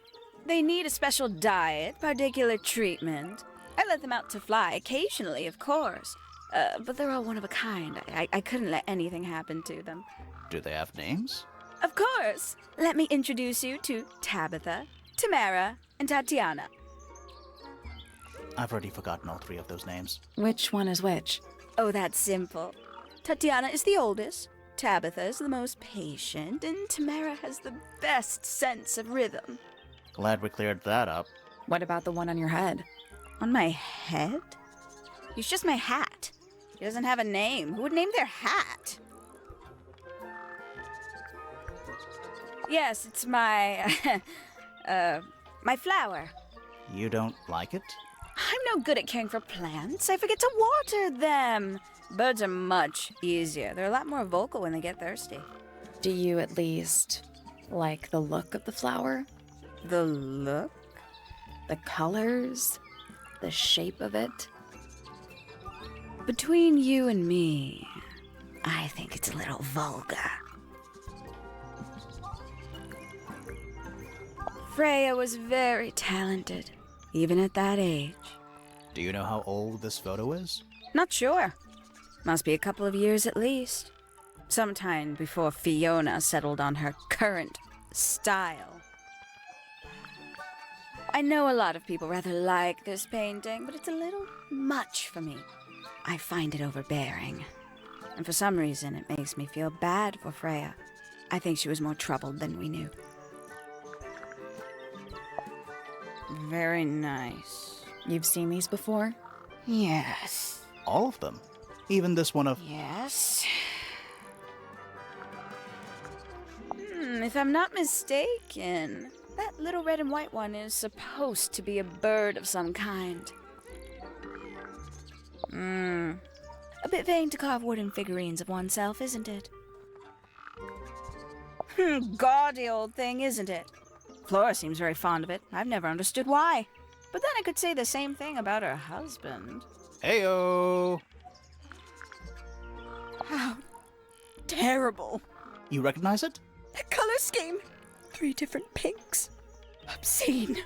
They need a special diet, particular treatment. I let them out to fly occasionally, of course. But they're all one of a kind. I couldn't let anything happen to them. Do they have names? Of course. Let me introduce you to Tabitha, Tamara, and Tatiana. I've already forgotten all three of those names. Which one is which? Oh, that's simple. Tatiana is the oldest, Tabitha is the most patient, and Tamara has the best sense of rhythm. Glad we cleared that up. What about the one on your head? On my head? It's just my hat. He doesn't have a name. Who would name their hat? Yes, it's my... my flower. You don't like it? I'm no good at caring for plants. I forget to water them. Birds are much easier. They're a lot more vocal when they get thirsty. Do you at least like the look of the flower? The look? The colors? The shape of it? Between you and me, I think it's a little vulgar. Freya was very talented, even at that age. Do you know how old this photo is? Not sure. Must be a couple of years at least. Sometime before Fiona settled on her current style. I know a lot of people rather like this painting, but it's a little much for me. I find it overbearing. And for some reason, it makes me feel bad for Freya. I think she was more troubled than we knew. Very nice. You've seen these before? Yes. All of them? Even this one of... Yes. If I'm not mistaken, that little red and white one is supposed to be a bird of some kind. A bit vain to carve wooden figurines of oneself, isn't it? Gaudy old thing, isn't it? Flora seems very fond of it. I've never understood why. But then I could say the same thing about her husband. Heyo! How terrible. You recognize it? That color scheme. 3 different pinks. Obscene.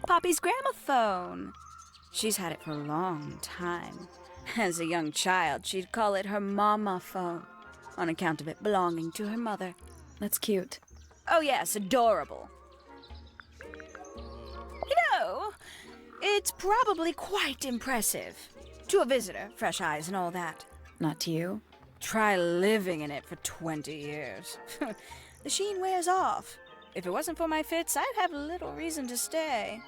Poppy's gramophone. She's had it for a long time. As a young child, she'd call it her mama phone, on account of it belonging to her mother. That's cute. Oh yes, adorable. You know, it's probably quite impressive. To a visitor, fresh eyes and all that. Not to you. Try living in it for 20 years. The sheen wears off. If it wasn't for my fits, I'd have little reason to stay.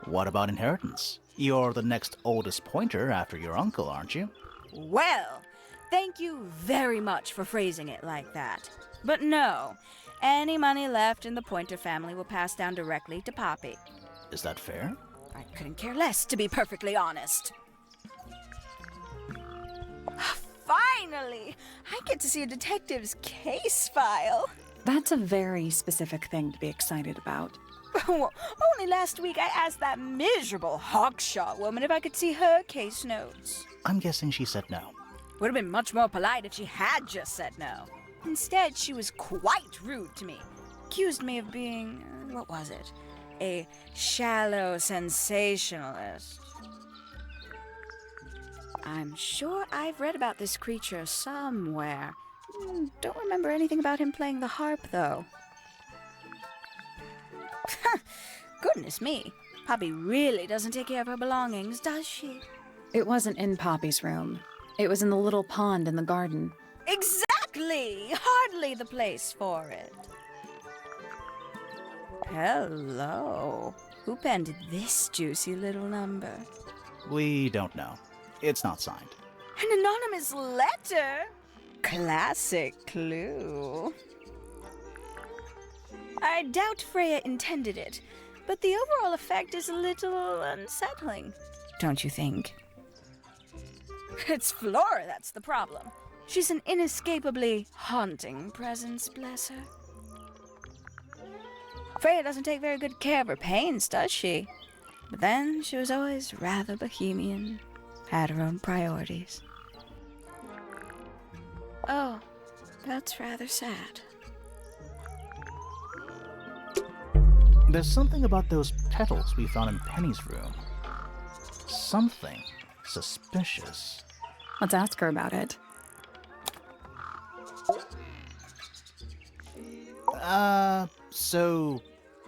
What about inheritance? You're the next oldest pointer after your uncle, aren't you? Well, thank you very much for phrasing it like that. But no, any money left in the Pointer family will pass down directly to Poppy. Is that fair? I couldn't care less, to be perfectly honest. Finally! I get to see a detective's case file. That's a very specific thing to be excited about. Well, only last week I asked that miserable hawkshaw woman if I could see her case notes. I'm guessing she said no. Would have been much more polite if she had just said no. Instead, she was quite rude to me. Accused me of being, what was it? A shallow sensationalist. I'm sure I've read about this creature somewhere. Don't remember anything about him playing the harp, though. Goodness me. Poppy really doesn't take care of her belongings, does she? It wasn't in Poppy's room. It was in the little pond in the garden. Exactly! Hardly the place for it. Hello. Who penned this juicy little number? We don't know. It's not signed. An anonymous letter? Classic clue. I doubt Freya intended it, but the overall effect is a little unsettling, don't you think? It's Flora that's the problem. She's an inescapably haunting presence, bless her. Freya doesn't take very good care of her pains, does she? But then she was always rather bohemian, had her own priorities. Oh, that's rather sad. There's something about those petals we found in Penny's room. Something suspicious. Let's ask her about it.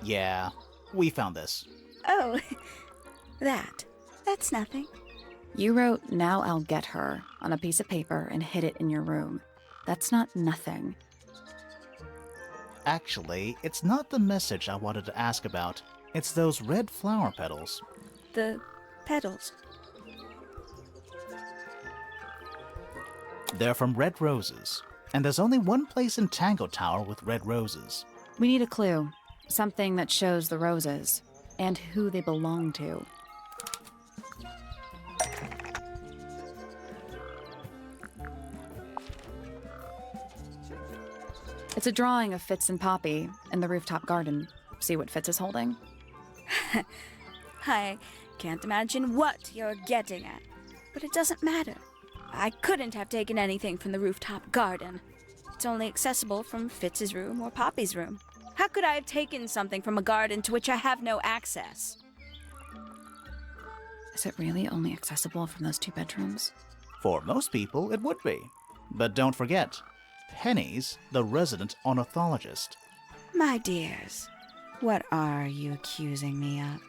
Yeah, we found this. Oh, that's nothing. You wrote, "Now I'll get her," on a piece of paper and hid it in your room. That's not nothing. Actually, it's not the message I wanted to ask about. It's those red flower petals. The petals. They're from red roses, and there's only one place in Tangle Tower with red roses. We need a clue. Something that shows the roses and who they belong to. It's a drawing of Fitz and Poppy in the rooftop garden. See what Fitz is holding? I can't imagine what you're getting at, but it doesn't matter. I couldn't have taken anything from the rooftop garden. It's only accessible from Fitz's room or Poppy's room. How could I have taken something from a garden to which I have no access? Is it really only accessible from those 2 bedrooms? For most people, it would be. But don't forget, Penny's the resident ornithologist. My dears, what are you accusing me of?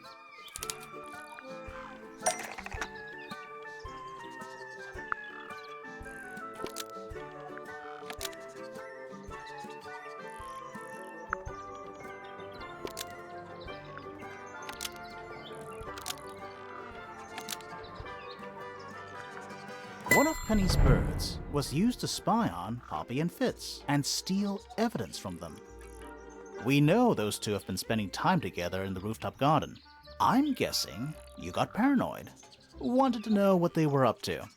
One of Penny's birds was used to spy on Poppy and Fitz and steal evidence from them. We know those 2 have been spending time together in the rooftop garden. I'm guessing you got paranoid. Wanted to know what they were up to.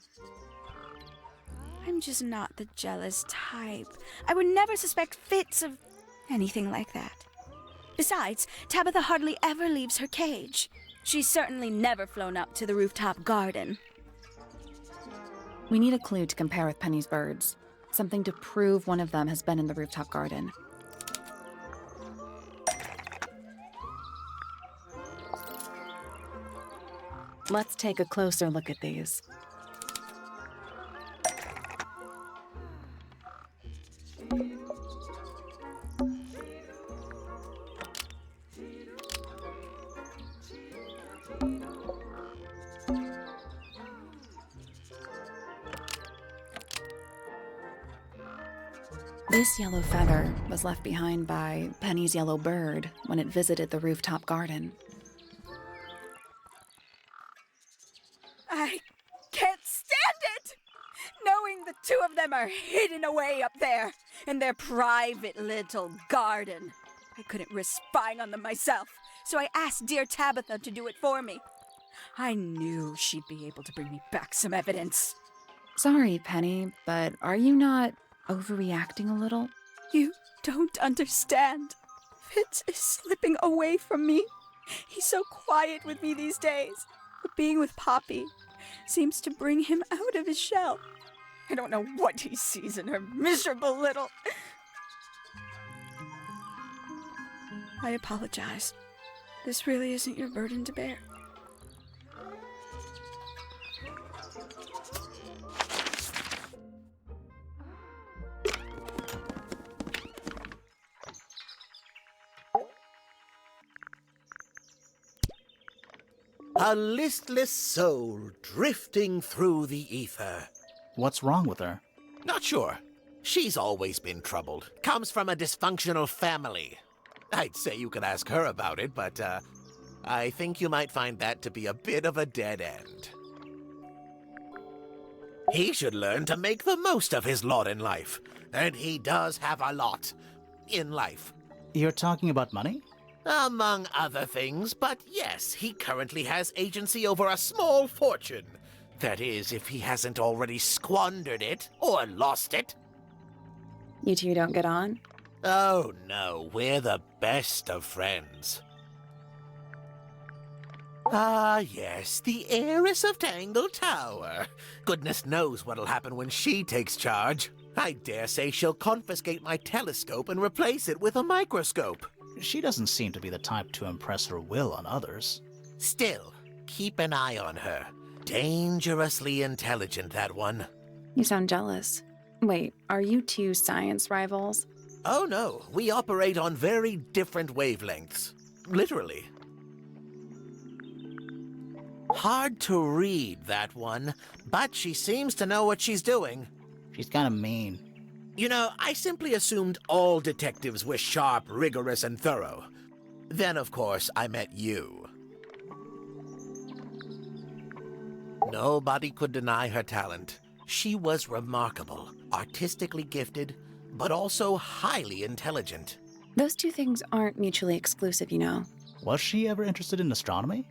I'm just not the jealous type. I would never suspect Fitz of anything like that. Besides, Tabitha hardly ever leaves her cage. She's certainly never flown up to the rooftop garden. We need a clue to compare with Penny's birds. Something to prove one of them has been in the rooftop garden. Let's take a closer look at these. This yellow feather was left behind by Penny's yellow bird when it visited the rooftop garden. I can't stand it! Knowing the two of them are hidden away up there in their private little garden. I couldn't risk spying on them myself, so I asked dear Tabitha to do it for me. I knew she'd be able to bring me back some evidence. Sorry, Penny, but are you not overreacting a little? You don't understand. Fitz is slipping away from me. He's so quiet with me these days, but being with Poppy seems to bring him out of his shell. I don't know what he sees in her miserable little... I apologize. This really isn't your burden to bear. A listless soul drifting through the ether. What's wrong with her? Not sure. She's always been troubled. Comes from a dysfunctional family. I'd say you could ask her about it, but I think you might find that to be a bit of a dead end. He should learn to make the most of his lot in life. And he does have a lot in life. You're talking about money? Among other things, but yes, he currently has agency over a small fortune. That is, if he hasn't already squandered it or lost it. You two don't get on? Oh no, we're the best of friends. Ah yes, the heiress of Tangle Tower. Goodness knows what'll happen when she takes charge. I dare say she'll confiscate my telescope and replace it with a microscope. She doesn't seem to be the type to impress her will on others. Still, keep an eye on her. Dangerously intelligent, that one. You sound jealous. Wait, are you two science rivals? Oh no, we operate on very different wavelengths. Literally. Hard to read, that one, but she seems to know what she's doing. She's kind of mean. You know, I simply assumed all detectives were sharp, rigorous, and thorough. Then, of course, I met you. Nobody could deny her talent. She was remarkable, artistically gifted, but also highly intelligent. Those two things aren't mutually exclusive, you know. Was she ever interested in astronomy?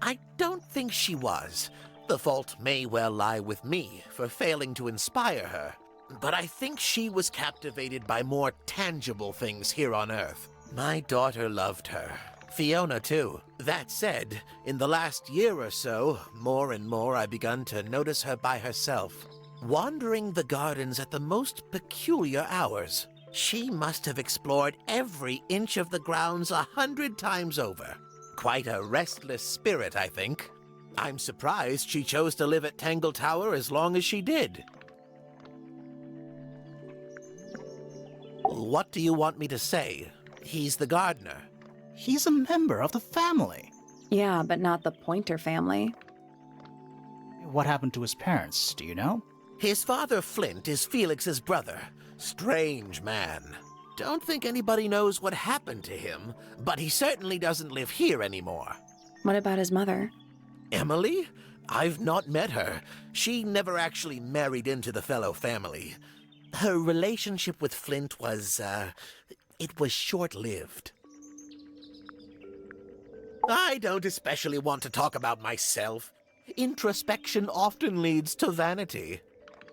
I don't think she was. The fault may well lie with me for failing to inspire her. But I think she was captivated by more tangible things here on Earth. My daughter loved her. Fiona, too. That said, in the last year or so, more and more I've begun to notice her by herself, wandering the gardens at the most peculiar hours. She must have explored every inch of the grounds 100 times over. Quite a restless spirit, I think. I'm surprised she chose to live at Tangle Tower as long as she did. What do you want me to say? He's the gardener. He's a member of the family. Yeah, but not the Pointer family. What happened to his parents, do you know? His father, Flint, is Felix's brother. Strange man. Don't think anybody knows what happened to him, but he certainly doesn't live here anymore. What about his mother? Emily? I've not met her. She never actually married into the Fellow family. Her relationship with Flint was, it was short-lived. I don't especially want to talk about myself. Introspection often leads to vanity.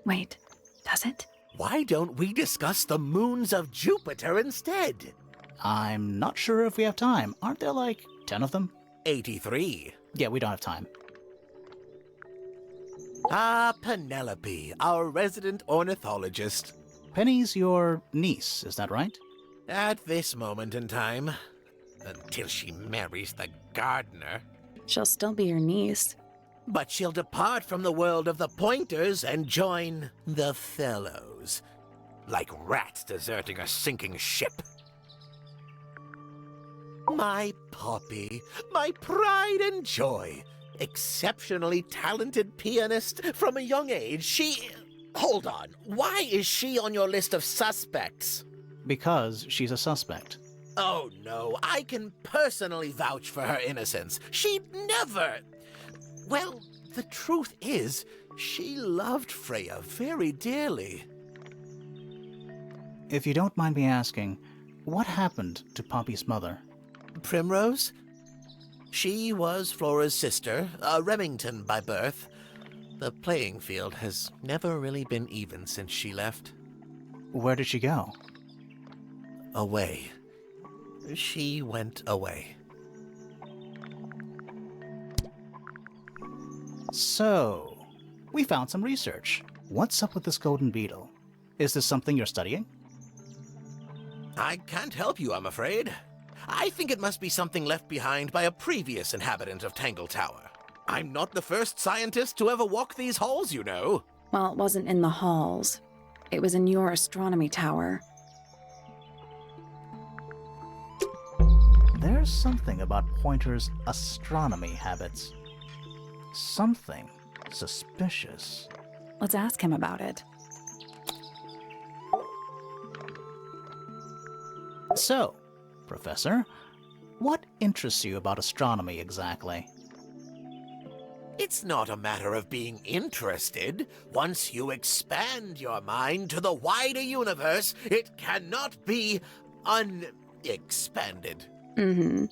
Wait, does it? Why don't we discuss the moons of Jupiter instead? I'm not sure if we have time. Aren't there like 10 of them? 83. Yeah, we don't have time. Ah, Penelope, our resident ornithologist. Penny's your niece, is that right? At this moment in time, until she marries the gardener. She'll still be your niece. But she'll depart from the world of the Pointers and join the Fellows. Like rats deserting a sinking ship. My Poppy, my pride and joy. Exceptionally talented pianist from a young age. She... Hold on. Why is she on your list of suspects? Because she's a suspect. Oh, no. I can personally vouch for her innocence. She'd never... Well, the truth is, she loved Freya very dearly. If you don't mind me asking, what happened to Poppy's mother? Primrose? She was Flora's sister, a Remington by birth. The playing field has never really been even since she left. Where did she go? Away. She went away. So, we found some research. What's up with this golden beetle? Is this something you're studying? I can't help you, I'm afraid. I think it must be something left behind by a previous inhabitant of Tangle Tower. I'm not the first scientist to ever walk these halls, you know. Well, it wasn't in the halls. It was in your astronomy tower. There's something about Pointer's astronomy habits. Something suspicious. Let's ask him about it. So, Professor, what interests you about astronomy exactly? It's not a matter of being interested. Once you expand your mind to the wider universe, it cannot be unexpanded. Mm-hmm.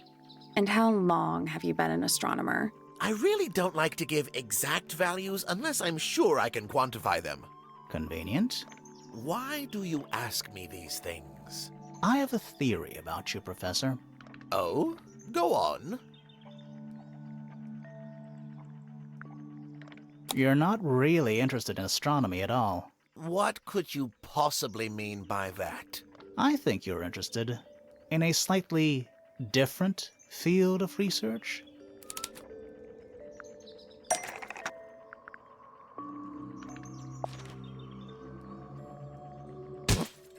And how long have you been an astronomer? I really don't like to give exact values unless I'm sure I can quantify them. Convenient. Why do you ask me these things? I have a theory about you, Professor. Oh? Go on. You're not really interested in astronomy at all. What could you possibly mean by that? I think you're interested in a slightly different field of research.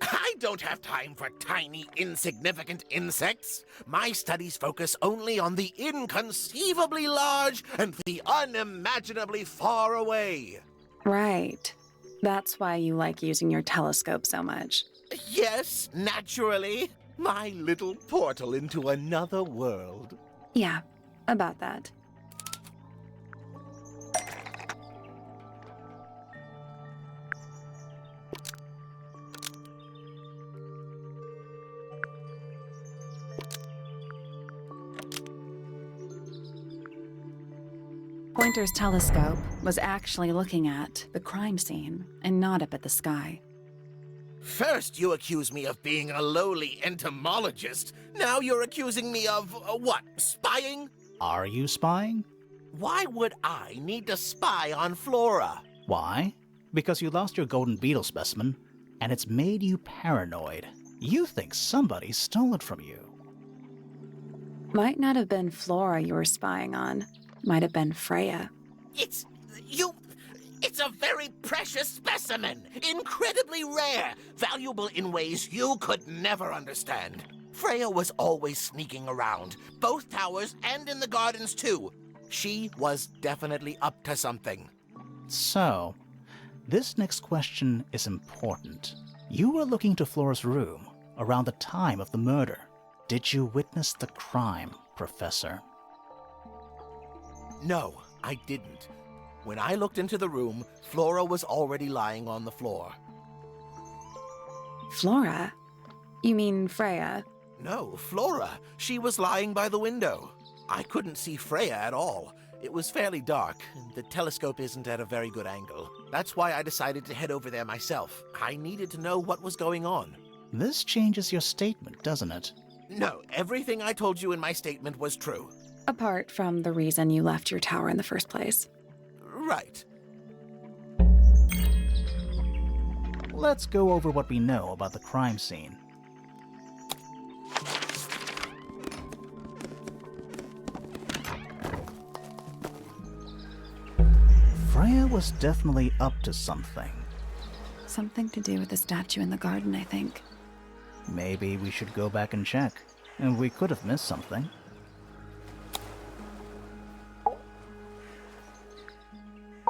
I don't have time for tiny, insignificant insects. My studies focus only on the inconceivably large and the unimaginably far away. Right. That's why you like using your telescope so much. Yes, naturally. My little portal into another world. Yeah, about that. Pointer's telescope was actually looking at the crime scene and not up at the sky. First, you accuse me of being a lowly entomologist. Now you're accusing me of, what, spying? Are you spying? Why would I need to spy on Flora? Why? Because you lost your golden beetle specimen, and it's made you paranoid. You think somebody stole it from you. Might not have been Flora you were spying on. Might have been Freya. It's a very precious specimen. Incredibly rare. Valuable in ways you could never understand. Freya was always sneaking around, both towers and in the gardens too. She was definitely up to something. So, this next question is important. You were looking to Flora's room around the time of the murder. Did you witness the crime, Professor? No, I didn't. When I looked into the room, Flora was already lying on the floor. Flora? You mean Freya? No, Flora. She was lying by the window. I couldn't see Freya at all. It was fairly dark, and the telescope isn't at a very good angle. That's why I decided to head over there myself. I needed to know what was going on. This changes your statement, doesn't it? No, everything I told you in my statement was true. Apart from the reason you left your tower in the first place. Right. Let's go over what we know about the crime scene. Freya was definitely up to something. Something to do with the statue in the garden, I think. Maybe we should go back and check. And we could have missed something.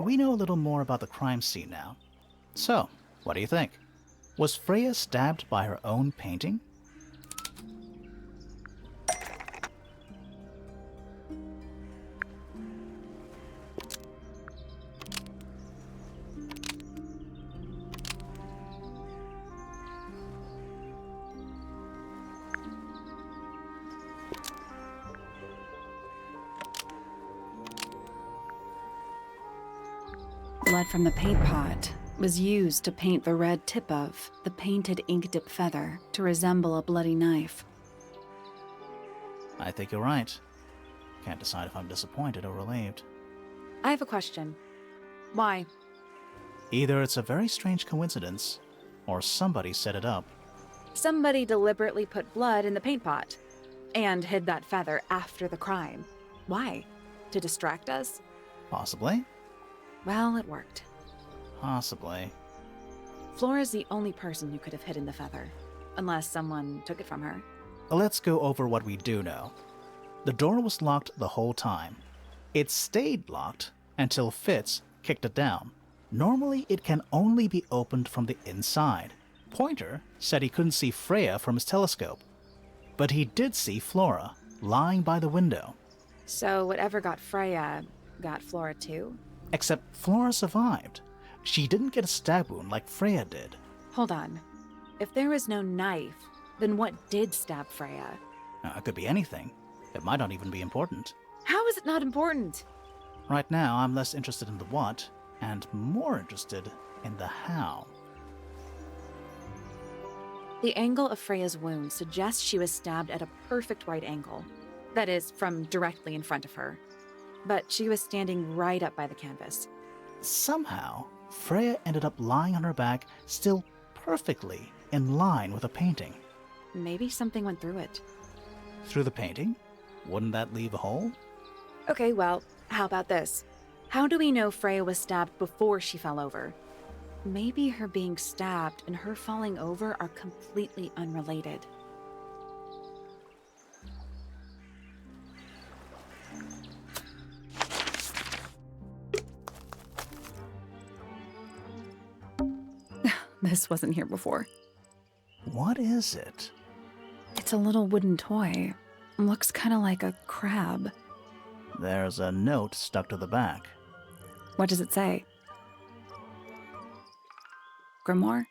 We know a little more about the crime scene now. So, what do you think? Was Freya stabbed by her own painting? Blood from the paint pot was used to paint the red tip of the painted ink dip feather to resemble a bloody knife. I think you're right. Can't decide if I'm disappointed or relieved. I have a question. Why? Either it's a very strange coincidence, or somebody set it up. Somebody deliberately put blood in the paint pot and hid that feather after the crime. Why? To distract us? Possibly. Well, it worked. Possibly. Flora's the only person who could have hidden the feather, unless someone took it from her. Let's go over what we do know. The door was locked the whole time. It stayed locked until Fitz kicked it down. Normally, it can only be opened from the inside. Pointer said he couldn't see Freya from his telescope, but he did see Flora lying by the window. So whatever got Freya got Flora too? Except Flora survived. She didn't get a stab wound like Freya did. Hold on. If there was no knife, then what did stab Freya? It could be anything. It might not even be important. How is it not important? Right now, I'm less interested in the what, and more interested in the how. The angle of Freya's wound suggests she was stabbed at a perfect right angle. That is, from directly in front of her. But she was standing right up by the canvas. Somehow, Freya ended up lying on her back, still perfectly in line with the painting. Maybe something went through it. Through the painting? Wouldn't that leave a hole? Okay, well, how about this? How do we know Freya was stabbed before she fell over? Maybe her being stabbed and her falling over are completely unrelated. This wasn't here before. What is it? It's a little wooden toy. Looks kind of like a crab. There's a note stuck to the back. What does it say? Grimoire?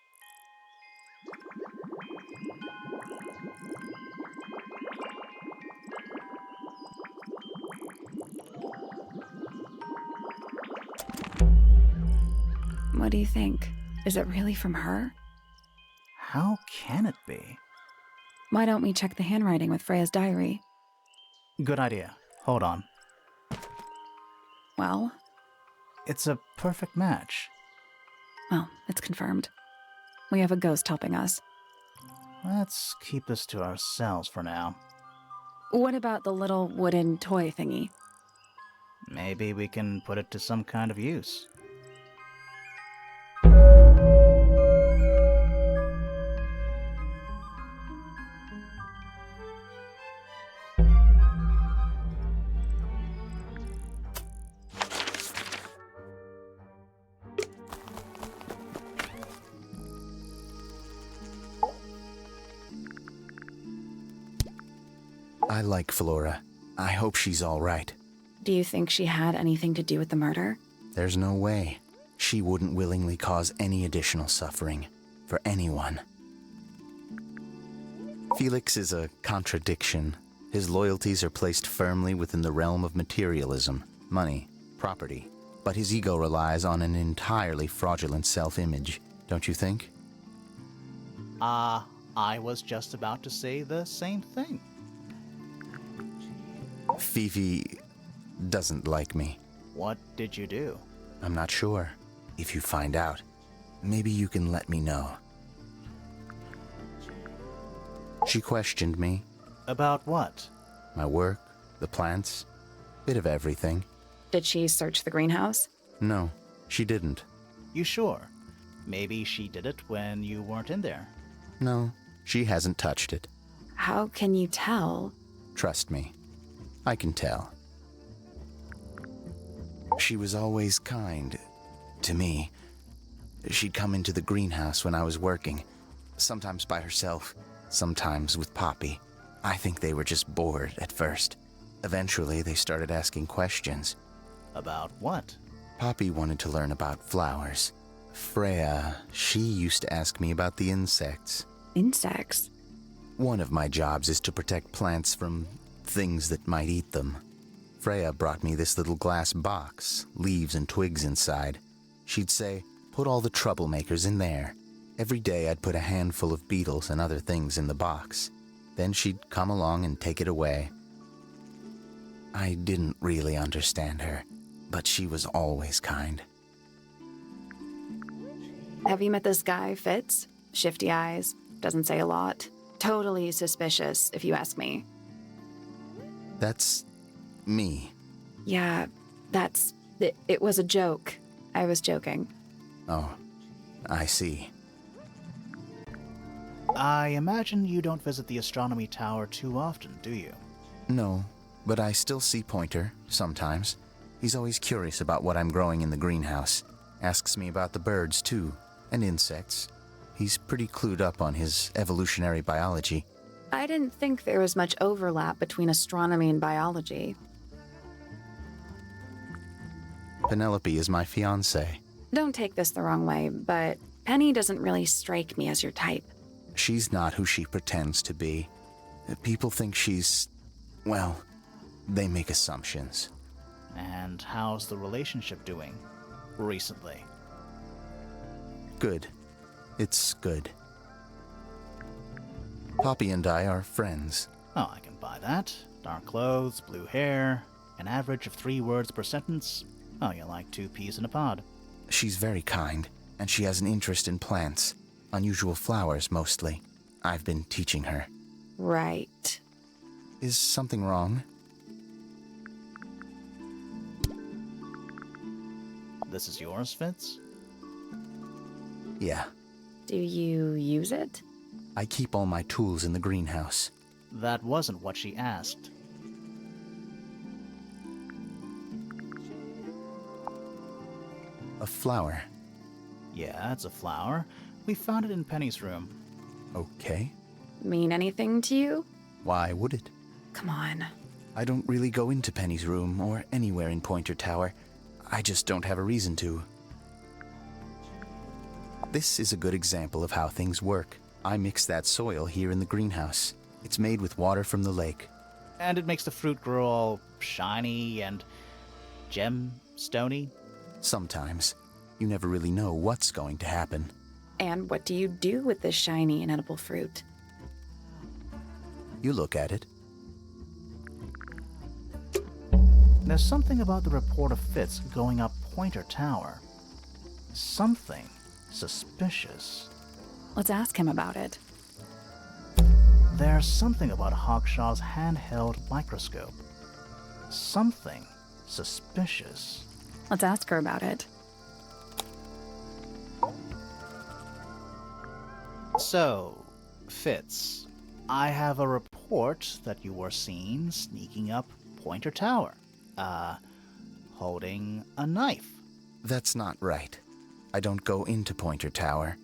What do you think? Is it really from her? How can it be? Why don't we check the handwriting with Freya's diary? Good idea. Hold on. Well? It's a perfect match. Well, it's confirmed. We have a ghost helping us. Let's keep this to ourselves for now. What about the little wooden toy thingy? Maybe we can put it to some kind of use. I like Flora. I hope she's all right. Do you think she had anything to do with the murder? There's no way. She wouldn't willingly cause any additional suffering for anyone. Felix is a contradiction. His loyalties are placed firmly within the realm of materialism, money, property. But his ego relies on an entirely fraudulent self-image, don't you think? I was just about to say the same thing. Fifi doesn't like me. What did you do? I'm not sure. If you find out, maybe you can let me know. She questioned me. About what? My work, the plants, bit of everything. Did she search the greenhouse? No, she didn't. You sure? Maybe she did it when you weren't in there. No, she hasn't touched it. How can you tell? Trust me, I can tell. She was always kind to me. She'd come into the greenhouse when I was working, sometimes by herself, sometimes with Poppy. I think they were just bored at first. Eventually, they started asking questions. About what? Poppy wanted to learn about flowers. Freya, she used to ask me about the insects. Insects? One of my jobs is to protect plants from things that might eat them. Freya brought me this little glass box, leaves and twigs inside. She'd say, put all the troublemakers in there. Every day I'd put a handful of beetles and other things in the box. Then she'd come along and take it away. I didn't really understand her, but she was always kind. Have you met this guy, Fitz? Shifty eyes, doesn't say a lot. Totally suspicious, if you ask me. That's me. Yeah, it was a joke. I was joking. Oh, I see. I imagine you don't visit the astronomy tower too often, do you? No, but I still see Pointer, sometimes. He's always curious about what I'm growing in the greenhouse. Asks me about the birds, too, and insects. He's pretty clued up on his evolutionary biology. I didn't think there was much overlap between astronomy and biology. Penelope is my fiancée. Don't take this the wrong way, but Penny doesn't really strike me as your type. She's not who she pretends to be. People think she's... well, they make assumptions. And how's the relationship doing recently? Good. It's good. Poppy and I are friends. Oh, I can buy that. Dark clothes, blue hair, an average of 3 words per sentence. Oh, you're like 2 peas in a pod. She's very kind, and she has an interest in plants. Unusual flowers, mostly. I've been teaching her. Right. Is something wrong? This is yours, Fitz? Yeah. Do you use it? I keep all my tools in the greenhouse. That wasn't what she asked. A flower. Yeah, it's a flower. We found it in Penny's room. Okay. Mean anything to you? Why would it? Come on. I don't really go into Penny's room or anywhere in Pointer Tower. I just don't have a reason to. This is a good example of how things work. I mix that soil here in the greenhouse. It's made with water from the lake. And it makes the fruit grow all shiny and gem-stony. Sometimes. You never really know what's going to happen. And what do you do with this shiny and edible fruit? You look at it. There's something about the report of Fitz going up Pointer Tower. Something suspicious. Let's ask him about it. There's something about Hawkshaw's handheld microscope. Something suspicious. Let's ask her about it. So, Fitz, I have a report that you were seen sneaking up Pointer Tower. Holding a knife. That's not right. I don't go into Pointer Tower.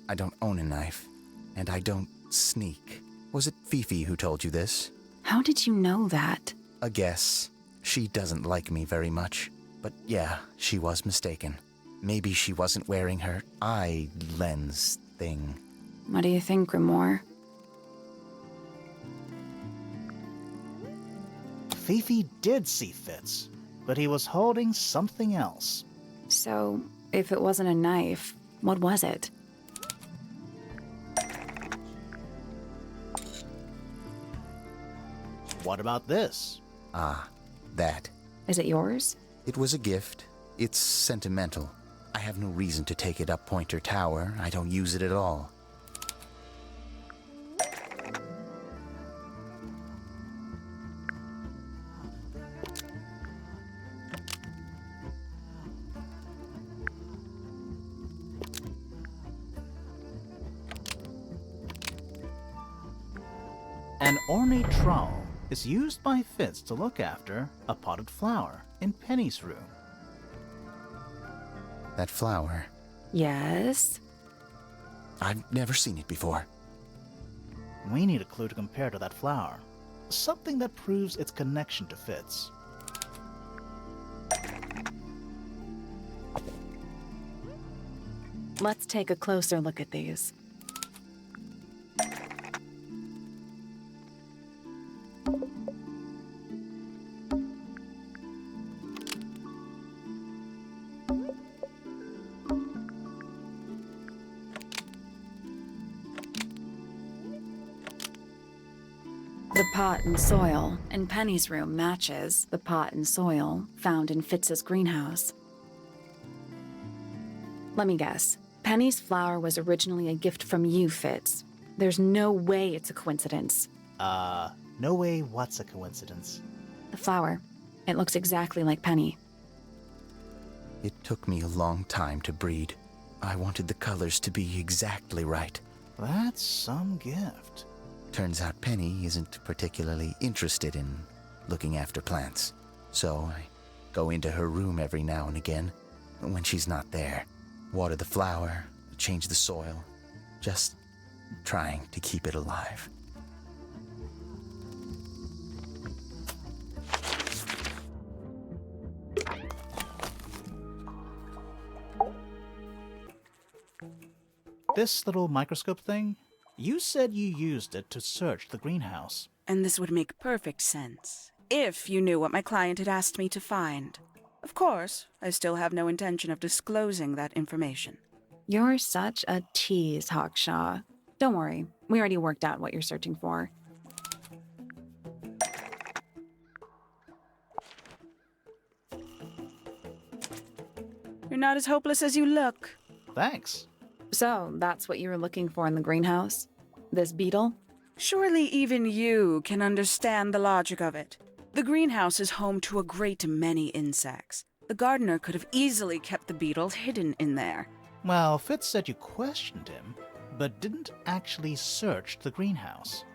I don't own a knife. And I don't sneak. Was it Fifi who told you this? How did you know that? A guess. She doesn't like me very much. But yeah, she was mistaken. Maybe she wasn't wearing her eye lens thing. What do you think, Grimoire? Fifi did see Fitz, but he was holding something else. So, if it wasn't a knife, what was it? What about this? Ah, that. Is it yours? It was a gift. It's sentimental. I have no reason to take it up Pointer Tower. I don't use it at all. An ornate trowel is used by Fitz to look after a potted flower in Penny's room. That flower. Yes. I've never seen it before. We need a clue to compare to that flower. Something that proves its connection to Fitz. Let's take a closer look at these. The pot and soil in Penny's room matches the pot and soil found in Fitz's greenhouse. Let me guess. Penny's flower was originally a gift from you, Fitz. There's no way it's a coincidence. No way what's a coincidence? The flower. It looks exactly like Penny. It took me a long time to breed. I wanted the colors to be exactly right. That's some gift. Turns out Penny isn't particularly interested in looking after plants. So I go into her room every now and again when she's not there. Water the flower, change the soil. Just trying to keep it alive. This little microscope thing? You said you used it to search the greenhouse. And this would make perfect sense, if you knew what my client had asked me to find. Of course, I still have no intention of disclosing that information. You're such a tease, Hawkshaw. Don't worry, we already worked out what you're searching for. You're not as hopeless as you look. Thanks. So, that's what you were looking for in the greenhouse? This beetle? Surely even you can understand the logic of it. The greenhouse is home to a great many insects. The gardener could have easily kept the beetle hidden in there. Well, Fitz said you questioned him, but didn't actually search the greenhouse.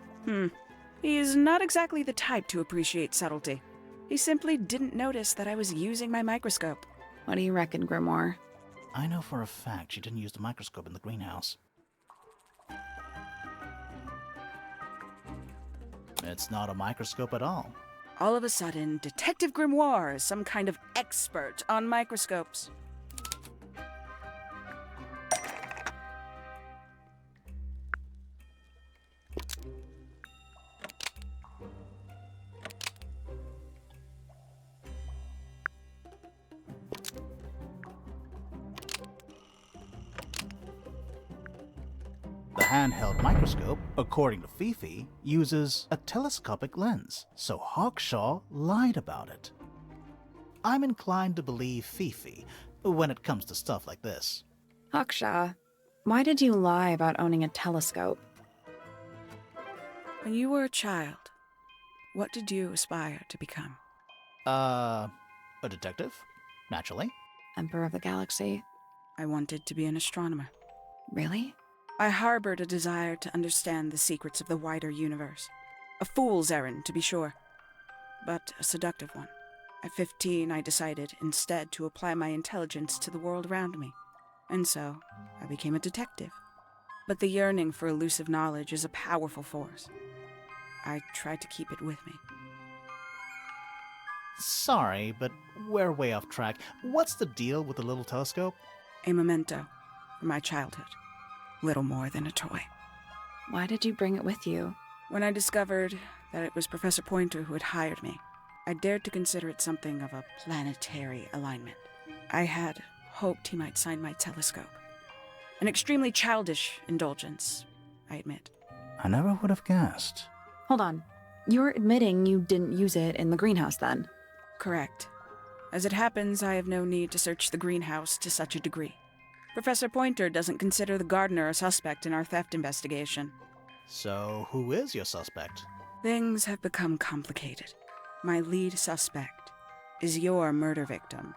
He's not exactly the type to appreciate subtlety. He simply didn't notice that I was using my microscope. What do you reckon, Grimoire? I know for a fact she didn't use the microscope in the greenhouse. It's not a microscope at all. All of a sudden, Detective Grimoire is some kind of expert on microscopes. The handheld microscope, according to Fifi, uses a telescopic lens, so Hawkshaw lied about it. I'm inclined to believe Fifi when it comes to stuff like this. Hawkshaw, why did you lie about owning a telescope? When you were a child, what did you aspire to become? A detective? Naturally. Emperor of the Galaxy? I wanted to be an astronomer. Really? I harbored a desire to understand the secrets of the wider universe. A fool's errand, to be sure, but a seductive one. At 15, I decided instead to apply my intelligence to the world around me, and so I became a detective. But the yearning for elusive knowledge is a powerful force. I tried to keep it with me. Sorry, but we're way off track. What's the deal with the little telescope? A memento from my childhood. Little more than a toy. Why did you bring it with you? When I discovered that it was Professor Pointer who had hired me, I dared to consider it something of a planetary alignment. I had hoped he might sign my telescope. An extremely childish indulgence, I admit. I never would have guessed. Hold on. You're admitting you didn't use it in the greenhouse then? Correct. As it happens, I have no need to search the greenhouse to such a degree. Professor Pointer doesn't consider the gardener a suspect in our theft investigation. So, who is your suspect? Things have become complicated. My lead suspect is your murder victim.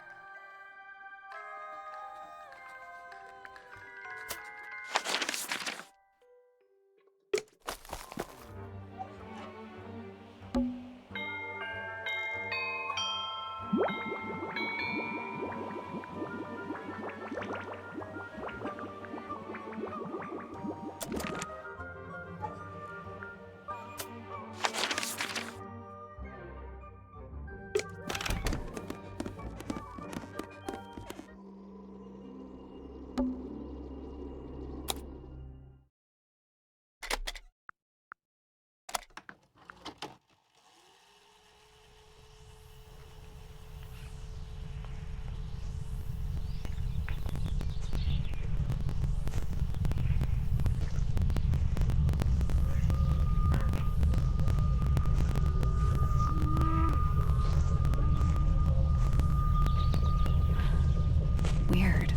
Weird.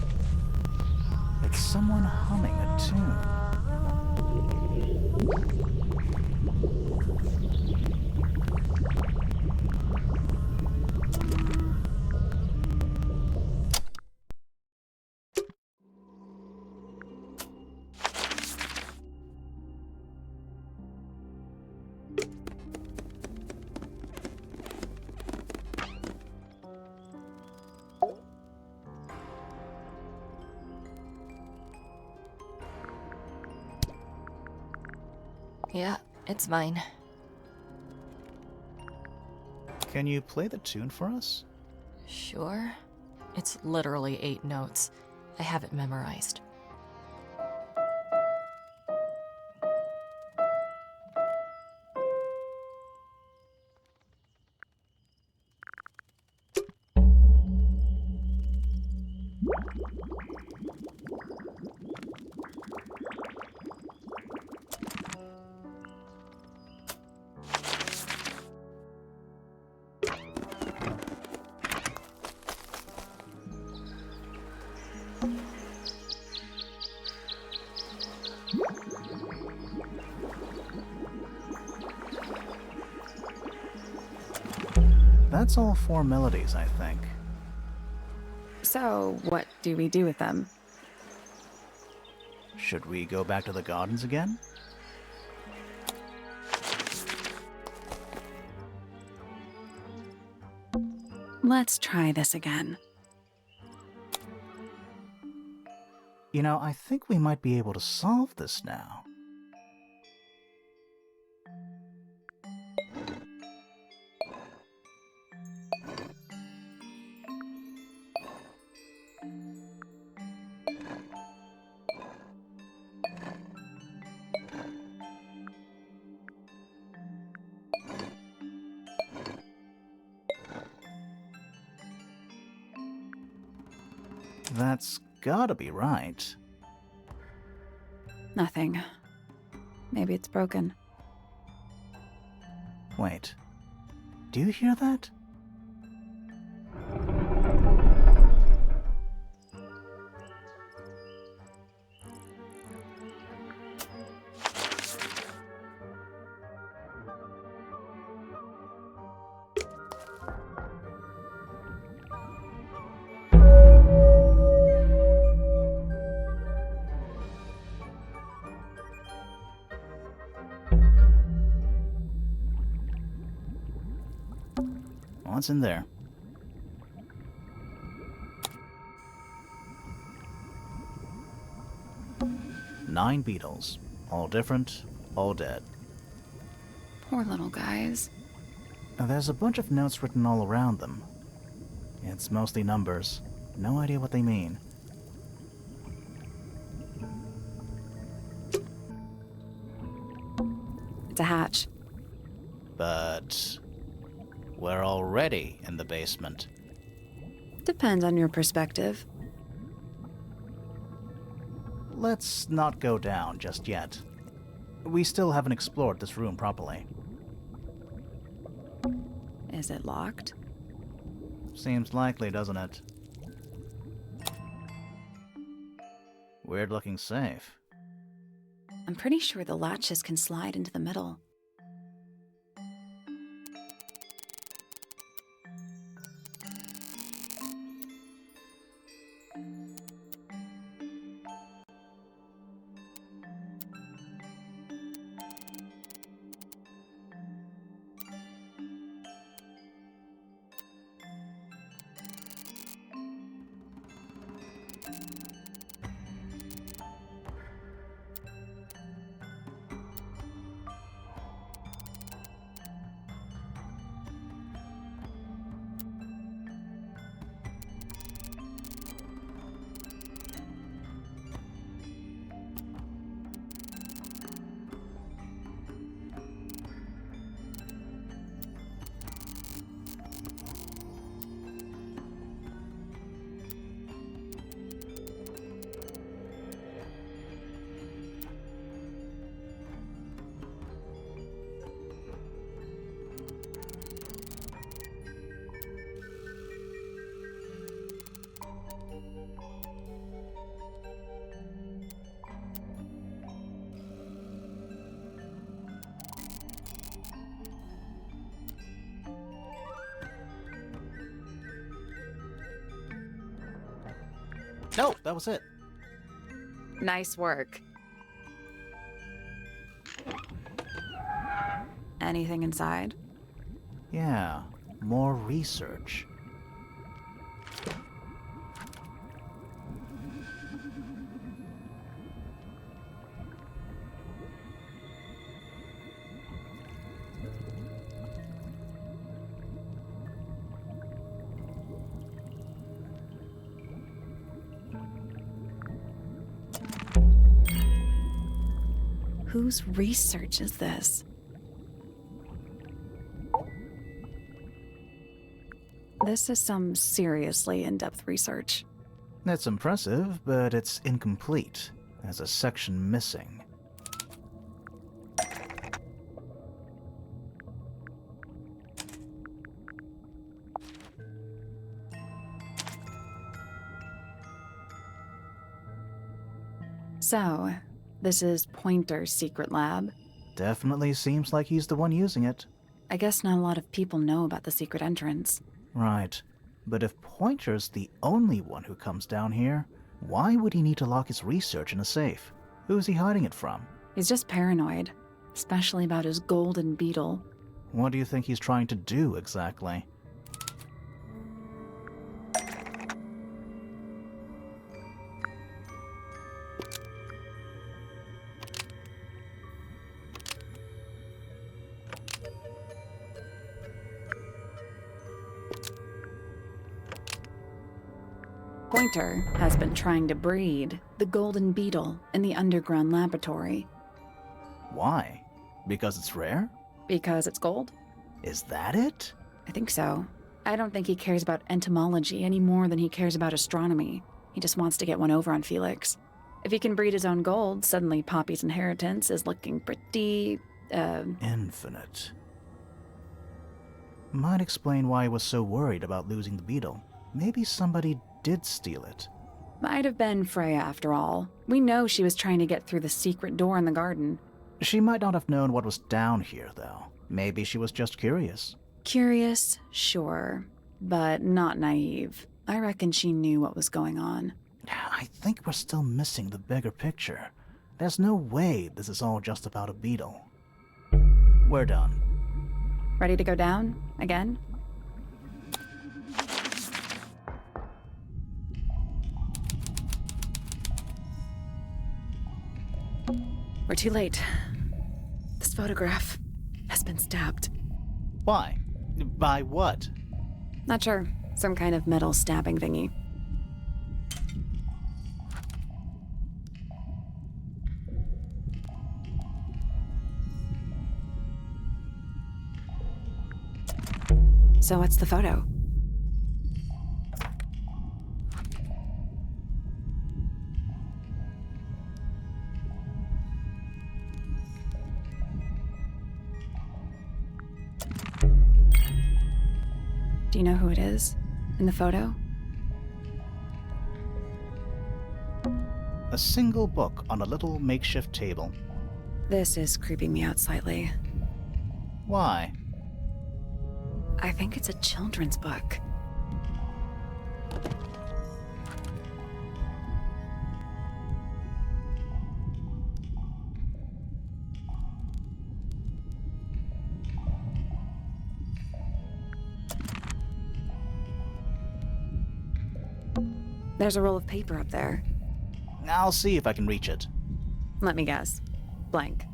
It's someone humming a tune. Yeah, it's mine. Can you play the tune for us? Sure. It's literally 8 notes. I have it memorized. That's all 4 melodies, I think. So, what do we do with them? Should we go back to the gardens again? Let's try this again. You know, I think we might be able to solve this now. That's gotta be right. Nothing. Maybe it's broken. Wait. Do you hear that? What's in there? Nine beetles. All different, all dead. Poor little guys. Now, there's a bunch of notes written all around them. It's mostly numbers. No idea what they mean. It's a hatch. But we're already in the basement. Depends on your perspective. Let's not go down just yet. We still haven't explored this room properly. Is it locked? Seems likely, doesn't it? Weird looking safe. I'm pretty sure the latches can slide into the middle. No, that was it. Nice work. Anything inside? Yeah, more research. Whose research is this? This is some seriously in-depth research. It's impressive, but it's incomplete. There's a section missing. So, this is Pointer's secret lab. Definitely seems like he's the one using it. I guess not a lot of people know about the secret entrance. Right. But if Pointer's the only one who comes down here, why would he need to lock his research in a safe? Who's he hiding it from? He's just paranoid, especially about his golden beetle. What do you think he's trying to do exactly? Pointer has been trying to breed the golden beetle in the underground laboratory. Why? Because it's rare? Because it's gold? Is that it? I think so. I don't think he cares about entomology any more than he cares about astronomy. He just wants to get one over on Felix. If he can breed his own gold, suddenly Poppy's inheritance is looking pretty, Infinite. Might explain why he was so worried about losing the beetle. Maybe somebody did steal it. Might have been Freya after all. We know she was trying to get through the secret door in the garden. She might not have known what was down here, though. Maybe she was just curious. Curious, sure, but not naive. I reckon she knew what was going on. I think we're still missing the bigger picture. There's no way this is all just about a beetle. We're done. Ready to go down? Again? We're too late. This photograph has been stabbed. Why? By what? Not sure. Some kind of metal stabbing thingy. So what's the photo? Do you know who it is? In the photo? A single book on a little makeshift table. This is creeping me out slightly. Why? I think it's a children's book. There's a roll of paper up there. I'll see if I can reach it. Let me guess. Blank.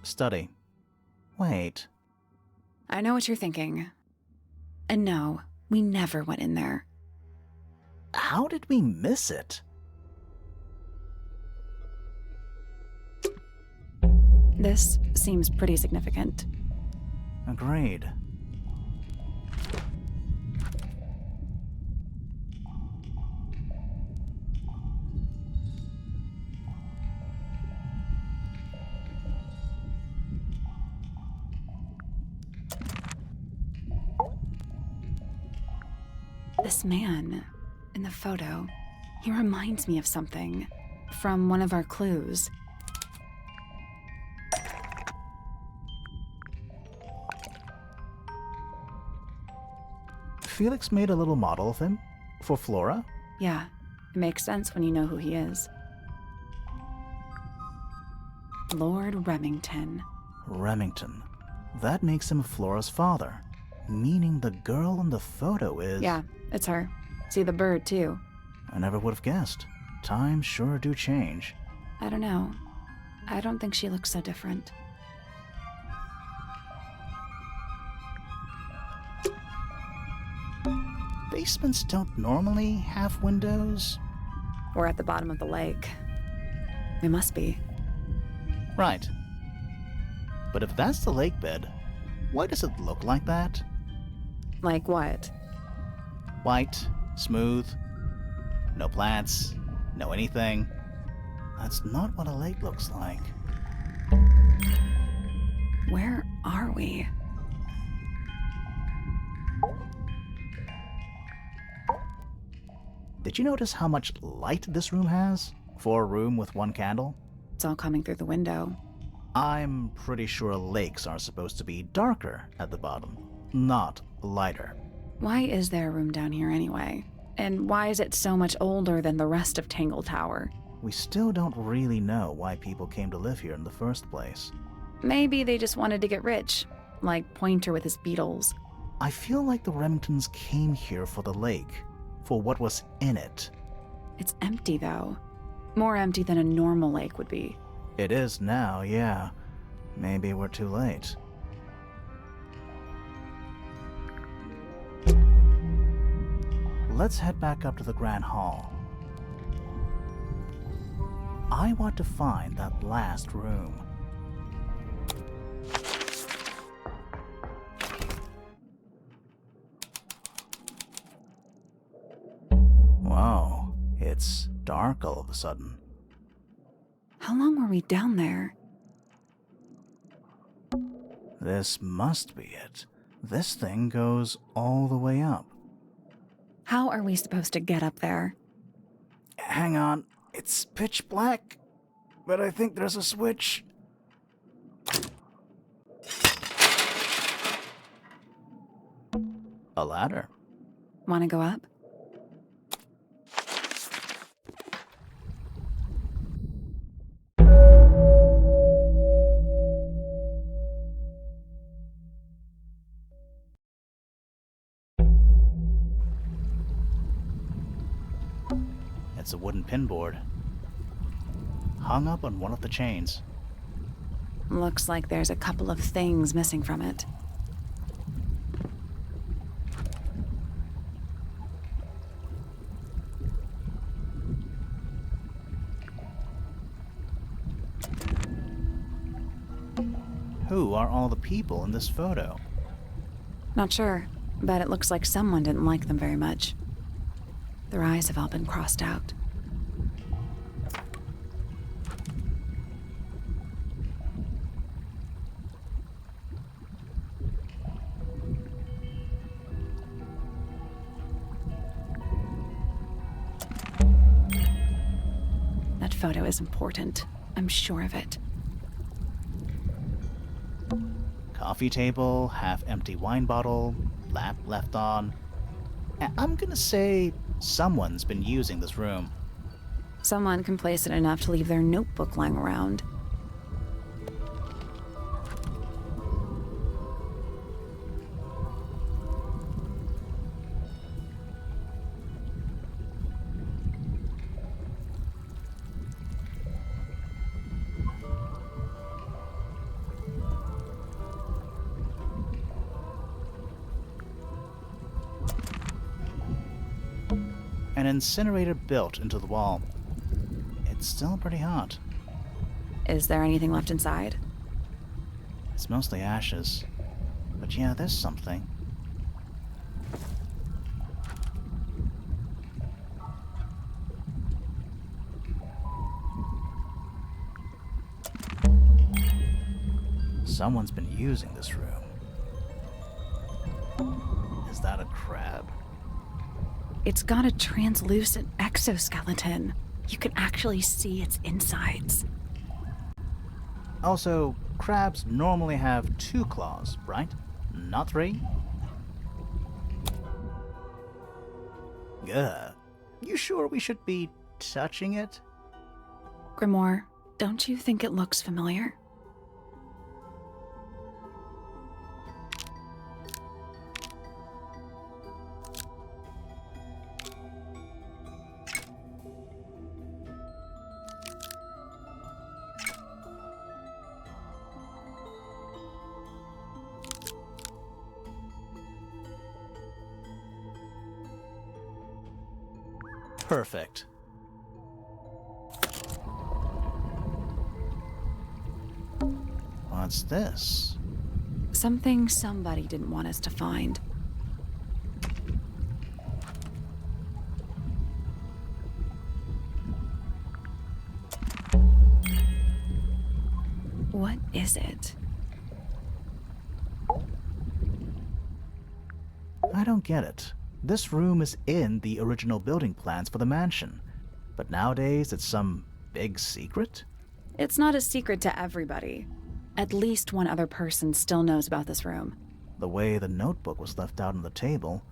Study. Wait. I know what you're thinking. And no, we never went in there. How did we miss it? This seems pretty significant. Agreed. This man in the photo, he reminds me of something from one of our clues. Felix made a little model of him for Flora. Yeah, it makes sense when you know who he is. Lord Remington. Remington. That makes him Flora's father, meaning the girl in the photo is... Yeah, it's her. See the bird, too. I never would have guessed. Times sure do change. I don't know. I don't think she looks so different. Basements don't normally have windows. We're at the bottom of the lake. We must be. Right. But if that's the lake bed, why does it look like that? Like what? White, smooth, no plants, no anything. That's not what a lake looks like. Where are we? Did you notice how much light this room has? For a room with one candle? It's all coming through the window. I'm pretty sure lakes are supposed to be darker at the bottom, not lighter. Why is there a room down here anyway? And why is it so much older than the rest of Tangle Tower? We still don't really know why people came to live here in the first place. Maybe they just wanted to get rich, like Pointer with his beetles. I feel like the Remingtons came here for the lake, for what was in it. It's empty, though. More empty than a normal lake would be. It is now, yeah. Maybe we're too late. Let's head back up to the Grand Hall. I want to find that last room. Wow, it's dark all of a sudden. How long were we down there? This must be it. This thing goes all the way up. How are we supposed to get up there? Hang on, it's pitch black, but I think there's a switch. A ladder. Want to go up? It's a wooden pinboard, hung up on one of the chains. Looks like there's a couple of things missing from it. Who are all the people in this photo? Not sure, but it looks like someone didn't like them very much. Their eyes have all been crossed out. photo is important. I'm sure of it. Coffee table, half-empty wine bottle, lamp left on. I'm gonna say someone's been using this room. Someone complacent enough to leave their notebook lying around. An incinerator built into the wall. It's still pretty hot. Is there anything left inside? It's mostly ashes. But yeah, there's something. Someone's been using this room. Is that a crab? It's got a translucent exoskeleton. You can actually see its insides. Also, crabs normally have 2 claws, right? Not 3? Ugh. You sure we should be touching it? Grimoire, don't you think it looks familiar? Perfect. What's this? Something somebody didn't want us to find. What is it? I don't get it. This room is in the original building plans for the mansion, but nowadays it's some big secret? It's not a secret to everybody. At least one other person still knows about this room. The way the notebook was left out on the table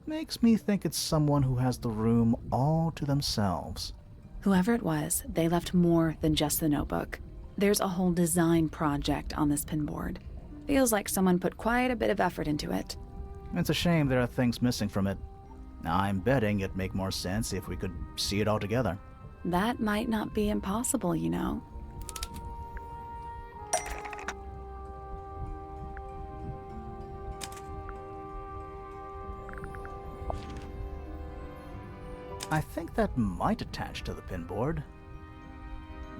makes me think it's someone who has the room all to themselves. Whoever it was, they left more than just the notebook. There's a whole design project on this pinboard. Feels like someone put quite a bit of effort into it. It's a shame there are things missing from it. I'm betting it'd make more sense if we could see it all together. That might not be impossible, you know. I think that might attach to the pinboard.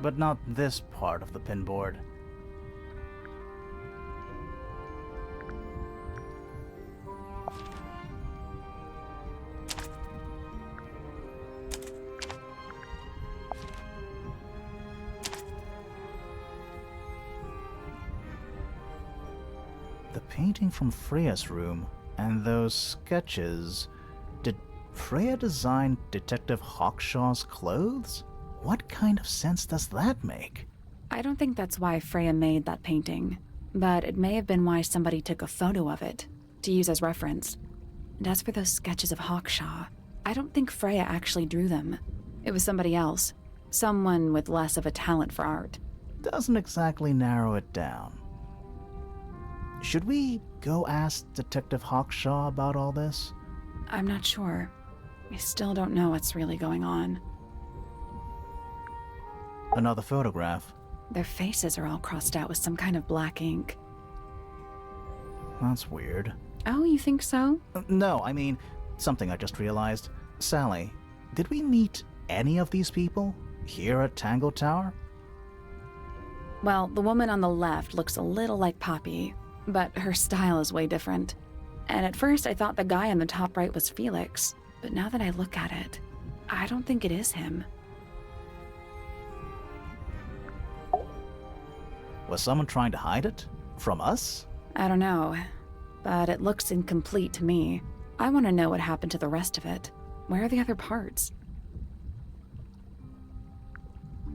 But not this part of the pinboard. The painting from Freya's room and those sketches. Did Freya design Detective Hawkshaw's clothes? What kind of sense does that make? I don't think that's why Freya made that painting, but it may have been why somebody took a photo of it to use as reference. And as for those sketches of Hawkshaw, I don't think Freya actually drew them. It was somebody else, someone with less of a talent for art. Doesn't exactly narrow it down. Should we go ask Detective Hawkshaw about all this? I'm not sure. I still don't know what's really going on. Another photograph. Their faces are all crossed out with some kind of black ink. That's weird. Oh, you think so? No, I mean, something I just realized. Sally, did we meet any of these people here at Tangle Tower? Well, the woman on the left looks a little like Poppy, but her style is way different. And at first I thought the guy on the top right was Felix, but now that I look at it, I don't think it is him. Was someone trying to hide it? From us? I don't know, but it looks incomplete to me. I want to know what happened to the rest of it. Where are the other parts?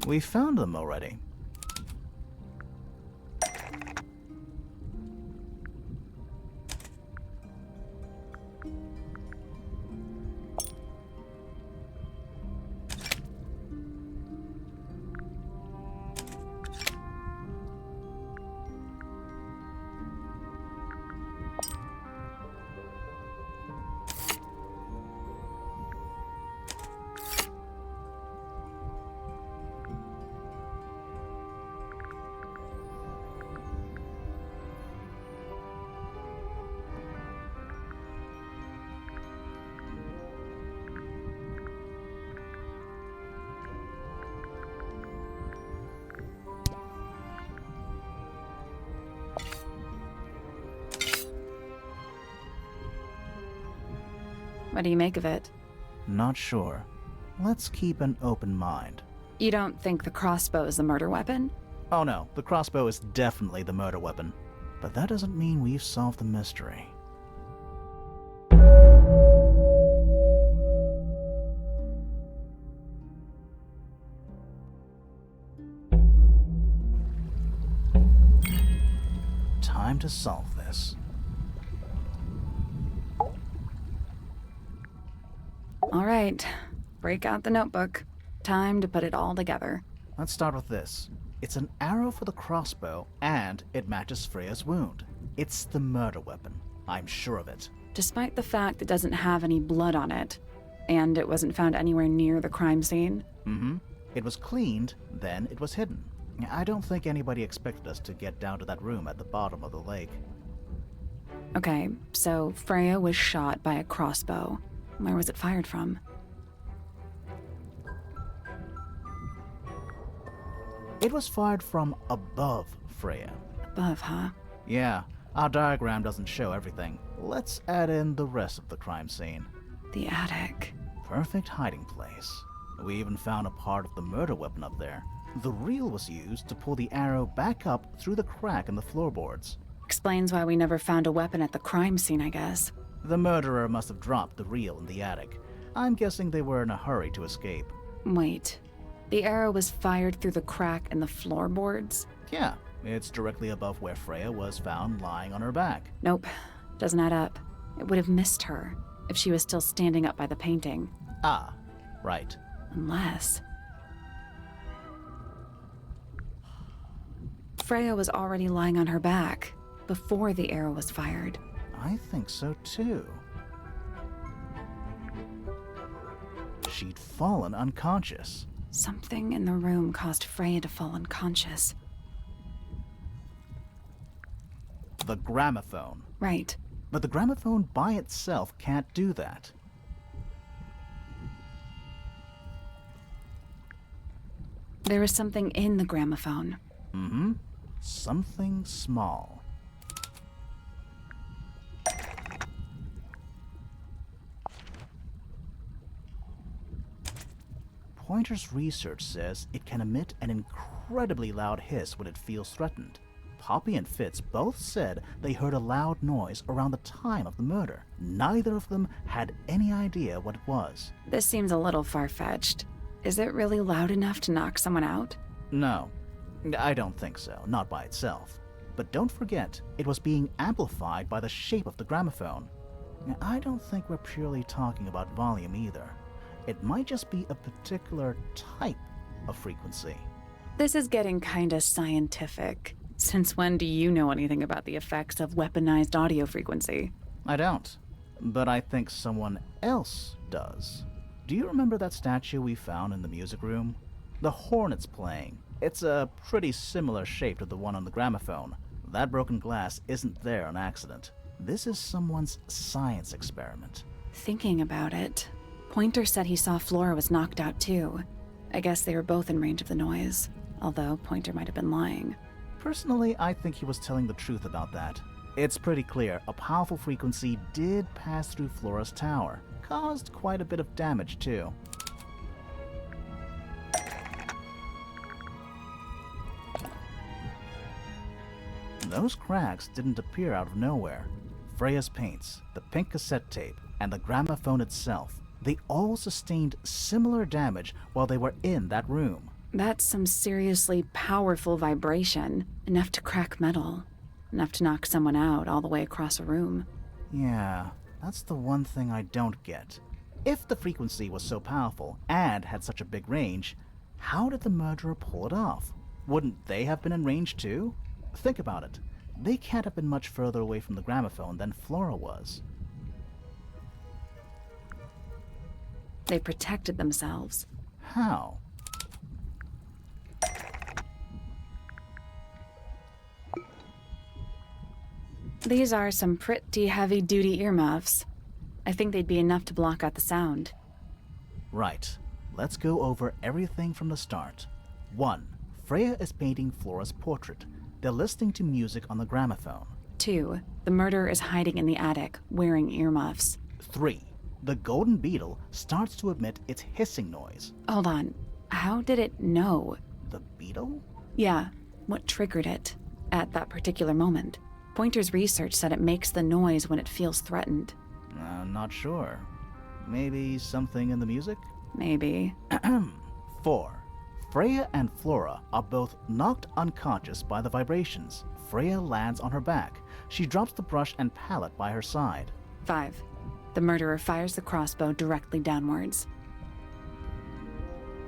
We found them already. What do you make of it? Not sure. Let's keep an open mind. You don't think the crossbow is the murder weapon? Oh no, the crossbow is definitely the murder weapon. But that doesn't mean we've solved the mystery. Time to solve this. All right, break out the notebook. Time to put it all together. Let's start with this. It's an arrow for the crossbow, and it matches Freya's wound. It's the murder weapon. I'm sure of it. Despite the fact it doesn't have any blood on it, and it wasn't found anywhere near the crime scene. Mm-hmm. It was cleaned, then it was hidden. I don't think anybody expected us to get down to that room at the bottom of the lake. Okay, so Freya was shot by a crossbow. Where was it fired from? It was fired from above Freya. Above, huh? Yeah, our diagram doesn't show everything. Let's add in the rest of the crime scene. The attic. Perfect hiding place. We even found a part of the murder weapon up there. The reel was used to pull the arrow back up through the crack in the floorboards. Explains why we never found a weapon at the crime scene, I guess. The murderer must have dropped the reel in the attic. I'm guessing they were in a hurry to escape. Wait. The arrow was fired through the crack in the floorboards? Yeah, it's directly above where Freya was found lying on her back. Nope. Doesn't add up. It would have missed her if she was still standing up by the painting. Ah, right. Unless... Freya was already lying on her back before the arrow was fired. I think so too. She'd fallen unconscious. Something in the room caused Freya to fall unconscious. The gramophone. Right. But the gramophone by itself can't do that. There was something in the gramophone. Mm-hmm. Something small. Pointer's research says it can emit an incredibly loud hiss when it feels threatened. Poppy and Fitz both said they heard a loud noise around the time of the murder. Neither of them had any idea what it was. This seems a little far-fetched. Is it really loud enough to knock someone out? No, I don't think so, not by itself. But don't forget, it was being amplified by the shape of the gramophone. I don't think we're purely talking about volume either. It might just be a particular type of frequency. This is getting kinda scientific. Since when do you know anything about the effects of weaponized audio frequency? I don't, but I think someone else does. Do you remember that statue we found in the music room? The horn it's playing. It's a pretty similar shape to the one on the gramophone. That broken glass isn't there on accident. This is someone's science experiment. Thinking about it, Pointer said he saw Flora was knocked out too. I guess they were both in range of the noise, although Pointer might have been lying. Personally, I think he was telling the truth about that. It's pretty clear a powerful frequency did pass through Flora's tower. Caused quite a bit of damage too. Those cracks didn't appear out of nowhere. Freya's paints, the pink cassette tape, and the gramophone itself, they all sustained similar damage while they were in that room. That's some seriously powerful vibration. Enough to crack metal. Enough to knock someone out all the way across a room. Yeah, that's the one thing I don't get. If the frequency was so powerful and had such a big range, how did the murderer pull it off? Wouldn't they have been in range too? Think about it. They can't have been much further away from the gramophone than Flora was. They protected themselves. How? These are some pretty heavy-duty earmuffs. I think they'd be enough to block out the sound. Right. Let's go over everything from the start. 1. Freya is painting Flora's portrait. They're listening to music on the gramophone. 2. The murderer is hiding in the attic, wearing earmuffs. 3. The golden beetle starts to emit its hissing noise. Hold on. How did it know? The beetle? Yeah, what triggered it at that particular moment? Pointer's research said it makes the noise when it feels threatened. I'm not sure. Maybe something in the music? Maybe. 4. Freya and Flora are both knocked unconscious by the vibrations. Freya lands on her back. She drops the brush and palette by her side. 5. The murderer fires the crossbow directly downwards.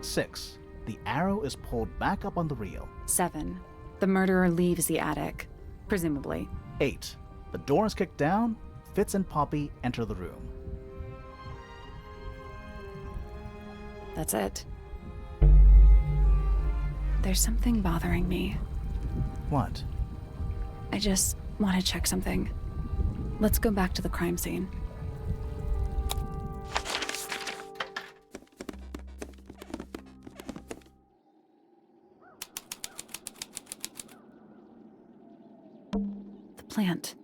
6. The arrow is pulled back up on the reel. 7. The murderer leaves the attic, presumably. 8. The door is kicked down. Fitz and Poppy enter the room. That's it. There's something bothering me. What? I just want to check something. Let's go back to the crime scene. The plant.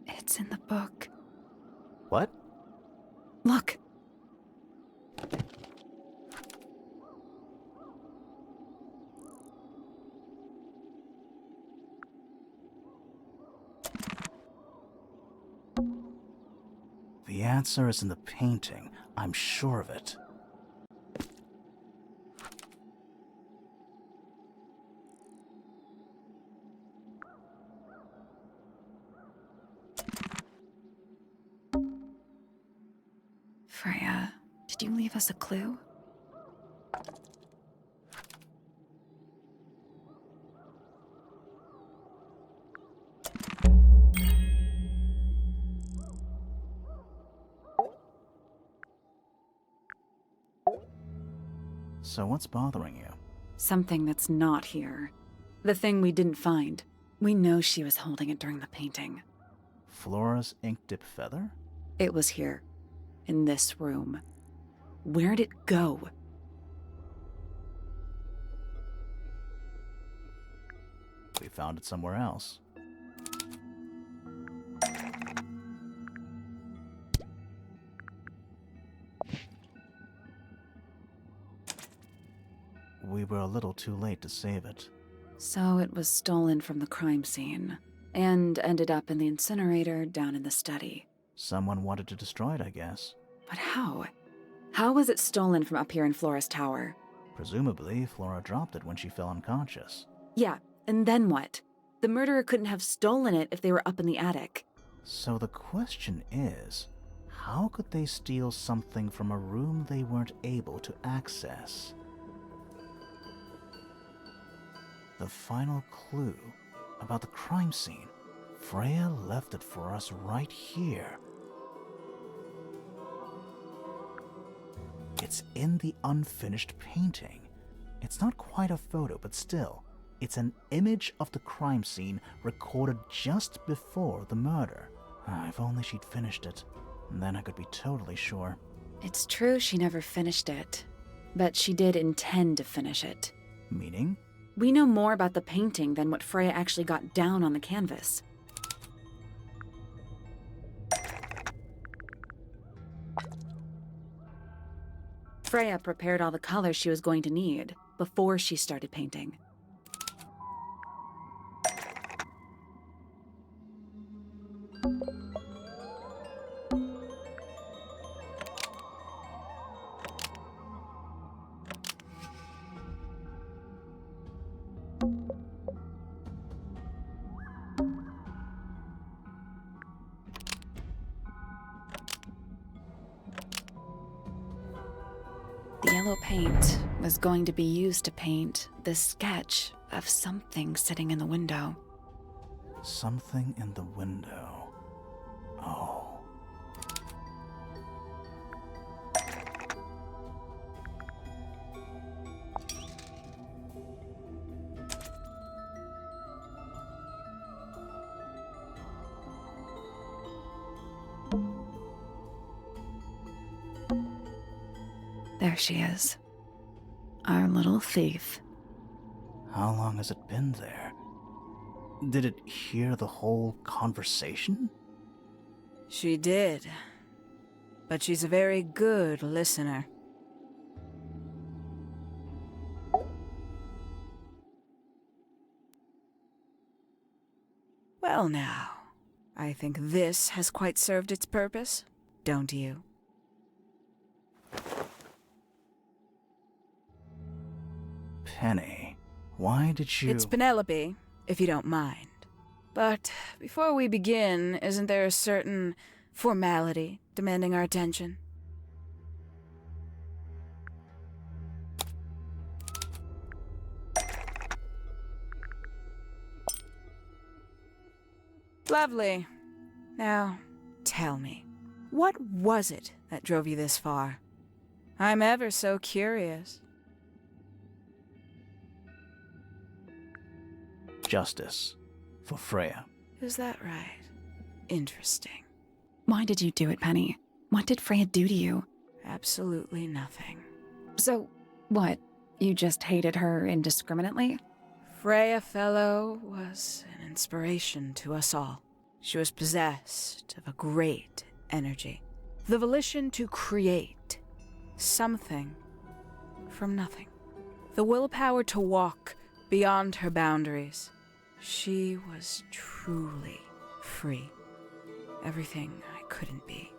It's in the book. What? Look. The answer is in the painting. I'm sure of it. Freya, did you leave us a clue? So what's bothering you? Something that's not here. The thing we didn't find. We know she was holding it during the painting. Flora's ink dip feather? It was here. In this room. Where'd it go? We found it somewhere else. We were a little too late to save it. So it was stolen from the crime scene, and ended up in the incinerator down in the study. Someone wanted to destroy it, I guess. But how? How was it stolen from up here in Flora's tower? Presumably, Flora dropped it when she fell unconscious. Yeah, and then what? The murderer couldn't have stolen it if they were up in the attic. So the question is, how could they steal something from a room they weren't able to access? The final clue about the crime scene. Freya left it for us right here. It's in the unfinished painting. It's not quite a photo, but still, it's an image of the crime scene recorded just before the murder. If only she'd finished it, then I could be totally sure. It's true she never finished it, but she did intend to finish it. Meaning? We know more about the painting than what Freya actually got down on the canvas. Freya prepared all the colors she was going to need before she started painting. The yellow paint was going to be used to paint this sketch of something sitting in the window. Something in the window. Oh. There she is. Our little thief. How long has it been there? Did it hear the whole conversation? She did. But she's a very good listener. Well now, I think this has quite served its purpose, don't you? Penny, why did you... It's Penelope, if you don't mind. But before we begin, isn't there a certain formality demanding our attention? Lovely. Now, tell me, what was it that drove you this far? I'm ever so curious. Justice for Freya. Is that right? Interesting. Why did you do it, Penny? What did Freya do to you? Absolutely nothing. So, what? You just hated her indiscriminately? Freya Fellow was an inspiration to us all. She was possessed of a great energy. The volition to create something from nothing. The willpower to walk beyond her boundaries. She was truly free. Everything I couldn't be.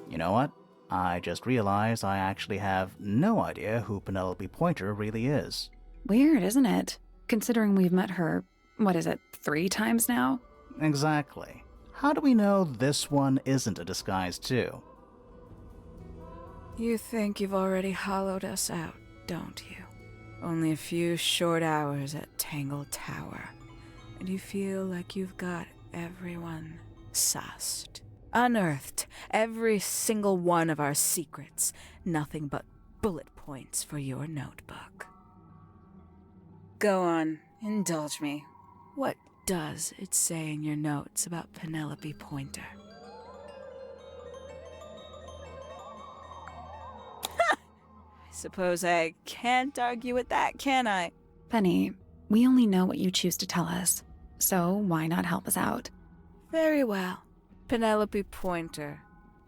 You know what? I just realized I actually have no idea who Penelope Pointer really is. Weird, isn't it? Considering we've met her, 3 times now? Exactly. How do we know this one isn't a disguise too? You think you've already hollowed us out, don't you? Only a few short hours at Tangle Tower, and you feel like you've got everyone sussed. Unearthed every single one of our secrets. Nothing but bullet points for your notebook. Go on, indulge me. What does it say in your notes about Penelope Pointer? Suppose I can't argue with that, can I? Penny, we only know what you choose to tell us, so why not help us out? Very well. Penelope Pointer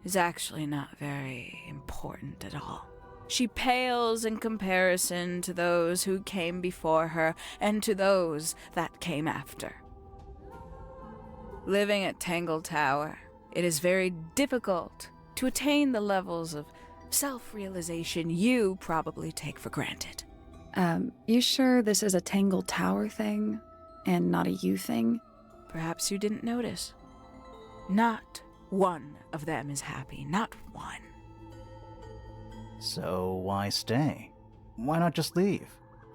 is actually not very important at all. She pales in comparison to those who came before her and to those that came after. Living at Tangle Tower, it is very difficult to attain the levels of self-realization you probably take for granted. You sure this is a Tangle Tower thing, and not a you thing? Perhaps you didn't notice. Not one of them is happy, not one. So why stay? Why not just leave?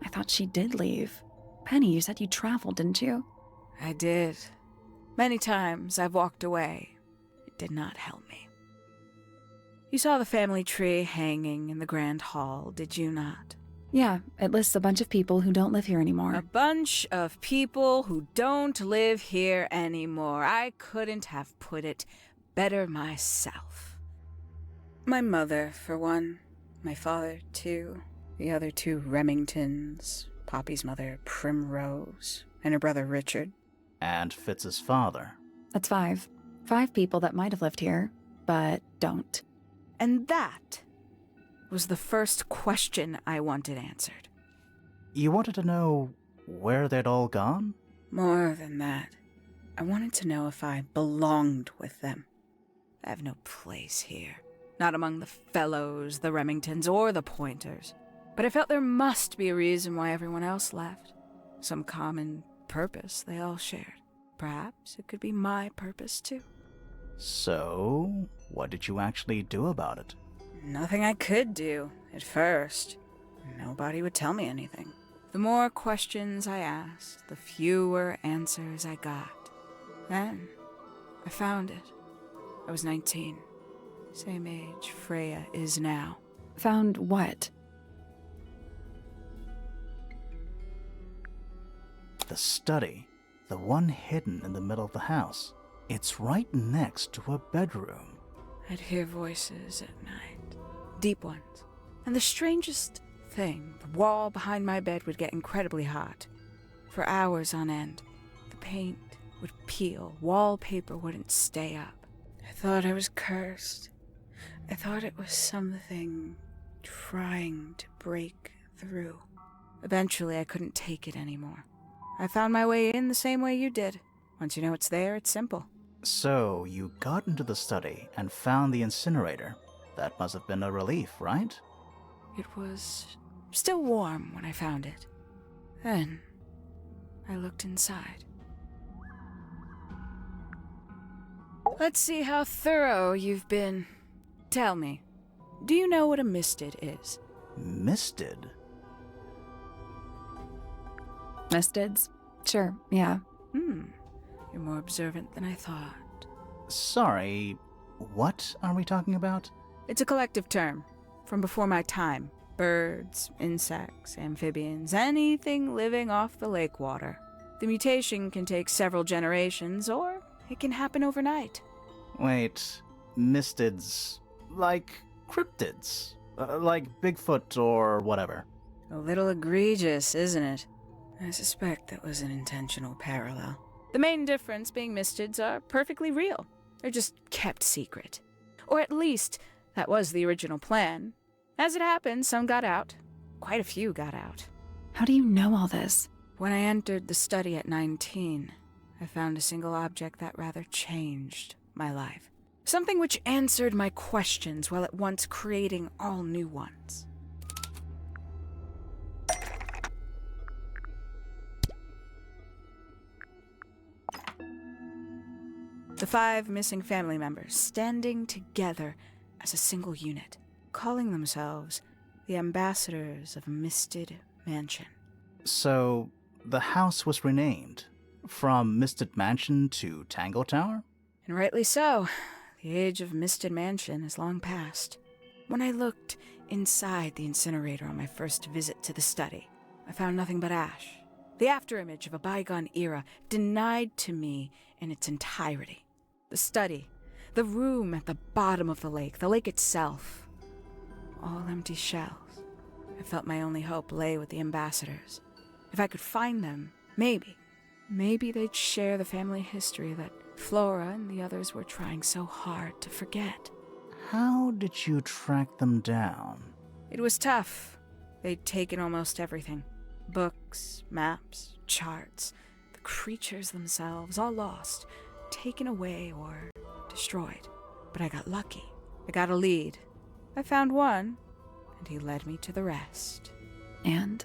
I thought she did leave. Penny, you said you traveled, didn't you? I did. Many times I've walked away. It did not help me. You saw the family tree hanging in the grand hall, did you not? Yeah, it lists a bunch of people who don't live here anymore. A bunch of people who don't live here anymore. I couldn't have put it better myself. My mother, for one. My father, too. The other 2 Remingtons. Poppy's mother, Primrose. And her brother, Richard. And Fitz's father. That's 5. 5 people that might have lived here, but don't. And that was the first question I wanted answered. You wanted to know where they'd all gone? More than that, I wanted to know if I belonged with them. I have no place here. Not among the Fellows, the Remingtons, or the Pointers. But I felt there must be a reason why everyone else left. Some common purpose they all shared. Perhaps it could be my purpose too. So, what did you actually do about it? Nothing I could do, at first. Nobody would tell me anything. The more questions I asked, the fewer answers I got. Then, I found it. I was 19. Same age Freya is now. Found what? The study. The one hidden in the middle of the house. It's right next to a bedroom. I'd hear voices at night. Deep ones. And the strangest thing, the wall behind my bed would get incredibly hot. For hours on end. The paint would peel. Wallpaper wouldn't stay up. I thought I was cursed. I thought it was something trying to break through. Eventually, I couldn't take it anymore. I found my way in the same way you did. Once you know it's there, it's simple. So, you got into the study and found the incinerator. That must have been a relief, right? It was still warm when I found it. Then, I looked inside. Let's see how thorough you've been. Tell me, do you know what a misted is? Misted? Mistids? Sure, yeah. You're more observant than I thought. Sorry, what are we talking about? It's a collective term, from before my time. Birds, insects, amphibians, anything living off the lake water. The mutation can take several generations, or it can happen overnight. Wait, mistids, like cryptids, like Bigfoot or whatever. A little egregious, isn't it? I suspect that was an intentional parallel. The main difference being mistids are perfectly real. They're just kept secret. Or at least, that was the original plan. As it happened, some got out. Quite a few got out. How do you know all this? When I entered the study at 19, I found a single object that rather changed my life. Something which answered my questions while at once creating all new ones. The 5 missing family members standing together as a single unit, calling themselves the ambassadors of a misted mansion. So, the house was renamed from Misted Mansion to Tangle Tower? And rightly so. The age of Misted Mansion is long past. When I looked inside the incinerator on my first visit to the study, I found nothing but ash. The afterimage of a bygone era denied to me in its entirety. The study, the room at the bottom of the lake itself, all empty shells. I felt my only hope lay with the ambassadors. If I could find them, maybe they'd share the family history that Flora and the others were trying so hard to forget. How did you track them down? It was tough. They'd taken almost everything. Books, maps, charts, the creatures themselves, all lost, taken away or destroyed. But I got lucky. I got a lead. I found one, and he led me to the rest. And?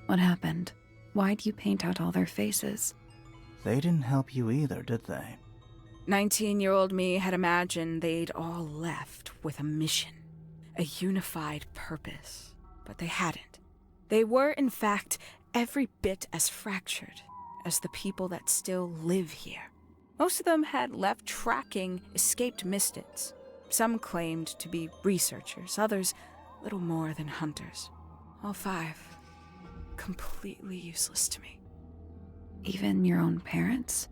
What happened? Why'd you paint out all their faces? They didn't help you either, did they? 19-year-old me had imagined they'd all left with a mission, a unified purpose, but they hadn't. They were, in fact, every bit as fractured as the people that still live here. Most of them had left tracking escaped mistids. Some claimed to be researchers, others little more than hunters. All 5 completely useless to me. Even your own parents?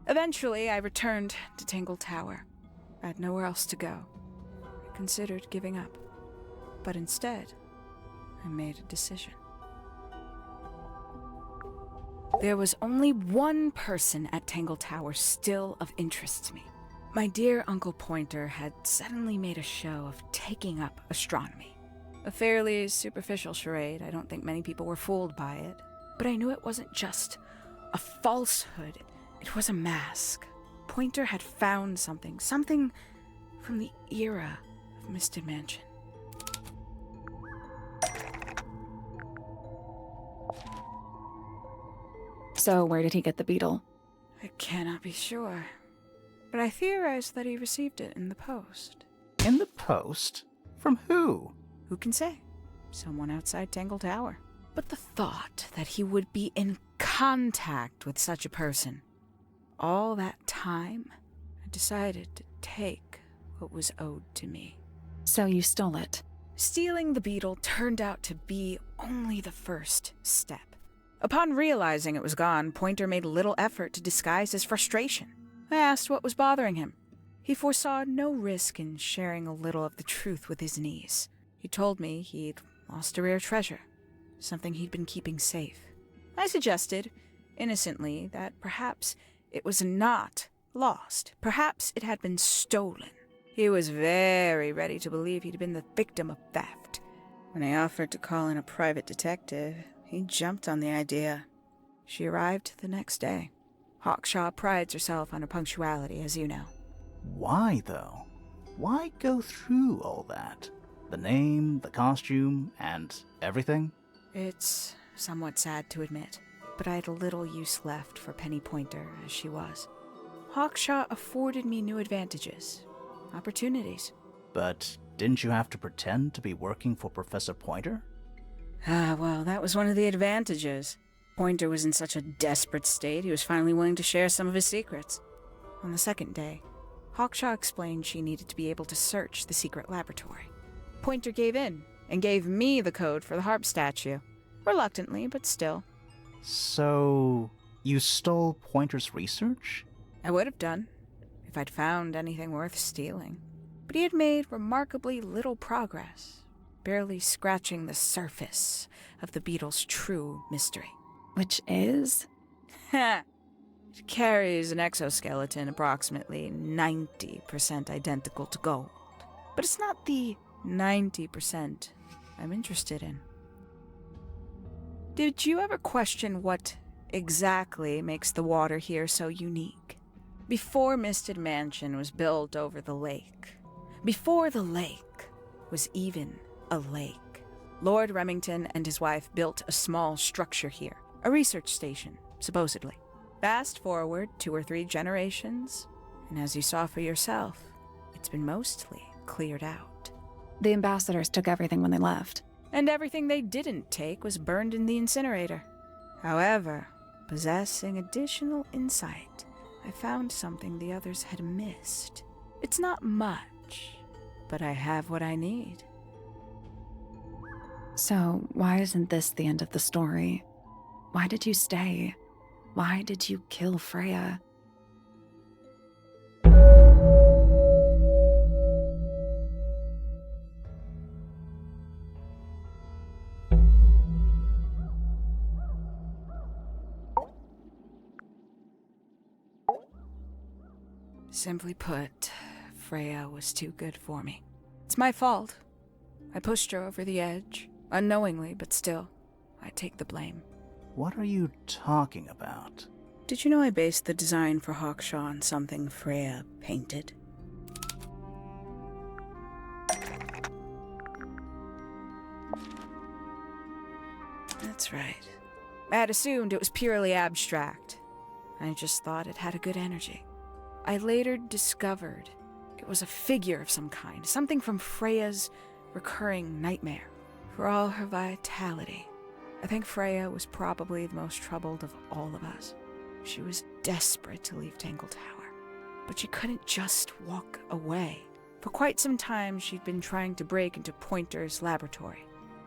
Eventually, I returned to Tangle Tower. I had nowhere else to go. I considered giving up. But instead, I made a decision. There was only one person at Tangle Tower still of interest to me. My dear Uncle Pointer had suddenly made a show of taking up astronomy. A fairly superficial charade. I don't think many people were fooled by it. But I knew it wasn't just a falsehood. It was a mask. Pointer had found something from the era of Misted Mansion. So where did he get the beetle? I cannot be sure, but I theorize that he received it in the post. In the post? From who? Who can say? Someone outside Tangle Tower. But the thought that he would be in contact with such a person, all that time, I decided to take what was owed to me. So you stole it. Stealing the beetle turned out to be only the first step. Upon realizing it was gone, Pointer made little effort to disguise his frustration. I asked what was bothering him. He foresaw no risk in sharing a little of the truth with his niece. He told me he'd lost a rare treasure, something he'd been keeping safe. I suggested, innocently, that perhaps it was not lost. Perhaps it had been stolen. He was very ready to believe he'd been the victim of theft. When I offered to call in a private detective, he jumped on the idea. She arrived the next day. Hawkshaw prides herself on her punctuality, as you know. Why, though? Why go through all that? The name, the costume, and everything? It's somewhat sad to admit, but I had little use left for Penny Pointer as she was. Hawkshaw afforded me new advantages, opportunities. But didn't you have to pretend to be working for Professor Pointer? Well, that was one of the advantages. Pointer was in such a desperate state, he was finally willing to share some of his secrets. On the second day, Hawkshaw explained she needed to be able to search the secret laboratory. Pointer gave in and gave me the code for the harp statue. Reluctantly, but still. So, you stole Pointer's research? I would have done, if I'd found anything worth stealing. But he had made remarkably little progress, barely scratching the surface of the beetle's true mystery. Which is? It carries an exoskeleton approximately 90% identical to gold. But it's not the 90% I'm interested in. Did you ever question what exactly makes the water here so unique? Before Misted Mansion was built over the lake, before the lake was even a lake, Lord Remington and his wife built a small structure here, a research station, supposedly. Fast forward 2 or 3 generations, and as you saw for yourself, it's been mostly cleared out. The ambassadors took everything when they left. And everything they didn't take was burned in the incinerator. However, possessing additional insight, I found something the others had missed. It's not much, but I have what I need. So why isn't this the end of the story? Why did you stay? Why did you kill Freya? Simply put, Freya was too good for me. It's my fault. I pushed her over the edge, unknowingly, but still, I take the blame. What are you talking about? Did you know I based the design for Hawkshaw on something Freya painted? That's right. I had assumed it was purely abstract. I just thought it had a good energy. I later discovered it was a figure of some kind, something from Freya's recurring nightmare. For all her vitality, I think Freya was probably the most troubled of all of us. She was desperate to leave Tangle Tower, but she couldn't just walk away. For quite some time, she'd been trying to break into Pointer's laboratory.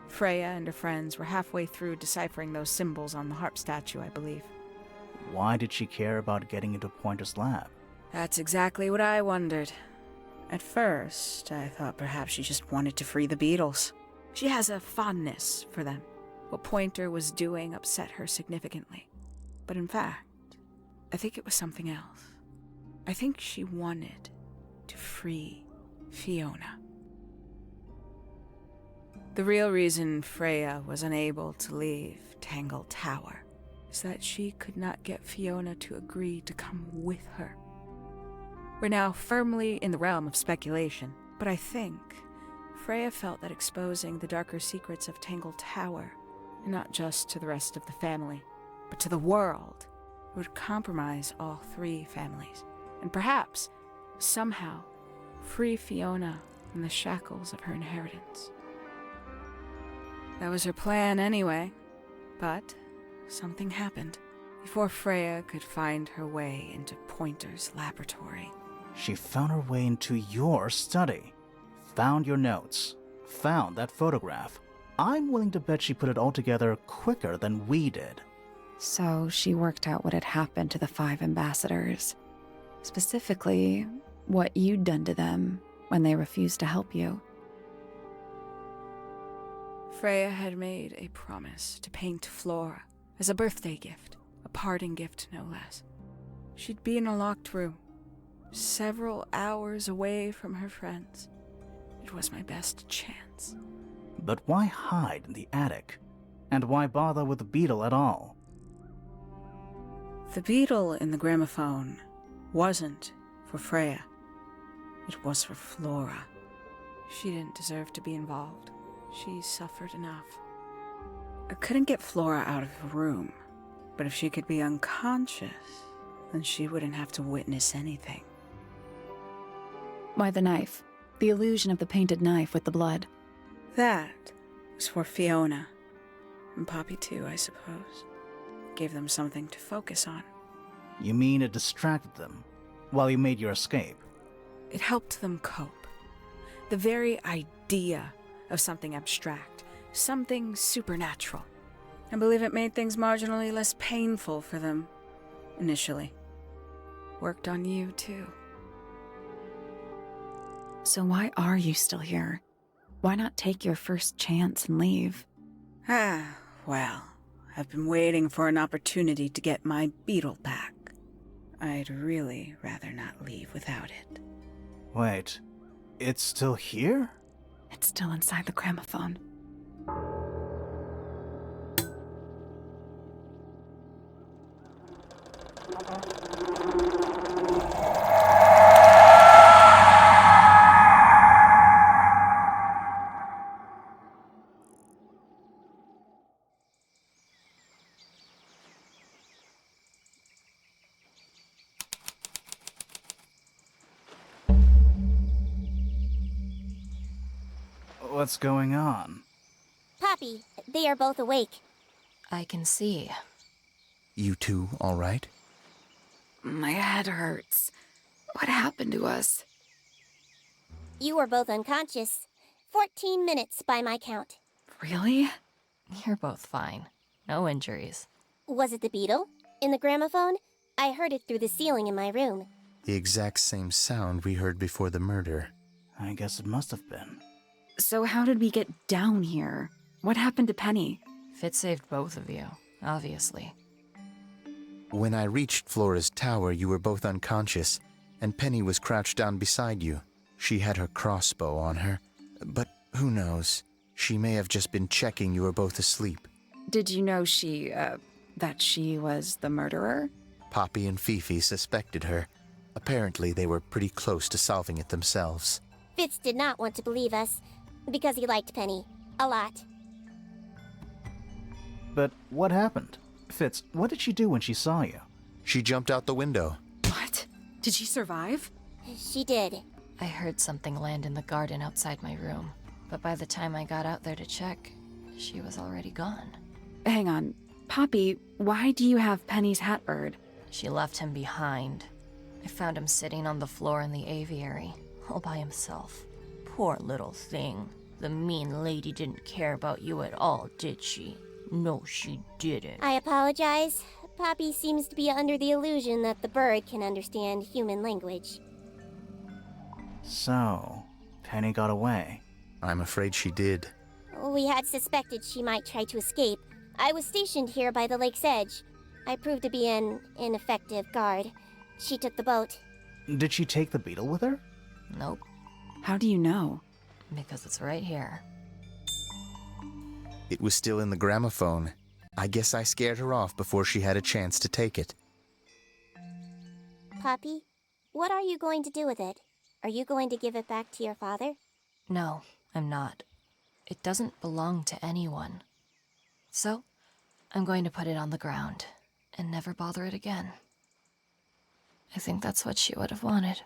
Freya and her friends were halfway through deciphering those symbols on the harp statue, I believe. Why did she care about getting into Pointer's lab? That's exactly what I wondered. At first, I thought perhaps she just wanted to free the beetles. She has a fondness for them. What Pointer was doing upset her significantly. But in fact, I think it was something else. I think she wanted to free Fiona. The real reason Freya was unable to leave Tangle Tower is that she could not get Fiona to agree to come with her. We're now firmly in the realm of speculation, but I think Freya felt that exposing the darker secrets of Tangle Tower, and not just to the rest of the family, but to the world, would compromise all three families, and perhaps, somehow, free Fiona from the shackles of her inheritance. That was her plan anyway, but something happened before Freya could find her way into Pointer's laboratory. She found her way into your study, found your notes, found that photograph. I'm willing to bet she put it all together quicker than we did. So she worked out what had happened to the 5 ambassadors. Specifically, what you'd done to them when they refused to help you. Freya had made a promise to paint Flora as a birthday gift, a parting gift no less. She'd be in a locked room, several hours away from her friends. It was my best chance. But why hide in the attic? And why bother with the beetle at all? The beetle in the gramophone wasn't for Freya. It was for Flora. She didn't deserve to be involved. She suffered enough. I couldn't get Flora out of the room, but if she could be unconscious, then she wouldn't have to witness anything. Why the knife? The illusion of the painted knife with the blood. That was for Fiona. And Poppy too, I suppose. Gave them something to focus on. You mean it distracted them while you made your escape? It helped them cope. The very idea of something abstract, something supernatural. I believe it made things marginally less painful for them, initially. Worked on you, too. So why are you still here? Why not take your first chance and leave? Well, I've been waiting for an opportunity to get my beetle back. I'd really rather not leave without it. Wait, it's still here? It's still inside the gramophone. What's going on? Poppy, they are both awake. I can see. You two all right? My head hurts. What happened to us? You were both unconscious. 14 minutes by my count. Really? You're both fine. No injuries. Was it the beetle? In the gramophone? I heard it through the ceiling in my room. The exact same sound we heard before the murder. I guess it must have been. So how did we get down here? What happened to Penny? Fit saved both of you, obviously. When I reached Flora's tower, you were both unconscious, and Penny was crouched down beside you. She had her crossbow on her, but who knows? She may have just been checking you were both asleep. Did you know that she was the murderer? Poppy and Fifi suspected her. Apparently, they were pretty close to solving it themselves. Fitz did not want to believe us, because he liked Penny. A lot. But what happened? Fitz, what did she do when she saw you? She jumped out the window. What? Did she survive? She did. I heard something land in the garden outside my room, but by the time I got out there to check, she was already gone. Hang on. Poppy, why do you have Penny's hat bird? She left him behind. I found him sitting on the floor in the aviary, all by himself. Poor little thing. The mean lady didn't care about you at all, did she? No, she didn't. I apologize. Poppy seems to be under the illusion that the bird can understand human language. So, Penny got away. I'm afraid she did. We had suspected she might try to escape. I was stationed here by the lake's edge. I proved to be an ineffective guard. She took the boat. Did she take the beetle with her? Nope, How do you know? because it's right here. It was still in the gramophone. I guess I scared her off before she had a chance to take it. Poppy, what are you going to do with it? Are you going to give it back to your father? No, I'm not. It doesn't belong to anyone. So, I'm going to put it on the ground and never bother it again. I think that's what she would have wanted.